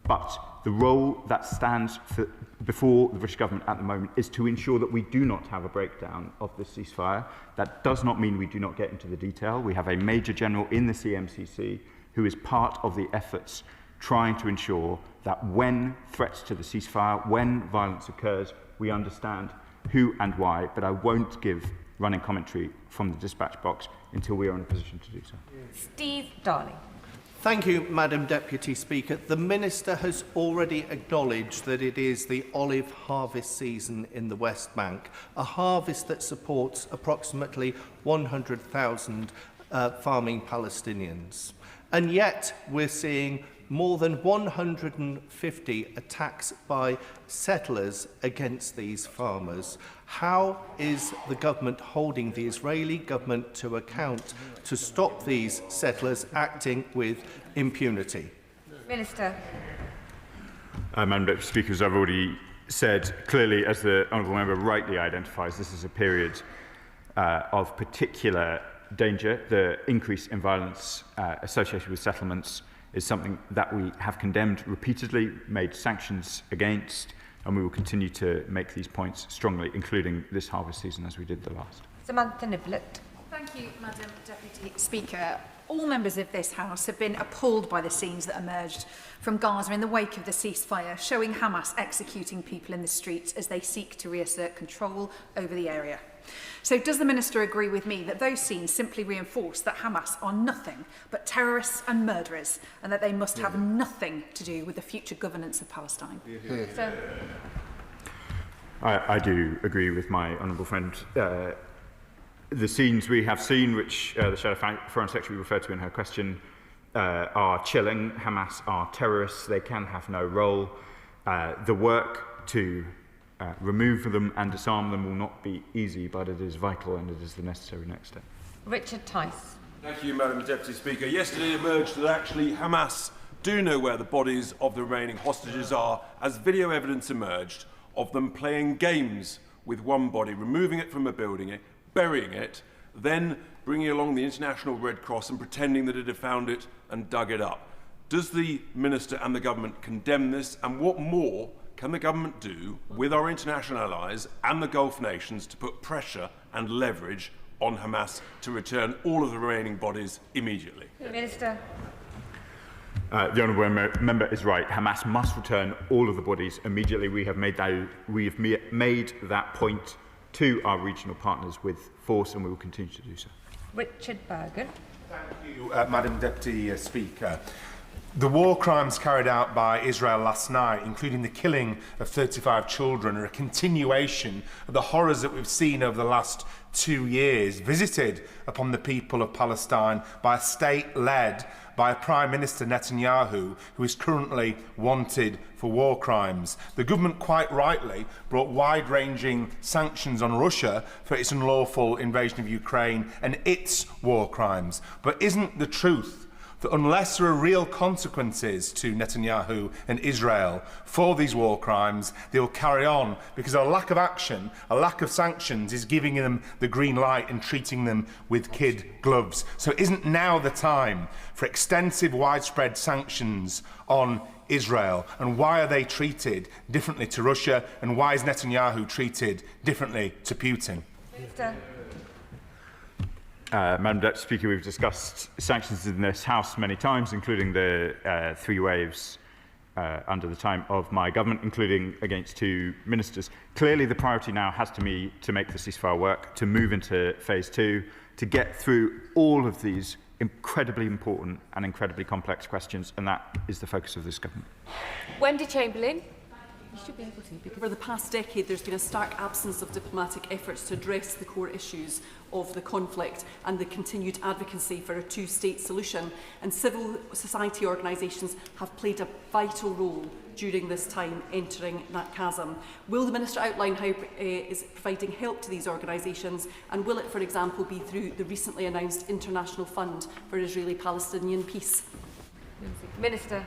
But the role that stands before the British government at the moment is to ensure that we do not have a breakdown of this ceasefire. That does not mean we do not get into the detail. We have a Major General in the CMCC who is part of the efforts trying to ensure that when threats to the ceasefire, when violence occurs, we understand who and why, but I won't give running commentary from the dispatch box until we are in a position to do so. Steve Darling. Thank you, Madam Deputy Speaker. The Minister has already acknowledged that it is the olive harvest season in the West Bank, a harvest that supports approximately 100,000 farming Palestinians. And yet we're seeing more than 150 attacks by settlers against these farmers. How is the government holding the Israeli government to account to stop these settlers acting with impunity? Minister. Madam Deputy Speaker, as I've already said, clearly, as the honourable member rightly identifies, this is a period of particular danger. The increase in violence associated with settlements is something that we have condemned repeatedly, made sanctions against, and we will continue to make these points strongly, including this harvest season, as we did the last. Samantha Niblett. Thank you, Madam Deputy Speaker. All members of this House have been appalled by the scenes that emerged from Gaza in the wake of the ceasefire, showing Hamas executing people in the streets as they seek to reassert control over the area. So does the Minister agree with me that those scenes simply reinforce that Hamas are nothing but terrorists and murderers, and that they must have nothing to do with the future governance of Palestine? So, I do agree with my honourable friend. The scenes we have seen, which the Shadow Foreign Secretary referred to in her question, are chilling. Hamas are terrorists. They can have no role. The work to remove them and disarm them will not be easy, but it is vital and it is the necessary next step. Richard Tice. Thank you, Madam Deputy Speaker. Yesterday it emerged that actually Hamas do know where the bodies of the remaining hostages are, as video evidence emerged of them playing games with one body, removing it from a building, burying it, then bringing along the International Red Cross and pretending that it had found it and dug it up. Does the Minister and the Government condemn this, and what more can the Government do with our international allies and the Gulf nations to put pressure and leverage on Hamas to return all of the remaining bodies immediately? Minister. The honourable member is right. Hamas must return all of the bodies immediately. We have made that point to our regional partners with force, and we will continue to do so. Richard Bergen. Thank you, Madam Deputy Speaker. The war crimes carried out by Israel last night, including the killing of 35 children, are a continuation of the horrors that we've seen over the last 2 years, visited upon the people of Palestine by a state led by Prime Minister Netanyahu, who is currently wanted for war crimes. The government quite rightly brought wide-ranging sanctions on Russia for its unlawful invasion of Ukraine and its war crimes. But isn't the truth that unless there are real consequences to Netanyahu and Israel for these war crimes, they will carry on, because a lack of action, a lack of sanctions is giving them the green light and treating them with kid gloves. So isn't now the time for extensive, widespread sanctions on Israel? And why are they treated differently to Russia? And why is Netanyahu treated differently to Putin? Minister. Madam Deputy Speaker, we've discussed sanctions in this House many times, including the 3 waves under the time of my government, including against 2 ministers. Clearly, the priority now has to be to make the ceasefire work, to move into phase 2, to get through all of these incredibly important and incredibly complex questions, and that is the focus of this government. Wendy Chamberlain. You should be able to, because over the past decade there's been a stark absence of diplomatic efforts to address the core issues of the conflict and the continued advocacy for a two-state solution. And civil society organisations have played a vital role during this time entering that chasm. Will the Minister outline how is providing help to these organisations, and will it, for example, be through the recently announced International Fund for Israeli-Palestinian Peace? Minister.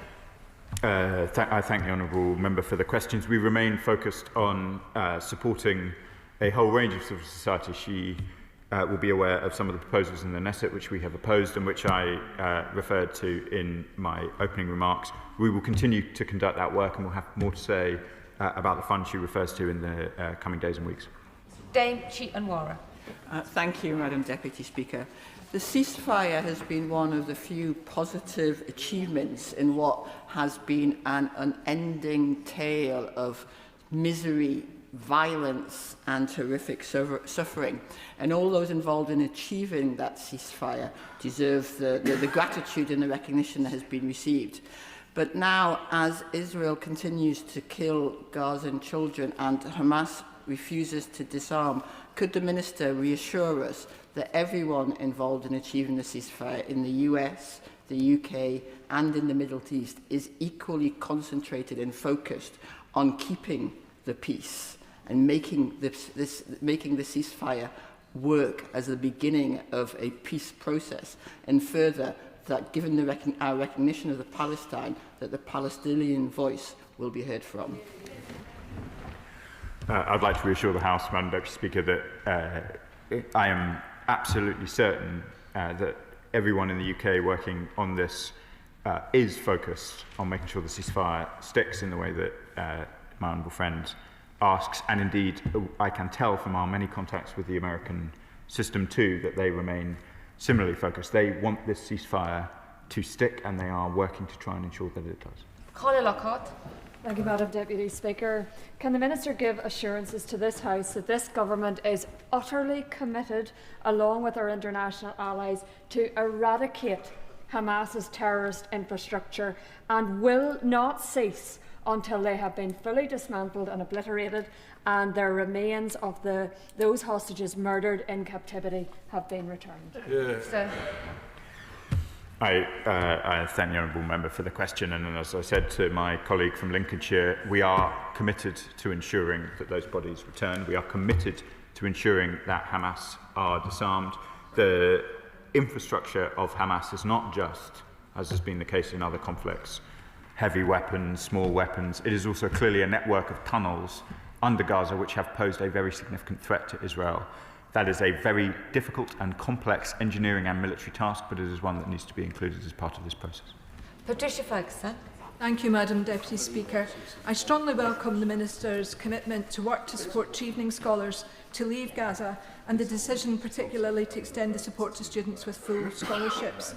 I thank the honourable member for the questions. We remain focused on supporting a whole range of civil society. She will be aware of some of the proposals in the Knesset which we have opposed and which I referred to in my opening remarks. We will continue to conduct that work, and we'll have more to say about the fund she refers to in the coming days and weeks. Dame Chi-Anwara. Thank you, Madam Deputy Speaker. The ceasefire has been one of the few positive achievements in what has been an unending tale of misery, violence and horrific suffering. And all those involved in achieving that ceasefire deserve the gratitude and the recognition that has been received. But now, as Israel continues to kill Gazan children and Hamas refuses to disarm, could the Minister reassure us that everyone involved in achieving the ceasefire in the US, the UK and in the Middle East is equally concentrated and focused on keeping the peace and making the ceasefire work as the beginning of a peace process, and further that given our recognition of the Palestine, that the Palestinian voice will be heard from. I'd like to reassure the House, Madam Deputy Speaker, that I am absolutely certain that everyone in the UK working on this is focused on making sure the ceasefire sticks in the way that my honourable friend asks, and indeed I can tell from our many contacts with the American system too that they remain similarly focused. They want this ceasefire to stick and they are working to try and ensure that it does. Colin Lockhart. Thank you, Madam Deputy Speaker. Can the Minister give assurances to this House that this government is utterly committed, along with our international allies, to eradicate Hamas's terrorist infrastructure and will not cease until they have been fully dismantled and obliterated and their remains of those hostages murdered in captivity have been returned? Yeah. I thank the honourable member for the question, and as I said to my colleague from Lincolnshire, we are committed to ensuring that those bodies return. We are committed to ensuring that Hamas are disarmed. The infrastructure of Hamas is not just, as has been the case in other conflicts, heavy weapons, small weapons. It is also clearly a network of tunnels under Gaza which have posed a very significant threat to Israel. That is a very difficult and complex engineering and military task, but it is one that needs to be included as part of this process. Patricia Ferguson. Thank you, Madam Deputy Speaker. I strongly welcome the Minister's commitment to work to support Chevening scholars to leave Gaza and the decision particularly to extend the support to students with full scholarships.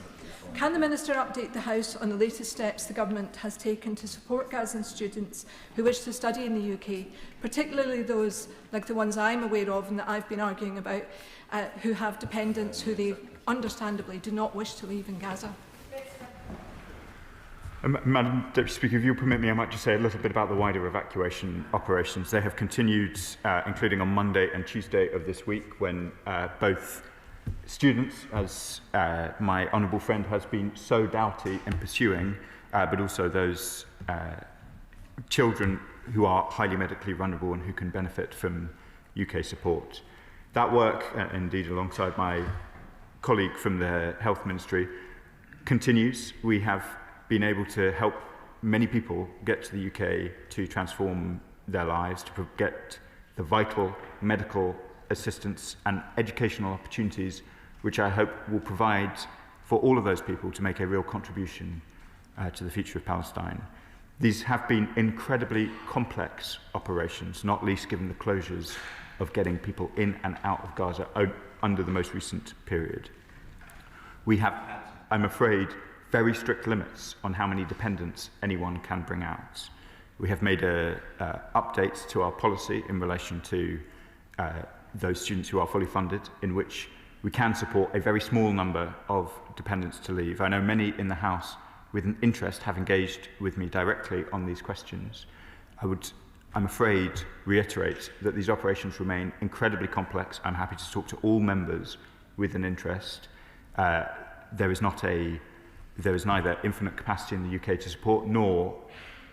Can the Minister update the House on the latest steps the Government has taken to support Gazan students who wish to study in the UK, particularly those like the ones I'm aware of and that I've been arguing about, who have dependents who they understandably do not wish to leave in Gaza? Madam Deputy Speaker, if you'll permit me, I might just say a little bit about the wider evacuation operations. They have continued, including on Monday and Tuesday of this week, when both students, as my honourable friend has been so doughty in pursuing, but also those children who are highly medically vulnerable and who can benefit from UK support. That work, indeed alongside my colleague from the Health Ministry, continues. We have been able to help many people get to the UK to transform their lives, to get the vital medical assistance and educational opportunities which I hope will provide for all of those people to make a real contribution to the future of Palestine. These have been incredibly complex operations, not least given the closures of getting people in and out of Gaza under the most recent period. We have, I'm afraid, very strict limits on how many dependents anyone can bring out. We have made updates to our policy in relation to those students who are fully funded, in which we can support a very small number of dependents to leave. I know many in the House with an interest have engaged with me directly on these questions. I would, I'm afraid, reiterate that these operations remain incredibly complex. I'm happy to talk to all members with an interest. There is neither infinite capacity in the UK to support, nor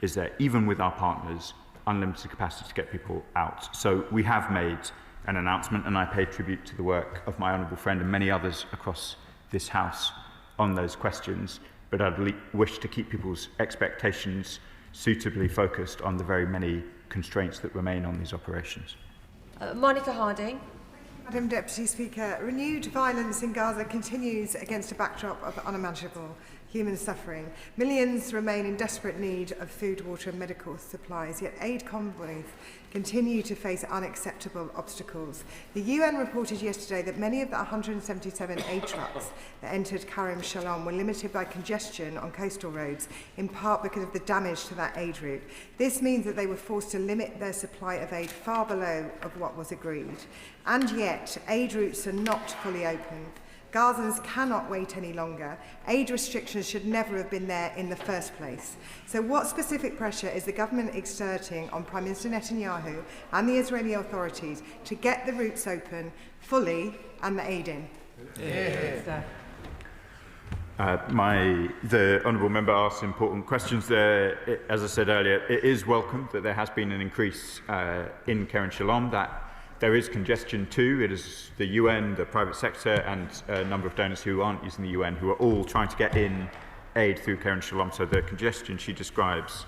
is there, even with our partners, unlimited capacity to get people out. So we have made an announcement, and I pay tribute to the work of my honourable friend and many others across this House on those questions, but I'd wish to keep people's expectations suitably focused on the very many constraints that remain on these operations. Monica Harding. Madam Deputy Speaker, renewed violence in Gaza continues against a backdrop of unimaginable human suffering. Millions remain in desperate need of food, water and medical supplies, yet aid convoys continue to face unacceptable obstacles. The UN reported yesterday that many of the 177 aid trucks that entered Karim Shalom were limited by congestion on coastal roads, in part because of the damage to that aid route. This means that they were forced to limit their supply of aid far below of what was agreed. And yet, aid routes are not fully open. Gazans cannot wait any longer. Aid restrictions should never have been there in the first place. So what specific pressure is the government exerting on Prime Minister Netanyahu and the Israeli authorities to get the routes open fully and the aid in? The Honourable Member asked important questions there. As I said earlier, it is welcome that there has been an increase in Kerem Shalom, that there is congestion too. It is the UN, the private sector and a number of donors who aren't using the UN who are all trying to get in aid through Kerem Shalom. So the congestion she describes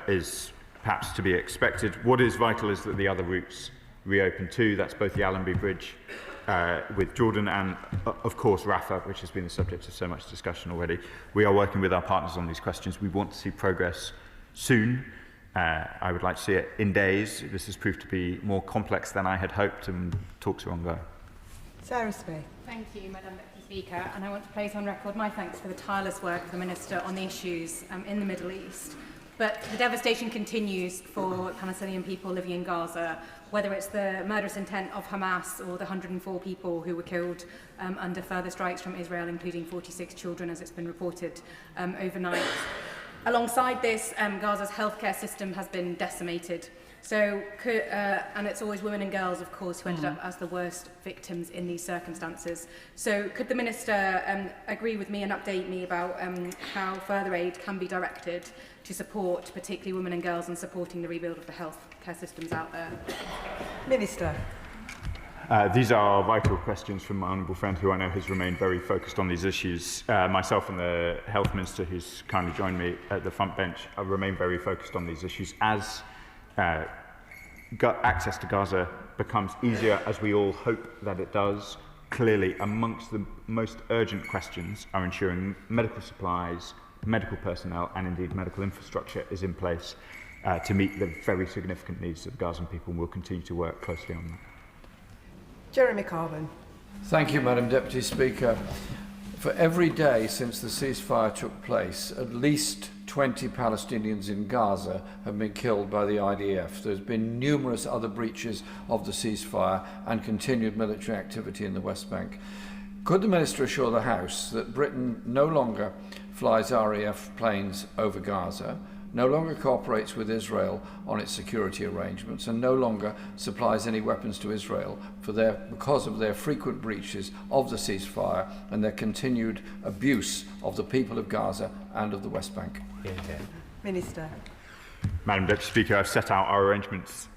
is perhaps to be expected. What is vital is that the other routes reopen too. That's both the Allenby Bridge with Jordan and, of course, Rafah, which has been the subject of so much discussion already. We are working with our partners on these questions. We want to see progress soon. I would like to see it in days. This has proved to be more complex than I had hoped, and talks are ongoing. Sarah Spey. Thank you, Madam Deputy Speaker, and I want to place on record my thanks for the tireless work of the Minister on the issues in the Middle East. But the devastation continues for Palestinian people living in Gaza, whether it's the murderous intent of Hamas or the 104 people who were killed under further strikes from Israel, including 46 children, as it's been reported overnight. Alongside this, Gaza's healthcare system has been decimated. So, and it's always women and girls, of course, who ended up as the worst victims in these circumstances. So could the Minister agree with me and update me about how further aid can be directed to support particularly women and girls and supporting the rebuild of the healthcare systems out there? Minister. These are vital questions from my honourable friend, who I know has remained very focused on these issues. Myself and the Health Minister, who's kindly joined me at the front bench, remain very focused on these issues. As access to Gaza becomes easier, as we all hope that it does, clearly amongst the most urgent questions are ensuring medical supplies, medical personnel and indeed medical infrastructure is in place to meet the very significant needs of the Gazan people, and we'll continue to work closely on that. Jeremy Carbon. Thank you, Madam Deputy Speaker. For every day since the ceasefire took place, at least 20 Palestinians in Gaza have been killed by the IDF. There's been numerous other breaches of the ceasefire and continued military activity in the West Bank. Could the Minister assure the House that Britain no longer flies RAF planes over Gaza, no longer cooperates with Israel on its security arrangements, and no longer supplies any weapons to Israel because of their frequent breaches of the ceasefire and their continued abuse of the people of Gaza and of the West Bank? Minister. Madam Deputy Speaker, I've set out our arrangements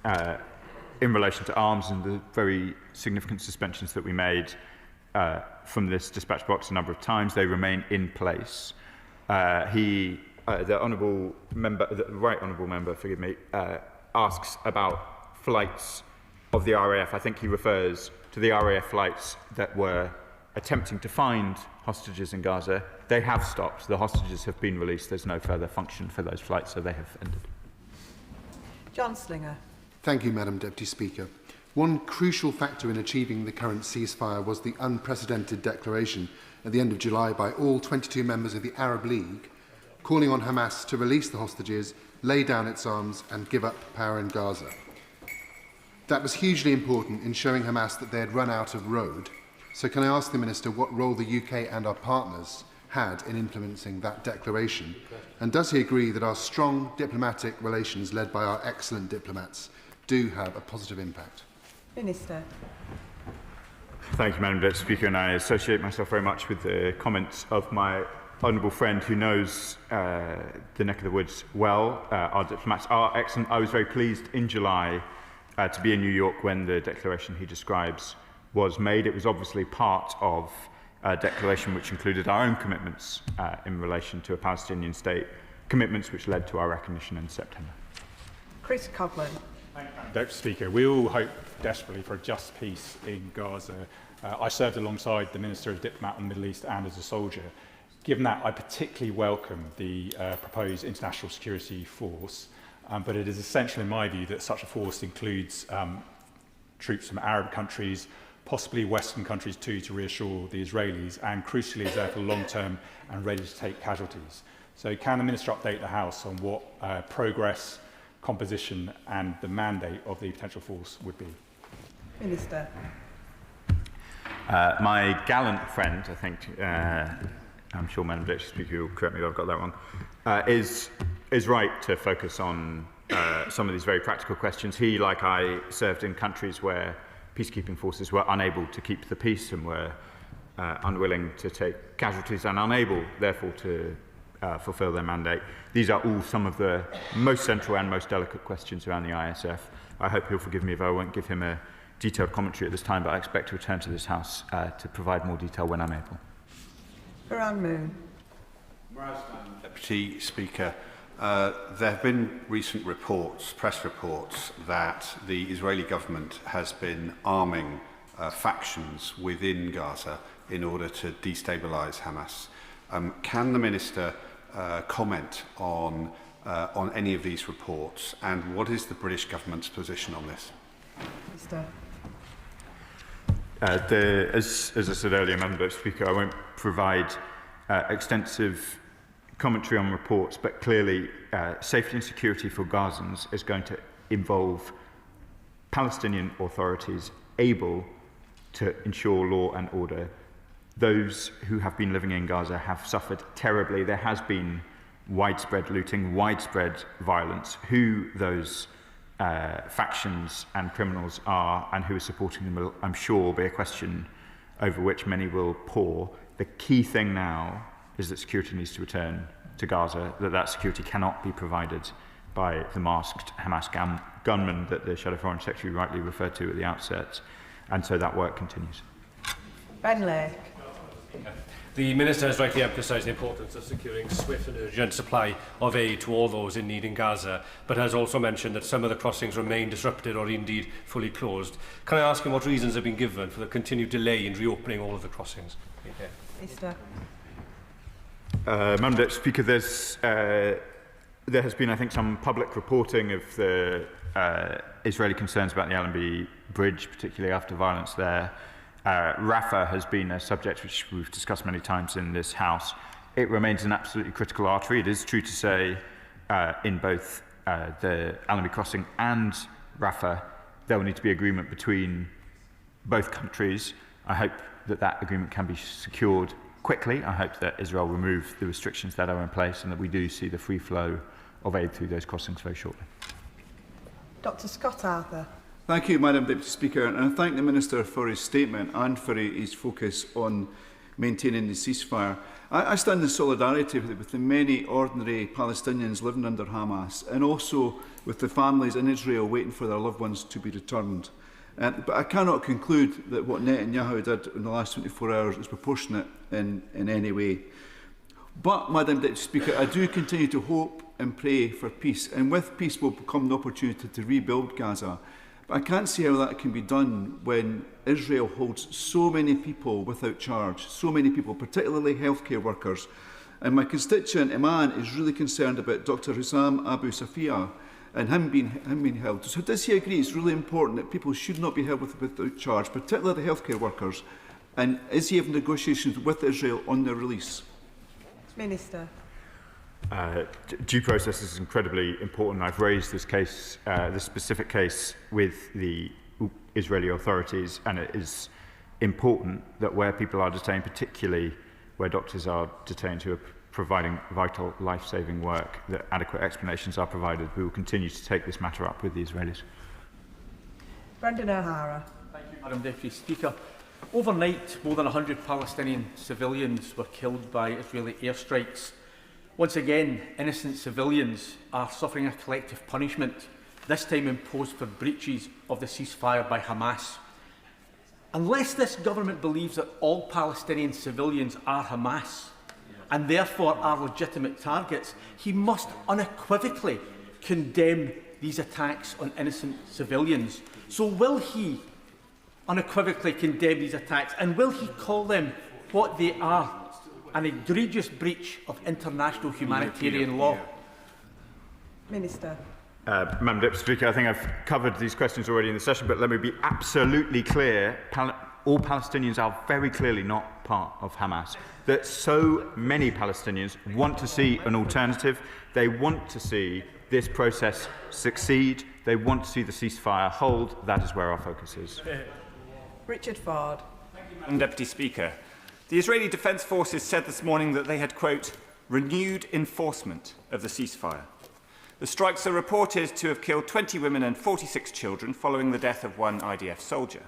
in relation to arms and the very significant suspensions that we made from this dispatch box a number of times. They remain in place. The honourable member, the right honourable member, forgive me, asks about flights of the RAF. I think he refers to the RAF flights that were attempting to find hostages in Gaza. They have stopped. The hostages have been released. There's no further function for those flights, so they have ended. John Slinger. Thank you, Madam Deputy Speaker. One crucial factor in achieving the current ceasefire was the unprecedented declaration at the end of July by all 22 members of the Arab League, calling on Hamas to release the hostages, lay down its arms and give up power in Gaza. That was hugely important in showing Hamas that they had run out of road. So can I ask the Minister what role the UK and our partners had in implementing that declaration? And does he agree that our strong diplomatic relations led by our excellent diplomats do have a positive impact? Minister. Thank you, Madam Deputy Speaker, and I associate myself very much with the comments of my honourable friend who knows the neck of the woods well. Our diplomats are excellent. I was very pleased in July to be in New York when the declaration he describes was made. It was obviously part of a declaration which included our own commitments in relation to a Palestinian state, commitments which led to our recognition in September. Chris Coughlin. Thank you, Madam Deputy Speaker. We all hope desperately for a just peace in Gaza. I served alongside the Minister as diplomat in the Middle East and as a soldier. Given that, I particularly welcome the proposed international security force, but it is essential in my view that such a force includes troops from Arab countries, possibly Western countries too, to reassure the Israelis, and crucially is there for long-term and ready to take casualties. So can the Minister update the House on what progress, composition and the mandate of the potential force would be? Minister. My gallant friend, I think, I'm sure Madam Deputy Speaker will correct me if I've got that wrong, is right to focus on some of these very practical questions. He, like I, served in countries where peacekeeping forces were unable to keep the peace and were unwilling to take casualties and unable, therefore, to fulfil their mandate. These are all some of the most central and most delicate questions around the ISF. I hope he'll forgive me if I won't give him a detailed commentary at this time, but I expect to return to this House to provide more detail when I'm able. Baron Moon. Deputy Speaker, there have been recent reports, press reports, that the Israeli government has been arming factions within Gaza in order to destabilise Hamas. Can the Minister comment on any of these reports, and what is the British government's position on this? Minister. As I said earlier, Madam Deputy Speaker, I won't provide extensive commentary on reports, but clearly safety and security for Gazans is going to involve Palestinian authorities able to ensure law and order. Those who have been living in Gaza have suffered terribly. There has been widespread looting, widespread violence. Who those factions and criminals are and who is supporting them will, I'm sure, be a question over which many will pore. The key thing now is that security needs to return to Gaza, that security cannot be provided by the masked Hamas gunmen that the Shadow Foreign Secretary rightly referred to at the outset, and so that work continues. Ben Lake. The Minister has rightly emphasised the importance of securing swift and urgent supply of aid to all those in need in Gaza, but has also mentioned that some of the crossings remain disrupted or indeed fully closed. Can I ask him what reasons have been given for the continued delay in reopening all of the crossings? Minister. Madam Deputy Speaker, there has been, I think, some public reporting of the Israeli concerns about the Allenby Bridge, particularly after violence there. Rafah has been a subject which we've discussed many times in this House. It remains an absolutely critical artery. It is true to say in both the Allenby crossing and Rafah, there will need to be agreement between both countries. I hope that that agreement can be secured quickly. I hope that Israel remove the restrictions that are in place and that we do see the free flow of aid through those crossings very shortly. Dr. Scott Arthur. Thank you, Madam Deputy Speaker, and I thank the Minister for his statement and for his focus on maintaining the ceasefire. I stand in solidarity with the many ordinary Palestinians living under Hamas, and also with the families in Israel waiting for their loved ones to be returned. But I cannot conclude that what Netanyahu did in the last 24 hours is proportionate in any way. But, Madam Deputy Speaker, I do continue to hope and pray for peace, and with peace will come the opportunity to rebuild Gaza. But I can't see how that can be done when Israel holds so many people without charge, so many people, particularly healthcare workers. And my constituent Iman is really concerned about Dr. Hussam Abu Safia and him being held. So does he agree it's really important that people should not be held without charge, particularly the healthcare workers? And is he having negotiations with Israel on their release? Minister. Due process is incredibly important. I've raised this case, this specific case, with the Israeli authorities, and it is important that where people are detained, particularly where doctors are detained who are providing vital life-saving work, that adequate explanations are provided. We will continue to take this matter up with the Israelis. Brendan O'Hara. Thank you, Madam Deputy Speaker. Overnight, more than 100 Palestinian civilians were killed by Israeli airstrikes. Once again, innocent civilians are suffering a collective punishment, this time imposed for breaches of the ceasefire by Hamas. Unless this government believes that all Palestinian civilians are Hamas and therefore are legitimate targets, he must unequivocally condemn these attacks on innocent civilians. So will he unequivocally condemn these attacks, and will he call them what they are? An egregious breach of international humanitarian law. Minister. Madam Deputy Speaker, I think I've covered these questions already in the session, but let me be absolutely clear. All Palestinians are very clearly not part of Hamas. That so many Palestinians want to see an alternative. They want to see this process succeed. They want to see the ceasefire hold. That is where our focus is. Richard Ford. Madam Deputy Speaker. The Israeli Defence Forces said this morning that they had, quote, renewed enforcement of the ceasefire. The strikes are reported to have killed 20 women and 46 children following the death of one IDF soldier.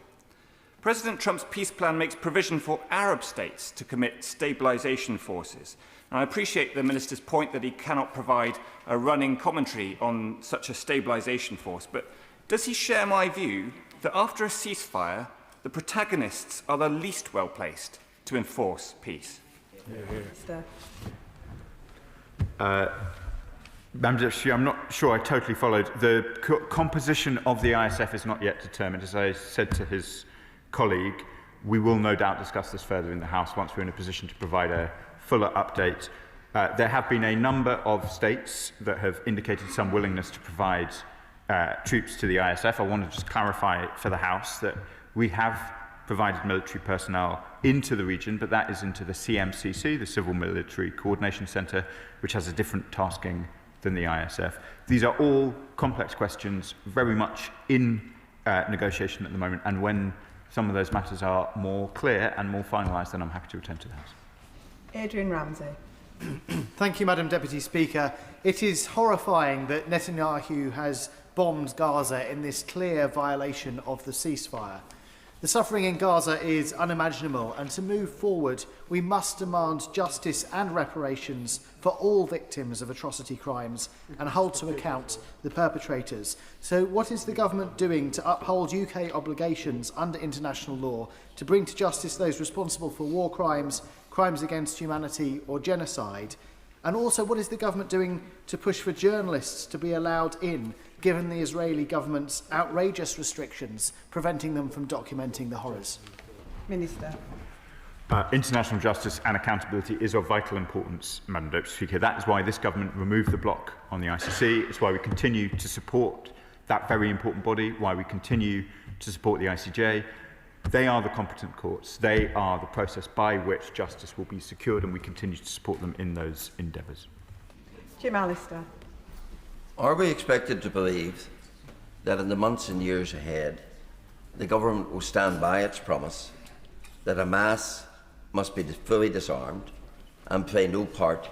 President Trump's peace plan makes provision for Arab states to commit stabilisation forces. And I appreciate the Minister's point that he cannot provide a running commentary on such a stabilisation force, but does he share my view that after a ceasefire, the protagonists are the least well placed to enforce peace? Madam Deputy, I'm not sure I totally followed. The composition of the ISF is not yet determined. As I said to his colleague, we will no doubt discuss this further in the House once we're in a position to provide a fuller update. There have been a number of states that have indicated some willingness to provide troops to the ISF. I want to just clarify for the House that we have provided military personnel into the region, but that is into the CMCC, the Civil Military Coordination Centre, which has a different tasking than the ISF. These are all complex questions, very much in negotiation at the moment, and when some of those matters are more clear and more finalised, then I'm happy to return to the House. Adrian Ramsey. Thank you, Madam Deputy Speaker. It is horrifying that Netanyahu has bombed Gaza in this clear violation of the ceasefire. The suffering in Gaza is unimaginable, and to move forward, we must demand justice and reparations for all victims of atrocity crimes and hold to account the perpetrators. So what is the government doing to uphold UK obligations under international law to bring to justice those responsible for war crimes, crimes against humanity or genocide? And also, what is the government doing to push for journalists to be allowed in, given the Israeli government's outrageous restrictions preventing them from documenting the horrors? Minister. International justice and accountability is of vital importance, Madam Deputy Speaker. That is why this government removed the block on the ICC. It's why we continue to support that very important body, why we continue to support the ICJ. They are the competent courts. They are the process by which justice will be secured, and we continue to support them in those endeavours. Jim Allister. Are we expected to believe that in the months and years ahead, the government will stand by its promise that Hamas must be fully disarmed and play no part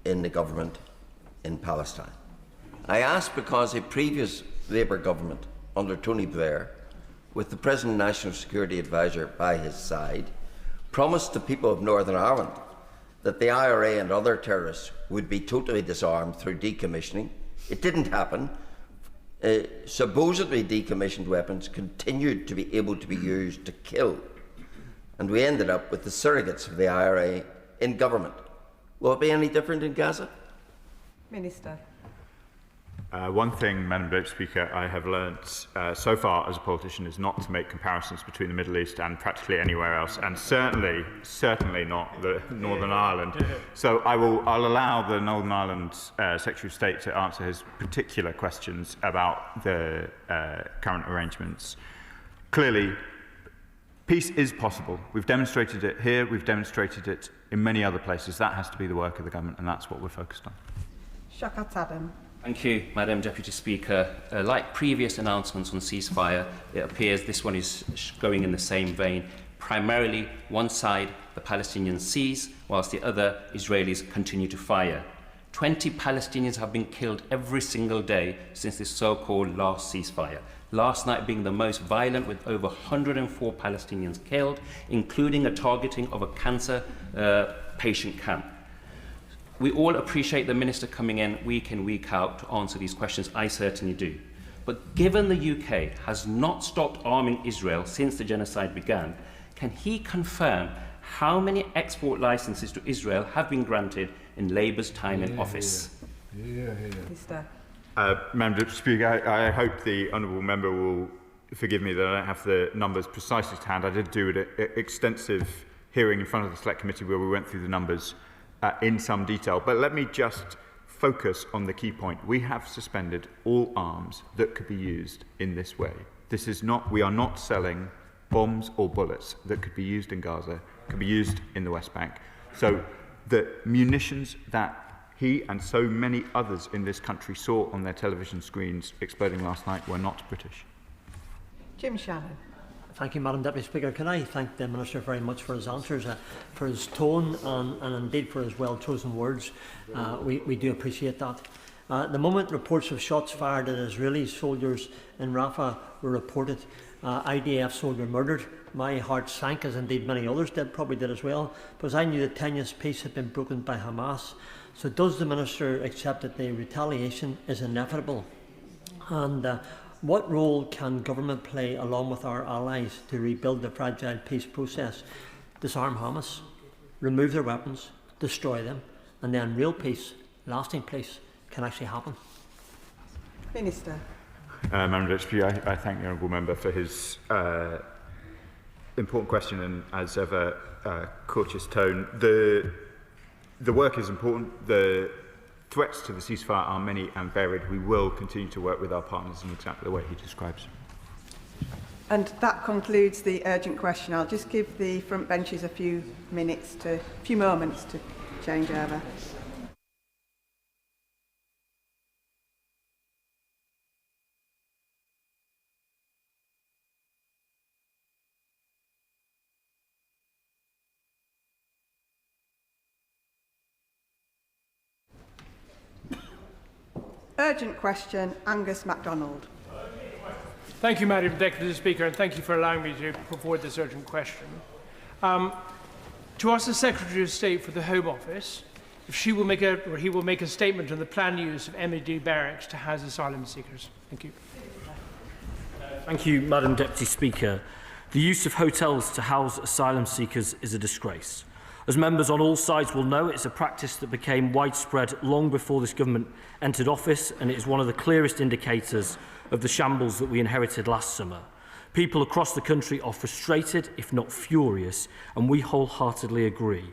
in the government in Palestine? I ask because a previous Labour government under Tony Blair, with the present National Security Advisor by his side, promised the people of Northern Ireland that the IRA and other terrorists would be totally disarmed through decommissioning. It didn't happen. Supposedly decommissioned weapons continued to be able to be used to kill, and we ended up with the surrogates of the IRA in government. Will it be any different in Gaza? Minister. One thing, Madam Deputy Speaker, I have learnt so far as a politician is not to make comparisons between the Middle East and practically anywhere else, and certainly not the Northern Ireland. So I'll allow the Northern Ireland Secretary of State to answer his particular questions about the current arrangements. Clearly, peace is possible. We've demonstrated it here, we've demonstrated it in many other places. That has to be the work of the government, and that's what we're focused on. Shakat Adam. Thank you, Madam Deputy Speaker. Like previous announcements on ceasefire, it appears this one is going in the same vein. Primarily, one side, the Palestinians seize, whilst the other, Israelis, continue to fire. 20 Palestinians have been killed every single day since this so-called last ceasefire. Last night being the most violent, with over 104 Palestinians killed, including a targeting of a cancer patient camp. We all appreciate the Minister coming in week out to answer these questions. I certainly do. But given the UK has not stopped arming Israel since the genocide began, can he confirm how many export licenses to Israel have been granted in Labour's time in office? Minister. Madam Deputy Speaker, I hope the honourable member will forgive me that I don't have the numbers precisely to hand. I did do an extensive hearing in front of the Select Committee where we went through the numbers in some detail. But let me just focus on the key point. We have suspended all arms that could be used in this way. We are not selling bombs or bullets that could be used in Gaza, could be used in the West Bank. So the munitions that he and so many others in this country saw on their television screens exploding last night were not British. Jim Shannon. Thank you, Madam Deputy Speaker. Can I thank the Minister very much for his answers, for his tone and indeed for his well-chosen words. We do appreciate that. The moment reports of shots fired at Israeli soldiers in Rafah were reported, IDF soldier murdered, my heart sank, as indeed many others probably did as well, because I knew that 10 years peace had been broken by Hamas. So does the Minister accept that the retaliation is inevitable? And what role can government play along with our allies to rebuild the fragile peace process, disarm Hamas, remove their weapons, destroy them, and then real peace, lasting peace, can actually happen? Minister. Madam Deputy, I thank the honourable member for his important question and, as ever, courteous tone. The work is important. The threats to the ceasefire are many and varied. We will continue to work with our partners in exactly the way he describes. And that concludes the urgent question. I'll just give the front benches a few moments to change over. Urgent question, Angus MacDonald. Thank you, Madam Deputy Speaker, and thank you for allowing me to put forward this urgent question. To ask the Secretary of State for the Home Office if she will make he will make a statement on the planned use of MED barracks to house asylum seekers. Thank you. Thank you, Madam Deputy Speaker. The use of hotels to house asylum seekers is a disgrace. As members on all sides will know, it's a practice that became widespread long before this government entered office, and it is one of the clearest indicators of the shambles that we inherited last summer. People across the country are frustrated, if not furious, and we wholeheartedly agree.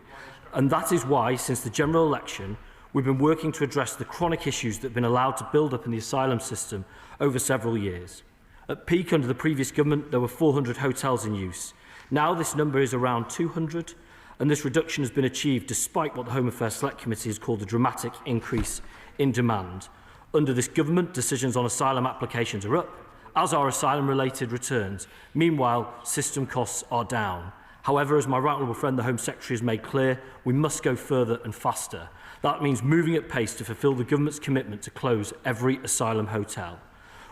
And that is why, since the general election, we've been working to address the chronic issues that have been allowed to build up in the asylum system over several years. At peak under the previous government, there were 400 hotels in use. Now this number is around 200, and this reduction has been achieved despite what the Home Affairs Select Committee has called a dramatic increase in demand. Under this government, decisions on asylum applications are up, as are asylum-related returns. Meanwhile, system costs are down. However, as my right honourable friend, the Home Secretary, has made clear, we must go further and faster. That means moving at pace to fulfil the government's commitment to close every asylum hotel.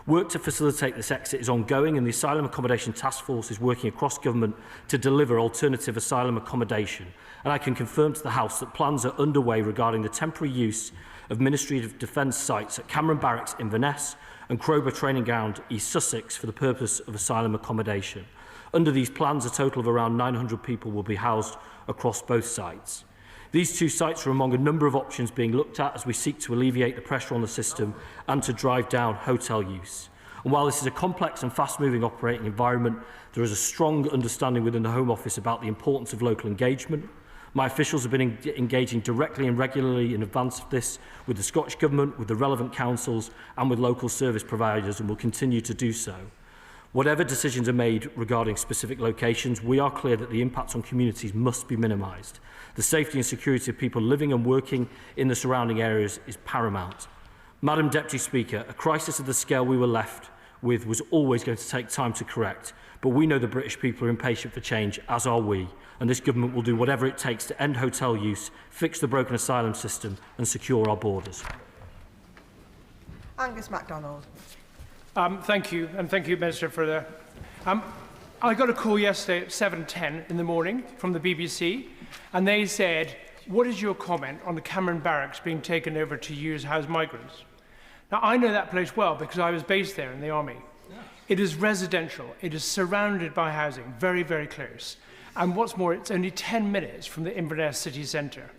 Work to facilitate this exit is ongoing, and the Asylum Accommodation Task Force is working across government to deliver alternative asylum accommodation. And I can confirm to the House that plans are underway regarding the temporary use of Ministry of Defence sites at Cameron Barracks in Inverness and Crowber Training Ground, East Sussex, for the purpose of asylum accommodation. Under these plans, a total of around 900 people will be housed across both sites. These two sites are among a number of options being looked at as we seek to alleviate the pressure on the system and to drive down hotel use. And while this is a complex and fast-moving operating environment, there is a strong understanding within the Home Office about the importance of local engagement. My officials have been engaging directly and regularly in advance of this with the Scottish Government, with the relevant councils and with local service providers, and will continue to do so. Whatever decisions are made regarding specific locations, we are clear that the impact on communities must be minimised. The safety and security of people living and working in the surrounding areas is paramount. Madam Deputy Speaker, a crisis of the scale we were left with was always going to take time to correct, but we know the British people are impatient for change, as are we, and this government will do whatever it takes to end hotel use, fix the broken asylum system and secure our borders. Angus MacDonald. Thank you, and thank you, Minister, for the... I got a call yesterday at 7:10 in the morning from the BBC, and they said, what is your comment on the Cameron Barracks being taken over to use house migrants? Now, I know that place well because I was based there in the army. It is residential. It is surrounded by housing, very, very close. And what's more, it's only 10 minutes from the Inverness city centre.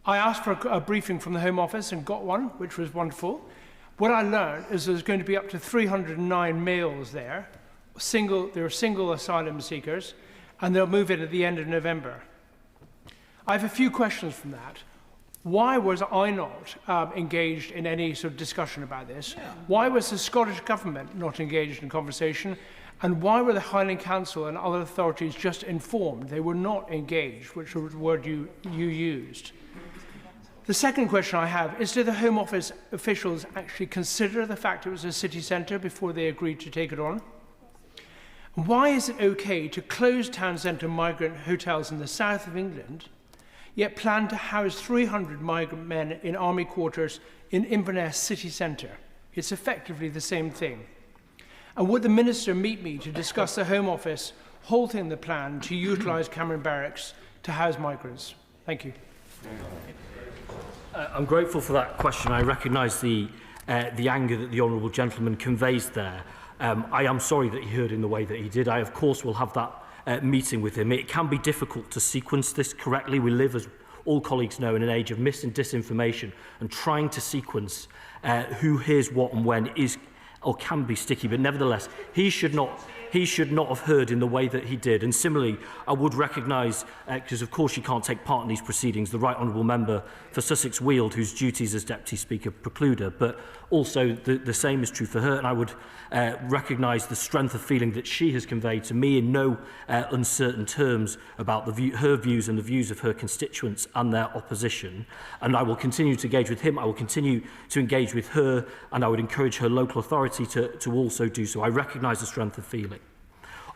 I asked for a briefing from the Home Office and got one, which was wonderful. What I learned is there's going to be up to 309 males there. They're single asylum seekers, and they'll move in at the end of November. I have a few questions from that. Why was I not engaged in any sort of discussion about this? Why was the Scottish Government not engaged in conversation? And why were the Highland Council and other authorities just informed? They were not engaged, which was the word you used. The second question I have is, did the Home Office officials actually consider the fact it was a city centre before they agreed to take it on? Why is it okay to close town centre migrant hotels in the south of England, yet plan to house 300 migrant men in army quarters in Inverness city centre? It's effectively the same thing. And would the Minister meet me to discuss the Home Office halting the plan to utilise Cameron Barracks to house migrants? Thank you. I'm grateful for that question. I recognise the anger that the honourable gentleman conveys there. I am sorry that he heard in the way that he did. I, of course, will have that meeting with him. It can be difficult to sequence this correctly. We live, as all colleagues know, in an age of mis and disinformation, and trying to sequence who hears what and when is or can be sticky. But nevertheless, he should not have heard in the way that he did. And similarly, I would recognise, because of course you can't take part in these proceedings, the Right Honourable Member for Sussex Weald, whose duties as Deputy Speaker preclude her, but also the same is true for her. And I would recognise the strength of feeling that she has conveyed to me in no uncertain terms about her views and the views of her constituents and their opposition. And I will continue to engage with him, I will continue to engage with her, and I would encourage her local authority to also do so. I recognise the strength of feeling.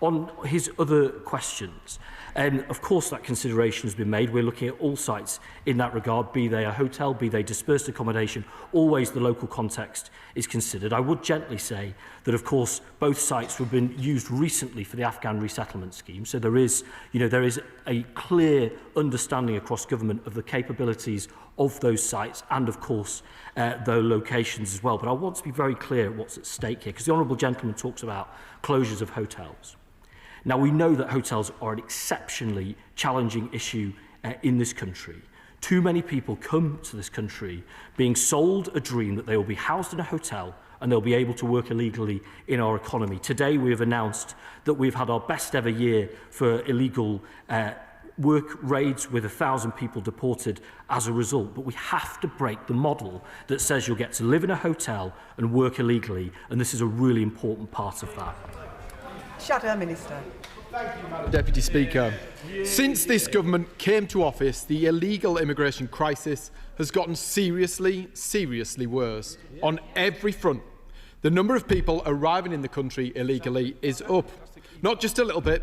On his other questions, of course that consideration has been made. We're looking at all sites in that regard, be they a hotel, be they dispersed accommodation. Always the local context is considered. I would gently say that, of course, both sites have been used recently for the Afghan resettlement scheme. So there is a clear understanding across government of the capabilities of those sites and, of course, their locations as well. But I want to be very clear what's at stake here, because the honourable gentleman talks about closures of hotels. Now, we know that hotels are an exceptionally challenging issue in this country. Too many people come to this country being sold a dream that they will be housed in a hotel and they'll be able to work illegally in our economy. Today, we have announced that we've had our best ever year for illegal work raids, with 1,000 people deported as a result. But we have to break the model that says you'll get to live in a hotel and work illegally, and this is a really important part of that. Shadow Minister. Thank you, Madam Deputy Speaker. Since this government came to office, the illegal immigration crisis has gotten seriously worse on every front. The number of people arriving in the country illegally is up. Not just a little bit.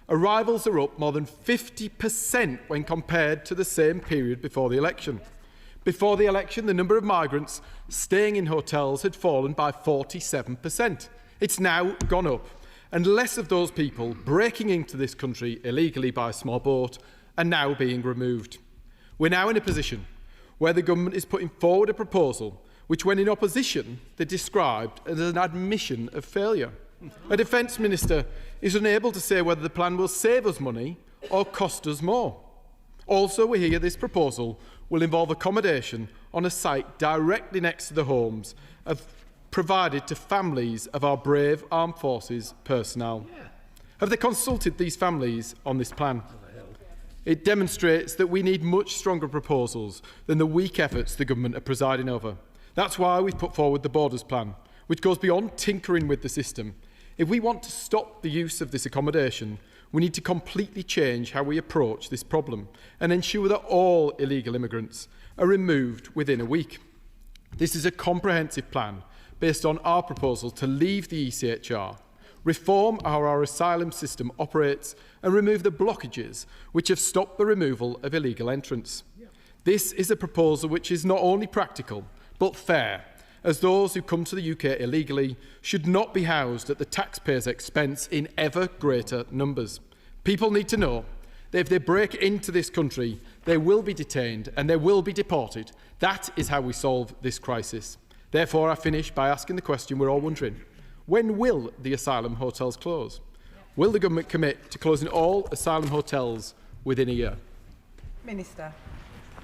Arrivals are up more than 50% when compared to the same period before the election. Before the election, the number of migrants staying in hotels had fallen by 47%. It's now gone up, and less of those people breaking into this country illegally by small boat are now being removed. We're now in a position where the government is putting forward a proposal which, when in opposition, they described as an admission of failure. A Defence Minister is unable to say whether the plan will save us money or cost us more. Also, we hear this proposal will involve accommodation on a site directly next to the homes provided to families of our brave armed forces personnel. Have they consulted these families on this plan? It demonstrates that we need much stronger proposals than the weak efforts the government are presiding over. That's why we've put forward the Borders Plan, which goes beyond tinkering with the system. If we want to stop the use of this accommodation, we need to completely change how we approach this problem and ensure that all illegal immigrants are removed within a week. This is a comprehensive plan based on our proposal to leave the ECHR, reform how our asylum system operates, and remove the blockages which have stopped the removal of illegal entrants. This is a proposal which is not only practical, but fair, as those who come to the UK illegally should not be housed at the taxpayers' expense in ever greater numbers. People need to know that if they break into this country, they will be detained and they will be deported. That is how we solve this crisis. Therefore, I finish by asking the question we're all wondering. When will the asylum hotels close? Will the government commit to closing all asylum hotels within a year? Minister.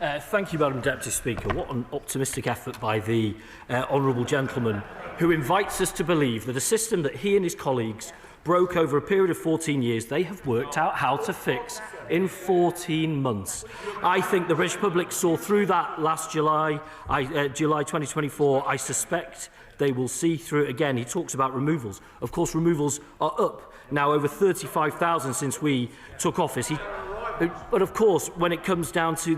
Thank you, Madam Deputy Speaker. What an optimistic effort by the honourable gentleman, who invites us to believe that a system that he and his colleagues broke over a period of 14 years, they have worked out how to fix in 14 months. I think the British public saw through that last July 2024. I suspect they will see through it again. He talks about removals. Of course, removals are up now over 35,000 since we took office. But of course, when it comes down to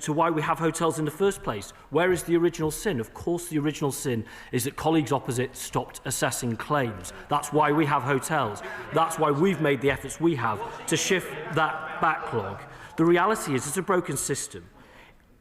to why we have hotels in the first place, where is the original sin? Of course, the original sin is that colleagues opposite stopped assessing claims. That's why we have hotels. That's why we've made the efforts we have to shift that backlog. The reality is it's a broken system.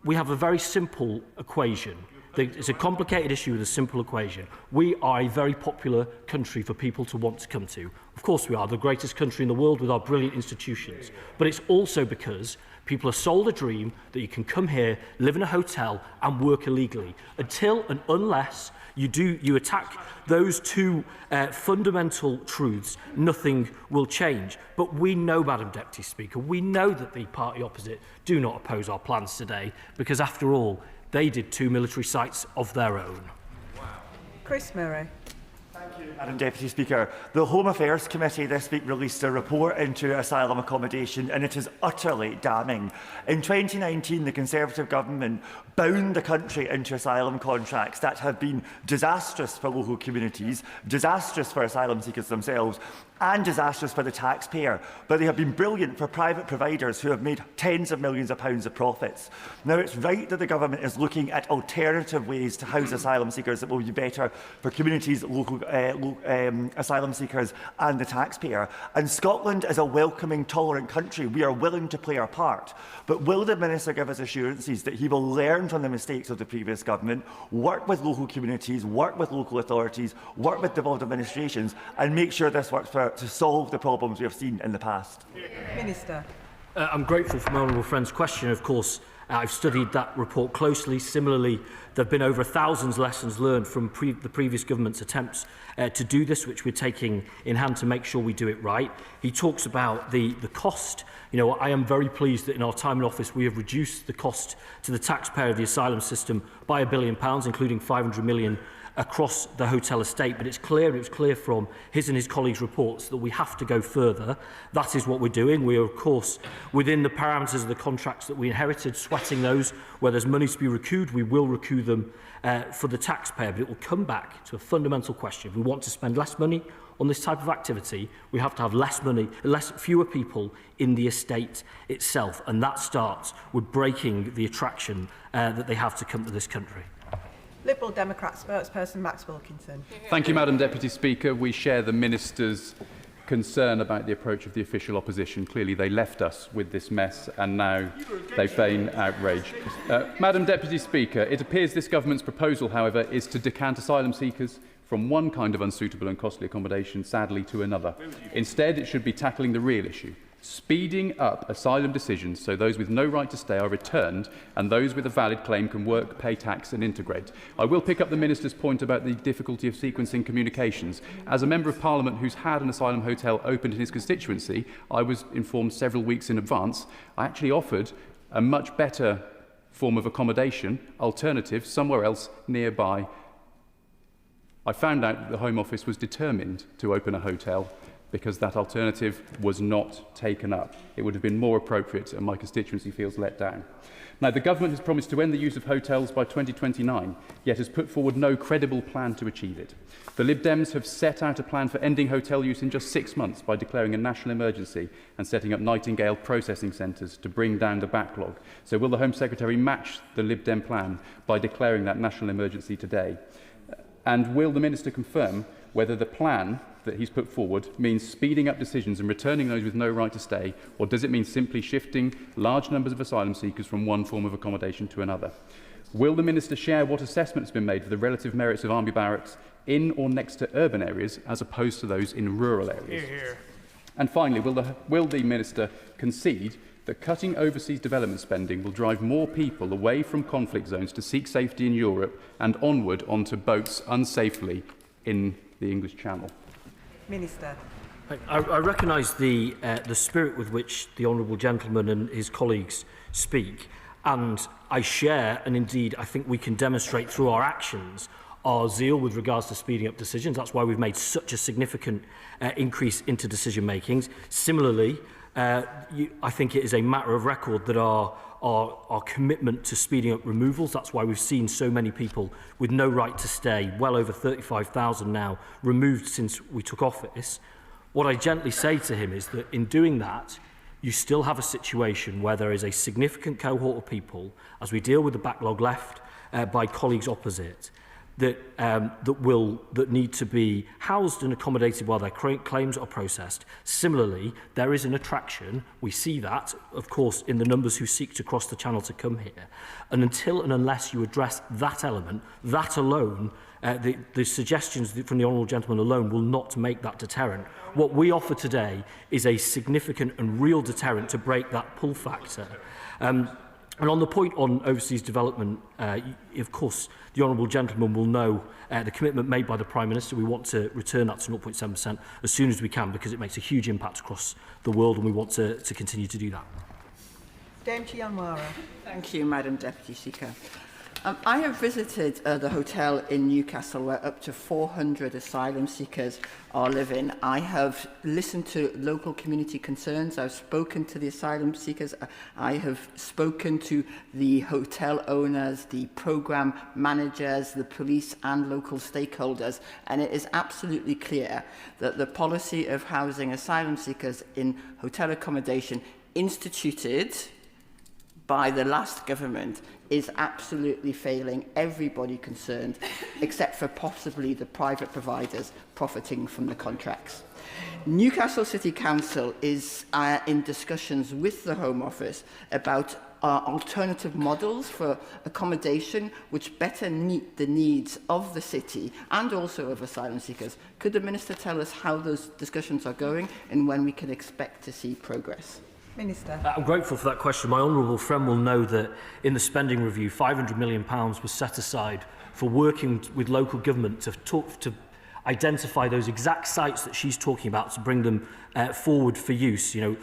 We have a very simple equation. It's a complicated issue with a simple equation. We are a very popular country for people to want to come to. Of course we are, the greatest country in the world with our brilliant institutions. But it's also because people are sold a dream that you can come here, live in a hotel and work illegally. Until and unless you attack those two fundamental truths, nothing will change. But we know, Madam Deputy Speaker, we know that the party opposite do not oppose our plans today, because after all, they did 2 military sites of their own. Chris Murray. Madam Deputy Speaker, the Home Affairs Committee this week released a report into asylum accommodation, and it is utterly damning. In 2019, the Conservative government bound the country into asylum contracts that have been disastrous for local communities, disastrous for asylum seekers themselves, and disastrous for the taxpayer, but they have been brilliant for private providers who have made tens of millions of pounds of profits. Now, it's right that the government is looking at alternative ways to house asylum seekers that will be better for communities, local asylum seekers and the taxpayer. And Scotland is a welcoming, tolerant country. We are willing to play our part. But will the Minister give us assurances that he will learn from the mistakes of the previous government, work with local communities, work with local authorities, work with devolved administrations, and make sure this works to solve the problems we have seen in the past? Minister. I'm grateful for my honourable friend's question. Of course, I've studied that report closely. Similarly, there have been over 1,000 lessons learned from the previous government's attempts to do this, which we're taking in hand to make sure we do it right. He talks about the cost. You know, I am very pleased that in our time in office we have reduced the cost to the taxpayer of the asylum system by £1 billion, including £500 million across the hotel estate. But it's clear, and it was clear from his and his colleagues' reports, that we have to go further. That is what we're doing. We are, of course, within the parameters of the contracts that we inherited, sweating those. Where there's money to be recouped, we will recoup them for the taxpayer. But it will come back to a fundamental question. If we want to spend less money on this type of activity, we have to have fewer people in the estate itself. And that starts with breaking the attraction that they have to come to this country. Liberal Democrat spokesperson Max Wilkinson. Thank you, Madam Deputy Speaker. We share the Minister's concern about the approach of the official opposition. Clearly, they left us with this mess, and now they feign outrage. Madam Deputy Speaker, it appears this government's proposal, however, is to decant asylum seekers from one kind of unsuitable and costly accommodation, sadly, to another. Instead, it should be tackling the real issue, speeding up asylum decisions so those with no right to stay are returned and those with a valid claim can work, pay tax and integrate. I will pick up the Minister's point about the difficulty of sequencing communications. As a Member of Parliament who's had an asylum hotel opened in his constituency, I was informed several weeks in advance. I actually offered a much better form of accommodation, alternative, somewhere else nearby. I found out that the Home Office was determined to open a hotel because that alternative was not taken up. It would have been more appropriate, and my constituency feels let down. Now, the government has promised to end the use of hotels by 2029, yet has put forward no credible plan to achieve it. The Lib Dems have set out a plan for ending hotel use in just 6 months by declaring a national emergency and setting up Nightingale processing centres to bring down the backlog. So will the Home Secretary match the Lib Dem plan by declaring that national emergency today? And will the Minister confirm whether the plan that he's put forward means speeding up decisions and returning those with no right to stay, or does it mean simply shifting large numbers of asylum seekers from one form of accommodation to another? Will the Minister share what assessment has been made for the relative merits of army barracks in or next to urban areas as opposed to those in rural areas? Hear, hear. And finally, will the Minister concede that cutting overseas development spending will drive more people away from conflict zones to seek safety in Europe and onward onto boats unsafely in the English Channel? Minister. I recognise the spirit with which the honourable gentleman and his colleagues speak, and I share, and indeed I think we can demonstrate through our actions, our zeal with regards to speeding up decisions. That's why we've made such a significant increase into decision makings. Similarly, I think it is a matter of record that our commitment to speeding up removals, that's why we've seen so many people with no right to stay, well over 35,000 now, removed since we took office. What I gently say to him is that in doing that, you still have a situation where there is a significant cohort of people, as we deal with the backlog left by colleagues opposite, that need to be housed and accommodated while their claims are processed. Similarly, there is an attraction. We see that, of course, in the numbers who seek to cross the channel to come here. And until and unless you address that element, that alone, the suggestions from the honourable gentleman alone will not make that deterrent. What we offer today is a significant and real deterrent to break that pull factor. And on the point on overseas development, of course, the honourable gentleman will know the commitment made by the Prime Minister. We want to return that to 0.7% as soon as we can, because it makes a huge impact across the world, and we want to continue to do that. Thank you, Madam Deputy Speaker. I have visited the hotel in Newcastle where up to 400 asylum seekers are living. I have listened to local community concerns. I've spoken to the asylum seekers. I have spoken to the hotel owners, the programme managers, the police and local stakeholders. And it is absolutely clear that the policy of housing asylum seekers in hotel accommodation instituted by the last government is absolutely failing everybody concerned, except for possibly the private providers profiting from the contracts. Newcastle City Council is in discussions with the Home Office about alternative models for accommodation which better meet the needs of the city and also of asylum seekers. Could the Minister tell us how those discussions are going and when we can expect to see progress? Minister. I'm grateful for that question. My honourable friend will know that in the spending review, £500 million was set aside for working with local government to identify those exact sites that she's talking about, to bring them forward for use. In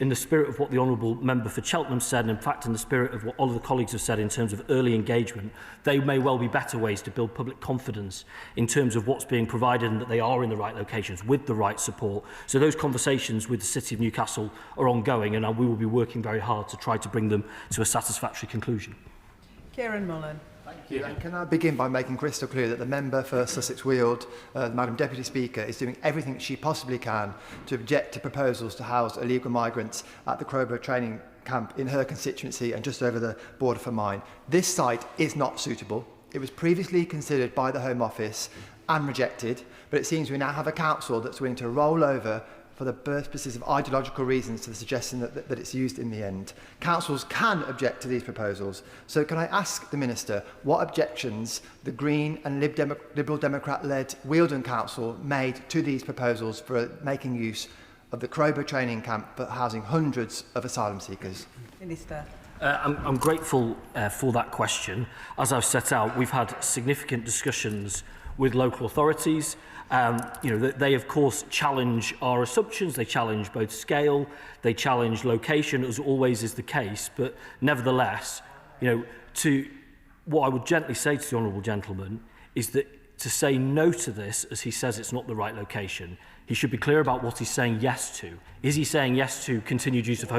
the spirit of what the honourable member for Cheltenham said, and in fact in the spirit of what all of the colleagues have said in terms of early engagement, they may well be better ways to build public confidence in terms of what's being provided and that they are in the right locations with the right support. So those conversations with the City of Newcastle are ongoing, and we will be working very hard to try to bring them to a satisfactory conclusion. Kieran Mullen. Thank you. And can I begin by making crystal clear that the member for Sussex Weald, Madam Deputy Speaker, is doing everything she possibly can to object to proposals to house illegal migrants at the Crowborough training camp in her constituency and just over the border for mine. This site is not suitable. It was previously considered by the Home Office and rejected, but it seems we now have a council that's willing to roll over for the purposes of ideological reasons to the suggestion that it's used in the end. Councils can object to these proposals. So can I ask the Minister what objections the Green and Liberal Democrat-led Wealdon Council made to these proposals for making use of the Crowborough training camp for housing hundreds of asylum seekers? Minister. I'm grateful for that question. As I've set out, we've had significant discussions with local authorities. They of course challenge our assumptions, they challenge both scale, they challenge location, as always is the case, but nevertheless, what I would gently say to the honourable gentleman is that to say no to this, as he says it's not the right location, he should be clear about what he's saying yes to. Is he saying yes to continued use of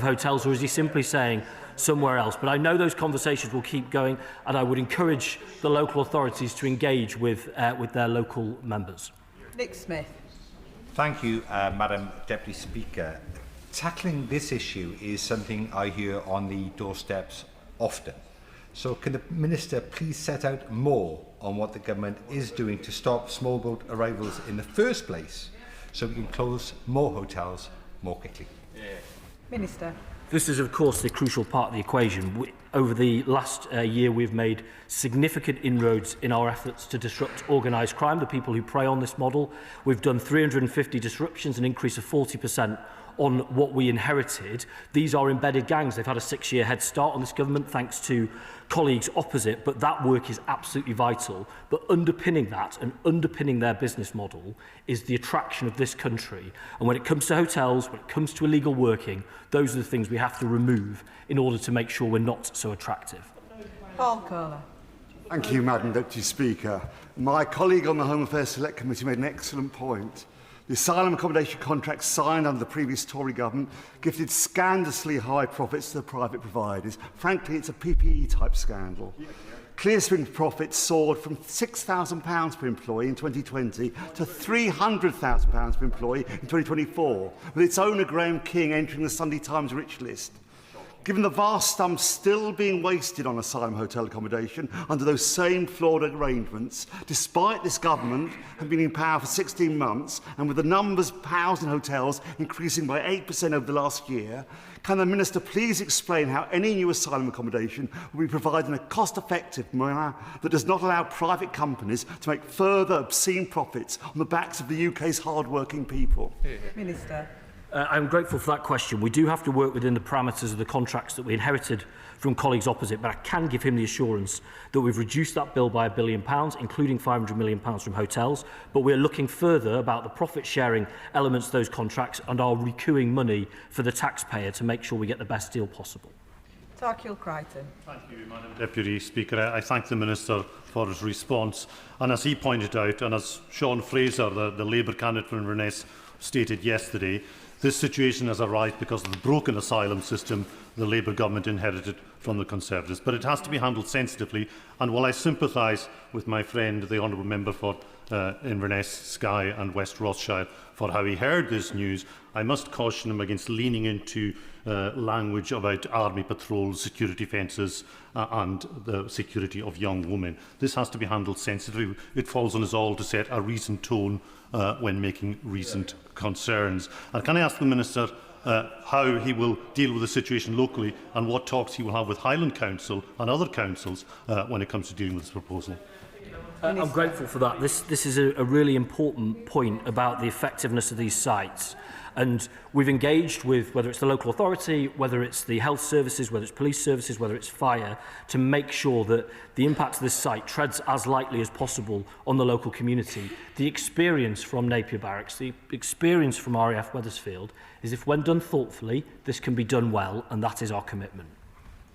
hotels, or is he simply saying somewhere else? But I know those conversations will keep going, and I would encourage the local authorities to engage with their local members. Nick Smith. Thank you, Madam Deputy Speaker. Tackling this issue is something I hear on the doorsteps often. So can the Minister please set out more on what the government is doing to stop small boat arrivals in the first place, so we can close more hotels more quickly? Minister. This is, of course, the crucial part of the equation. Over the last year, we've made significant inroads in our efforts to disrupt organised crime, the people who prey on this model. We've done 350 disruptions, an increase of 40% on what we inherited. These are embedded gangs. They've had a 6-year head start on this government thanks to colleagues opposite, but that work is absolutely vital. But underpinning that and underpinning their business model is the attraction of this country. And when it comes to hotels, when it comes to illegal working, those are the things we have to remove in order to make sure we're not so attractive. Paul Kohler. Thank you, Madam Deputy Speaker. My colleague on the Home Affairs Select Committee made an excellent point. The asylum accommodation contracts signed under the previous Tory government gifted scandalously high profits to the private providers. Frankly, it's a PPE-type scandal. Clearspring profits soared from £6,000 per employee in 2020 to £300,000 per employee in 2024, with its owner Graham King entering the Sunday Times rich list. Given the vast sums still being wasted on asylum hotel accommodation under those same flawed arrangements, despite this government having been in power for 16 months and with the numbers housed in hotels increasing by 8% over the last year, can the Minister please explain how any new asylum accommodation will be provided in a cost-effective manner that does not allow private companies to make further obscene profits on the backs of the UK's hard-working people? Minister. I'm grateful for that question. We do have to work within the parameters of the contracts that we inherited from colleagues opposite, but I can give him the assurance that we've reduced that bill by £1 billion, including £500 million from hotels, but we're looking further about the profit-sharing elements of those contracts and are recouping money for the taxpayer to make sure we get the best deal possible. Tarkiel Crichton. Thank you, Madam Deputy Speaker. I thank the Minister for his response. And as he pointed out, and as Sean Fraser, the Labour candidate for Inverness, stated yesterday, this situation has arisen because of the broken asylum system the Labour government inherited from the Conservatives. But it has to be handled sensitively, and while I sympathise with my friend, the Honourable Member for Inverness, Skye and West Rothschild, for how he heard this news, I must caution him against leaning into language about army patrols, security fences and the security of young women. This has to be handled sensitively. It falls on us all to set a reasoned tone when making reasoned concerns. And can I ask the Minister how he will deal with the situation locally and what talks he will have with Highland Council and other councils when it comes to dealing with this proposal? I'm grateful for that. This is a really important point about the effectiveness of these sites. And we've engaged with, whether it's the local authority, whether it's the health services, whether it's police services, whether it's fire, to make sure that the impact of this site treads as lightly as possible on the local community. The experience from Napier Barracks, the experience from RAF Wethersfield, is if when done thoughtfully, this can be done well, and that is our commitment.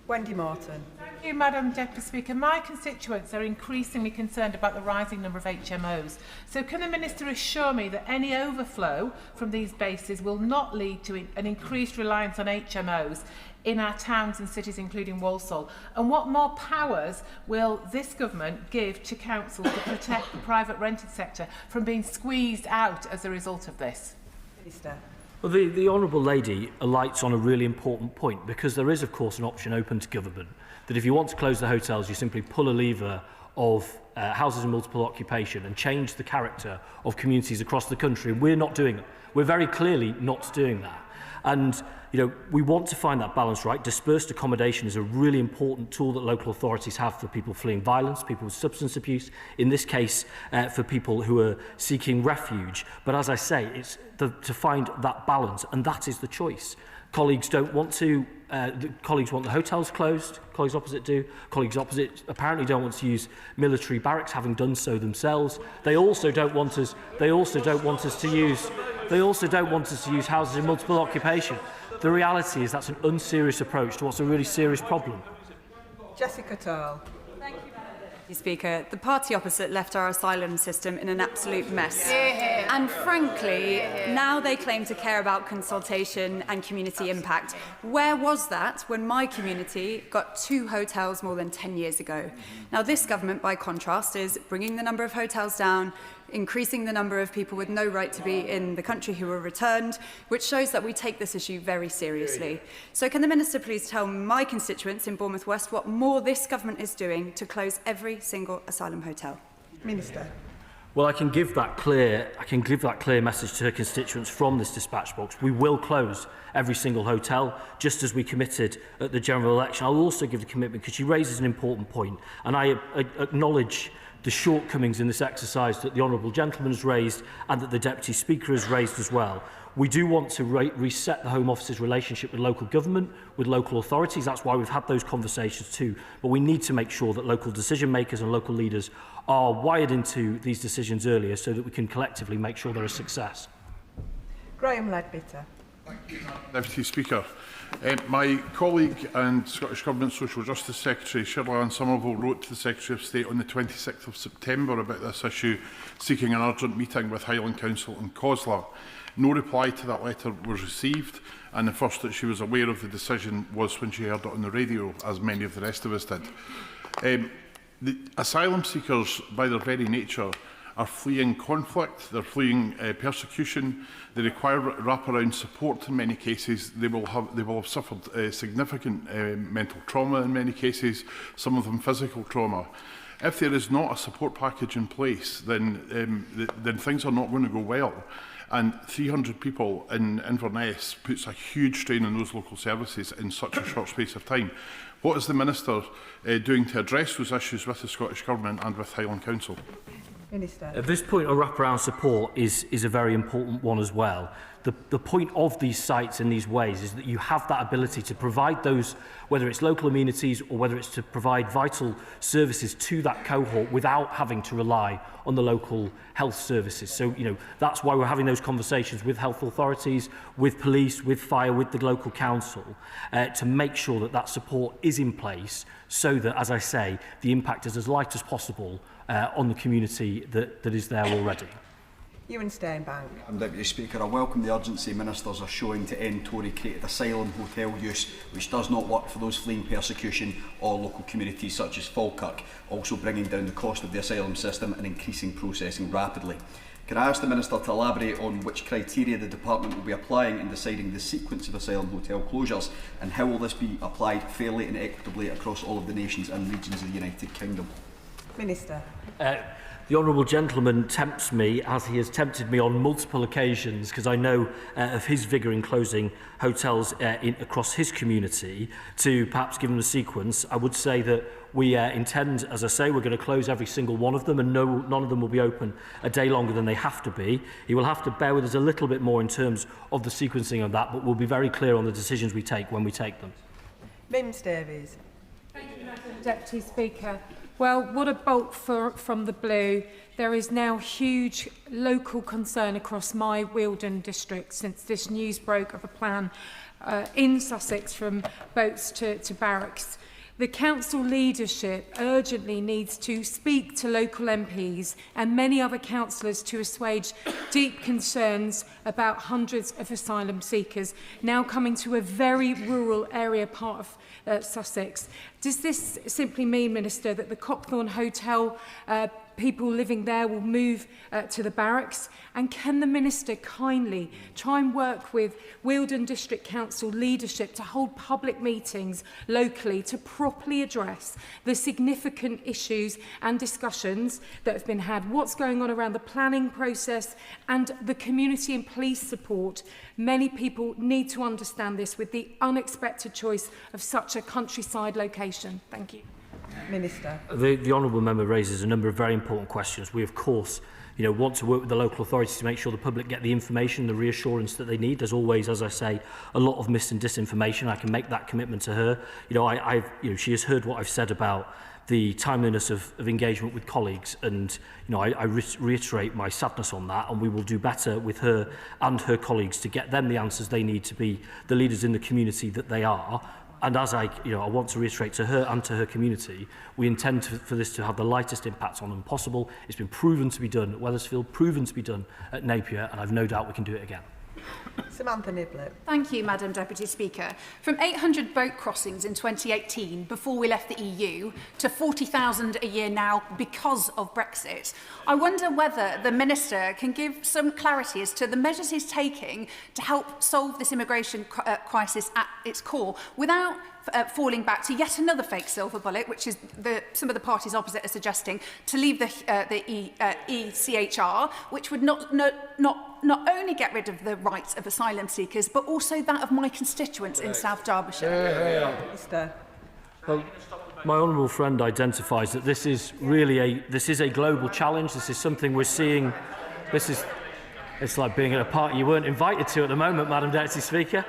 Wendy Martin. Thank you, Madam Deputy Speaker. My constituents are increasingly concerned about the rising number of HMOs. So can the Minister assure me that any overflow from these bases will not lead to an increased reliance on HMOs in our towns and cities, including Walsall? And what more powers will this government give to councils to protect the private rented sector from being squeezed out as a result of this? Minister. Well, the Honourable Lady alights on a really important point, because there is, of course, an option open to government that if you want to close the hotels, you simply pull a lever of houses of multiple occupation and change the character of communities across the country. And we're not doing it. We're very clearly not doing that. And we want to find that balance right. Dispersed accommodation is a really important tool that local authorities have for people fleeing violence, people with substance abuse, in this case for people who are seeking refuge. But as I say, it's to find that balance, and that is the choice. Colleagues don't want to, colleagues want the hotels closed, colleagues opposite do. Colleagues opposite apparently don't want to use military barracks, having done so themselves. They also don't want us to use houses in multiple occupation. The reality is that's an unserious approach to what's a really serious problem. Jessica Turl. Thank you, Mr. Speaker. The party opposite left our asylum system in an absolute mess. And frankly, now they claim to care about consultation and community impact. Where was that when my community got 2 hotels more than 10 years ago? Now, this government, by contrast, is bringing the number of hotels down, increasing the number of people with no right to be in the country who are returned, which shows that we take this issue very seriously. So can the Minister please tell my constituents in Bournemouth West what more this government is doing to close every single asylum hotel? Minister. Well, I can give that clear message to her constituents from this dispatch box. We will close every single hotel, just as we committed at the general election. I'll also give the commitment, because she raises an important point, and I acknowledge the shortcomings in this exercise that the Honourable Gentleman has raised and that the Deputy Speaker has raised as well. We do want to reset the Home Office's relationship with local government, with local authorities. That's why we've had those conversations too. But we need to make sure that local decision makers and local leaders are wired into these decisions earlier, so that we can collectively make sure they're a success. Graham Ledbetter. Thank you, Deputy Speaker. My colleague and Scottish Government Social Justice Secretary Shirley Somerville wrote to the Secretary of State on the 26th of September about this issue, seeking an urgent meeting with Highland Council and COSLA. No reply to that letter was received, and the first that she was aware of the decision was when she heard it on the radio, as many of the rest of us did. The asylum seekers, by their very nature, are fleeing conflict, they're fleeing persecution, they require wraparound support in many cases, they will have suffered significant mental trauma in many cases, some of them physical trauma. If there is not a support package in place, then things are not going to go well. And 300 people in Inverness puts a huge strain on those local services in such a short space of time. What is the Minister doing to address those issues with the Scottish Government and with Highland Council? Minister. At this point, a wraparound support is a very important one as well. The point of these sites in these ways is that you have that ability to provide those, whether it's local amenities or whether it's to provide vital services to that cohort without having to rely on the local health services. So, that's why we're having those conversations with health authorities, with police, with fire, with the local council, to make sure that that support is in place so that, as I say, the impact is as light as possible on the community that is there already. Ewan Steinbank. Deputy Speaker, I welcome the urgency ministers are showing to end Tory-created asylum hotel use, which does not work for those fleeing persecution or local communities such as Falkirk, also bringing down the cost of the asylum system and increasing processing rapidly. Can I ask the Minister to elaborate on which criteria the Department will be applying in deciding the sequence of asylum hotel closures, and how will this be applied fairly and equitably across all of the nations and regions of the United Kingdom? Minister. The honourable gentleman tempts me, as he has tempted me on multiple occasions, because I know of his vigour in closing hotels across his community, to perhaps give them a sequence. I would say that we intend, as I say, we're going to close every single one of them, and none of them will be open a day longer than they have to be. He will have to bear with us a little bit more in terms of the sequencing of that, but we'll be very clear on the decisions we take when we take them. Mims Davies. Thank you, Madam Deputy Speaker. Well, what a bolt from the blue. There is now huge local concern across my Wealdon district since this news broke of a plan in Sussex from boats to barracks. The council leadership urgently needs to speak to local MPs and many other councillors to assuage deep concerns about hundreds of asylum seekers now coming to a very rural area part of Sussex. Does this simply mean, Minister, that the Copthorne Hotel people living there will move to the barracks? And can the Minister kindly try and work with Wealdon District Council leadership to hold public meetings locally to properly address the significant issues and discussions that have been had? What's going on around the planning process and the community and police support? Many people need to understand this with the unexpected choice of such a countryside location. Thank you. Minister. The honourable member raises a number of very important questions. We, of course, want to work with the local authorities to make sure the public get the information, the reassurance that they need. There's always, as I say, a lot of mis and disinformation. I can make that commitment to her. She has heard what I've said about the timeliness of engagement with colleagues, and I reiterate my sadness on that, and we will do better with her and her colleagues to get them the answers they need to be the leaders in the community that they are. And as I want to reiterate to her and to her community, we intend for this to have the lightest impact on them possible. It's been proven to be done at Wethersfield, proven to be done at Napier, and I've no doubt we can do it again. Samantha Niblett. Thank you, Madam Deputy Speaker. From 800 boat crossings in 2018, before we left the EU, to 40,000 a year now because of Brexit, I wonder whether the Minister can give some clarity as to the measures he's taking to help solve this immigration crisis at its core without falling back to yet another fake silver bullet, which is some of the parties opposite are suggesting, to leave the ECHR, which would not only get rid of the rights of asylum seekers, but also that of my constituents in South Derbyshire. Well, my honourable friend identifies that this is really a global challenge. This is something we're seeing. It's like being at a party you weren't invited to at the moment, Madam Deputy Speaker.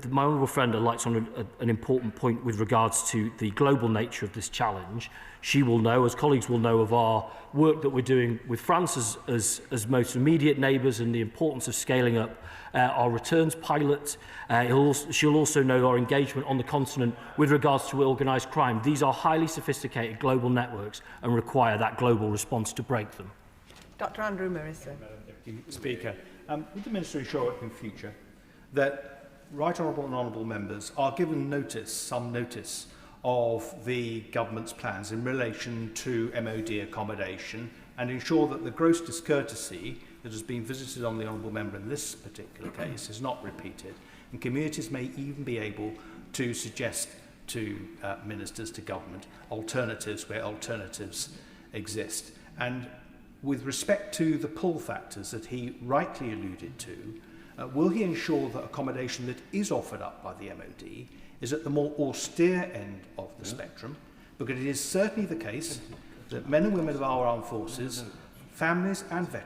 My honourable friend alights on an important point with regards to the global nature of this challenge. She will know, as colleagues will know, of our work that we're doing with France as most immediate neighbours and the importance of scaling up our returns pilot. She'll also know our engagement on the continent with regards to organised crime. These are highly sophisticated global networks and require that global response to break them. Dr Andrew Morrison. Madam Deputy Speaker, would the Minister ensure in future that right honourable and honourable members are given some notice of the government's plans in relation to MOD accommodation and ensure that the gross discourtesy that has been visited on the honourable member in this particular case is not repeated, and communities may even be able to suggest to ministers, to government, alternatives where alternatives exist. And with respect to the pull factors that he rightly alluded to, will he ensure that accommodation that is offered up by the MOD is at the more austere end of the spectrum? Because it is certainly the case that men and women of our armed forces, families and veterans,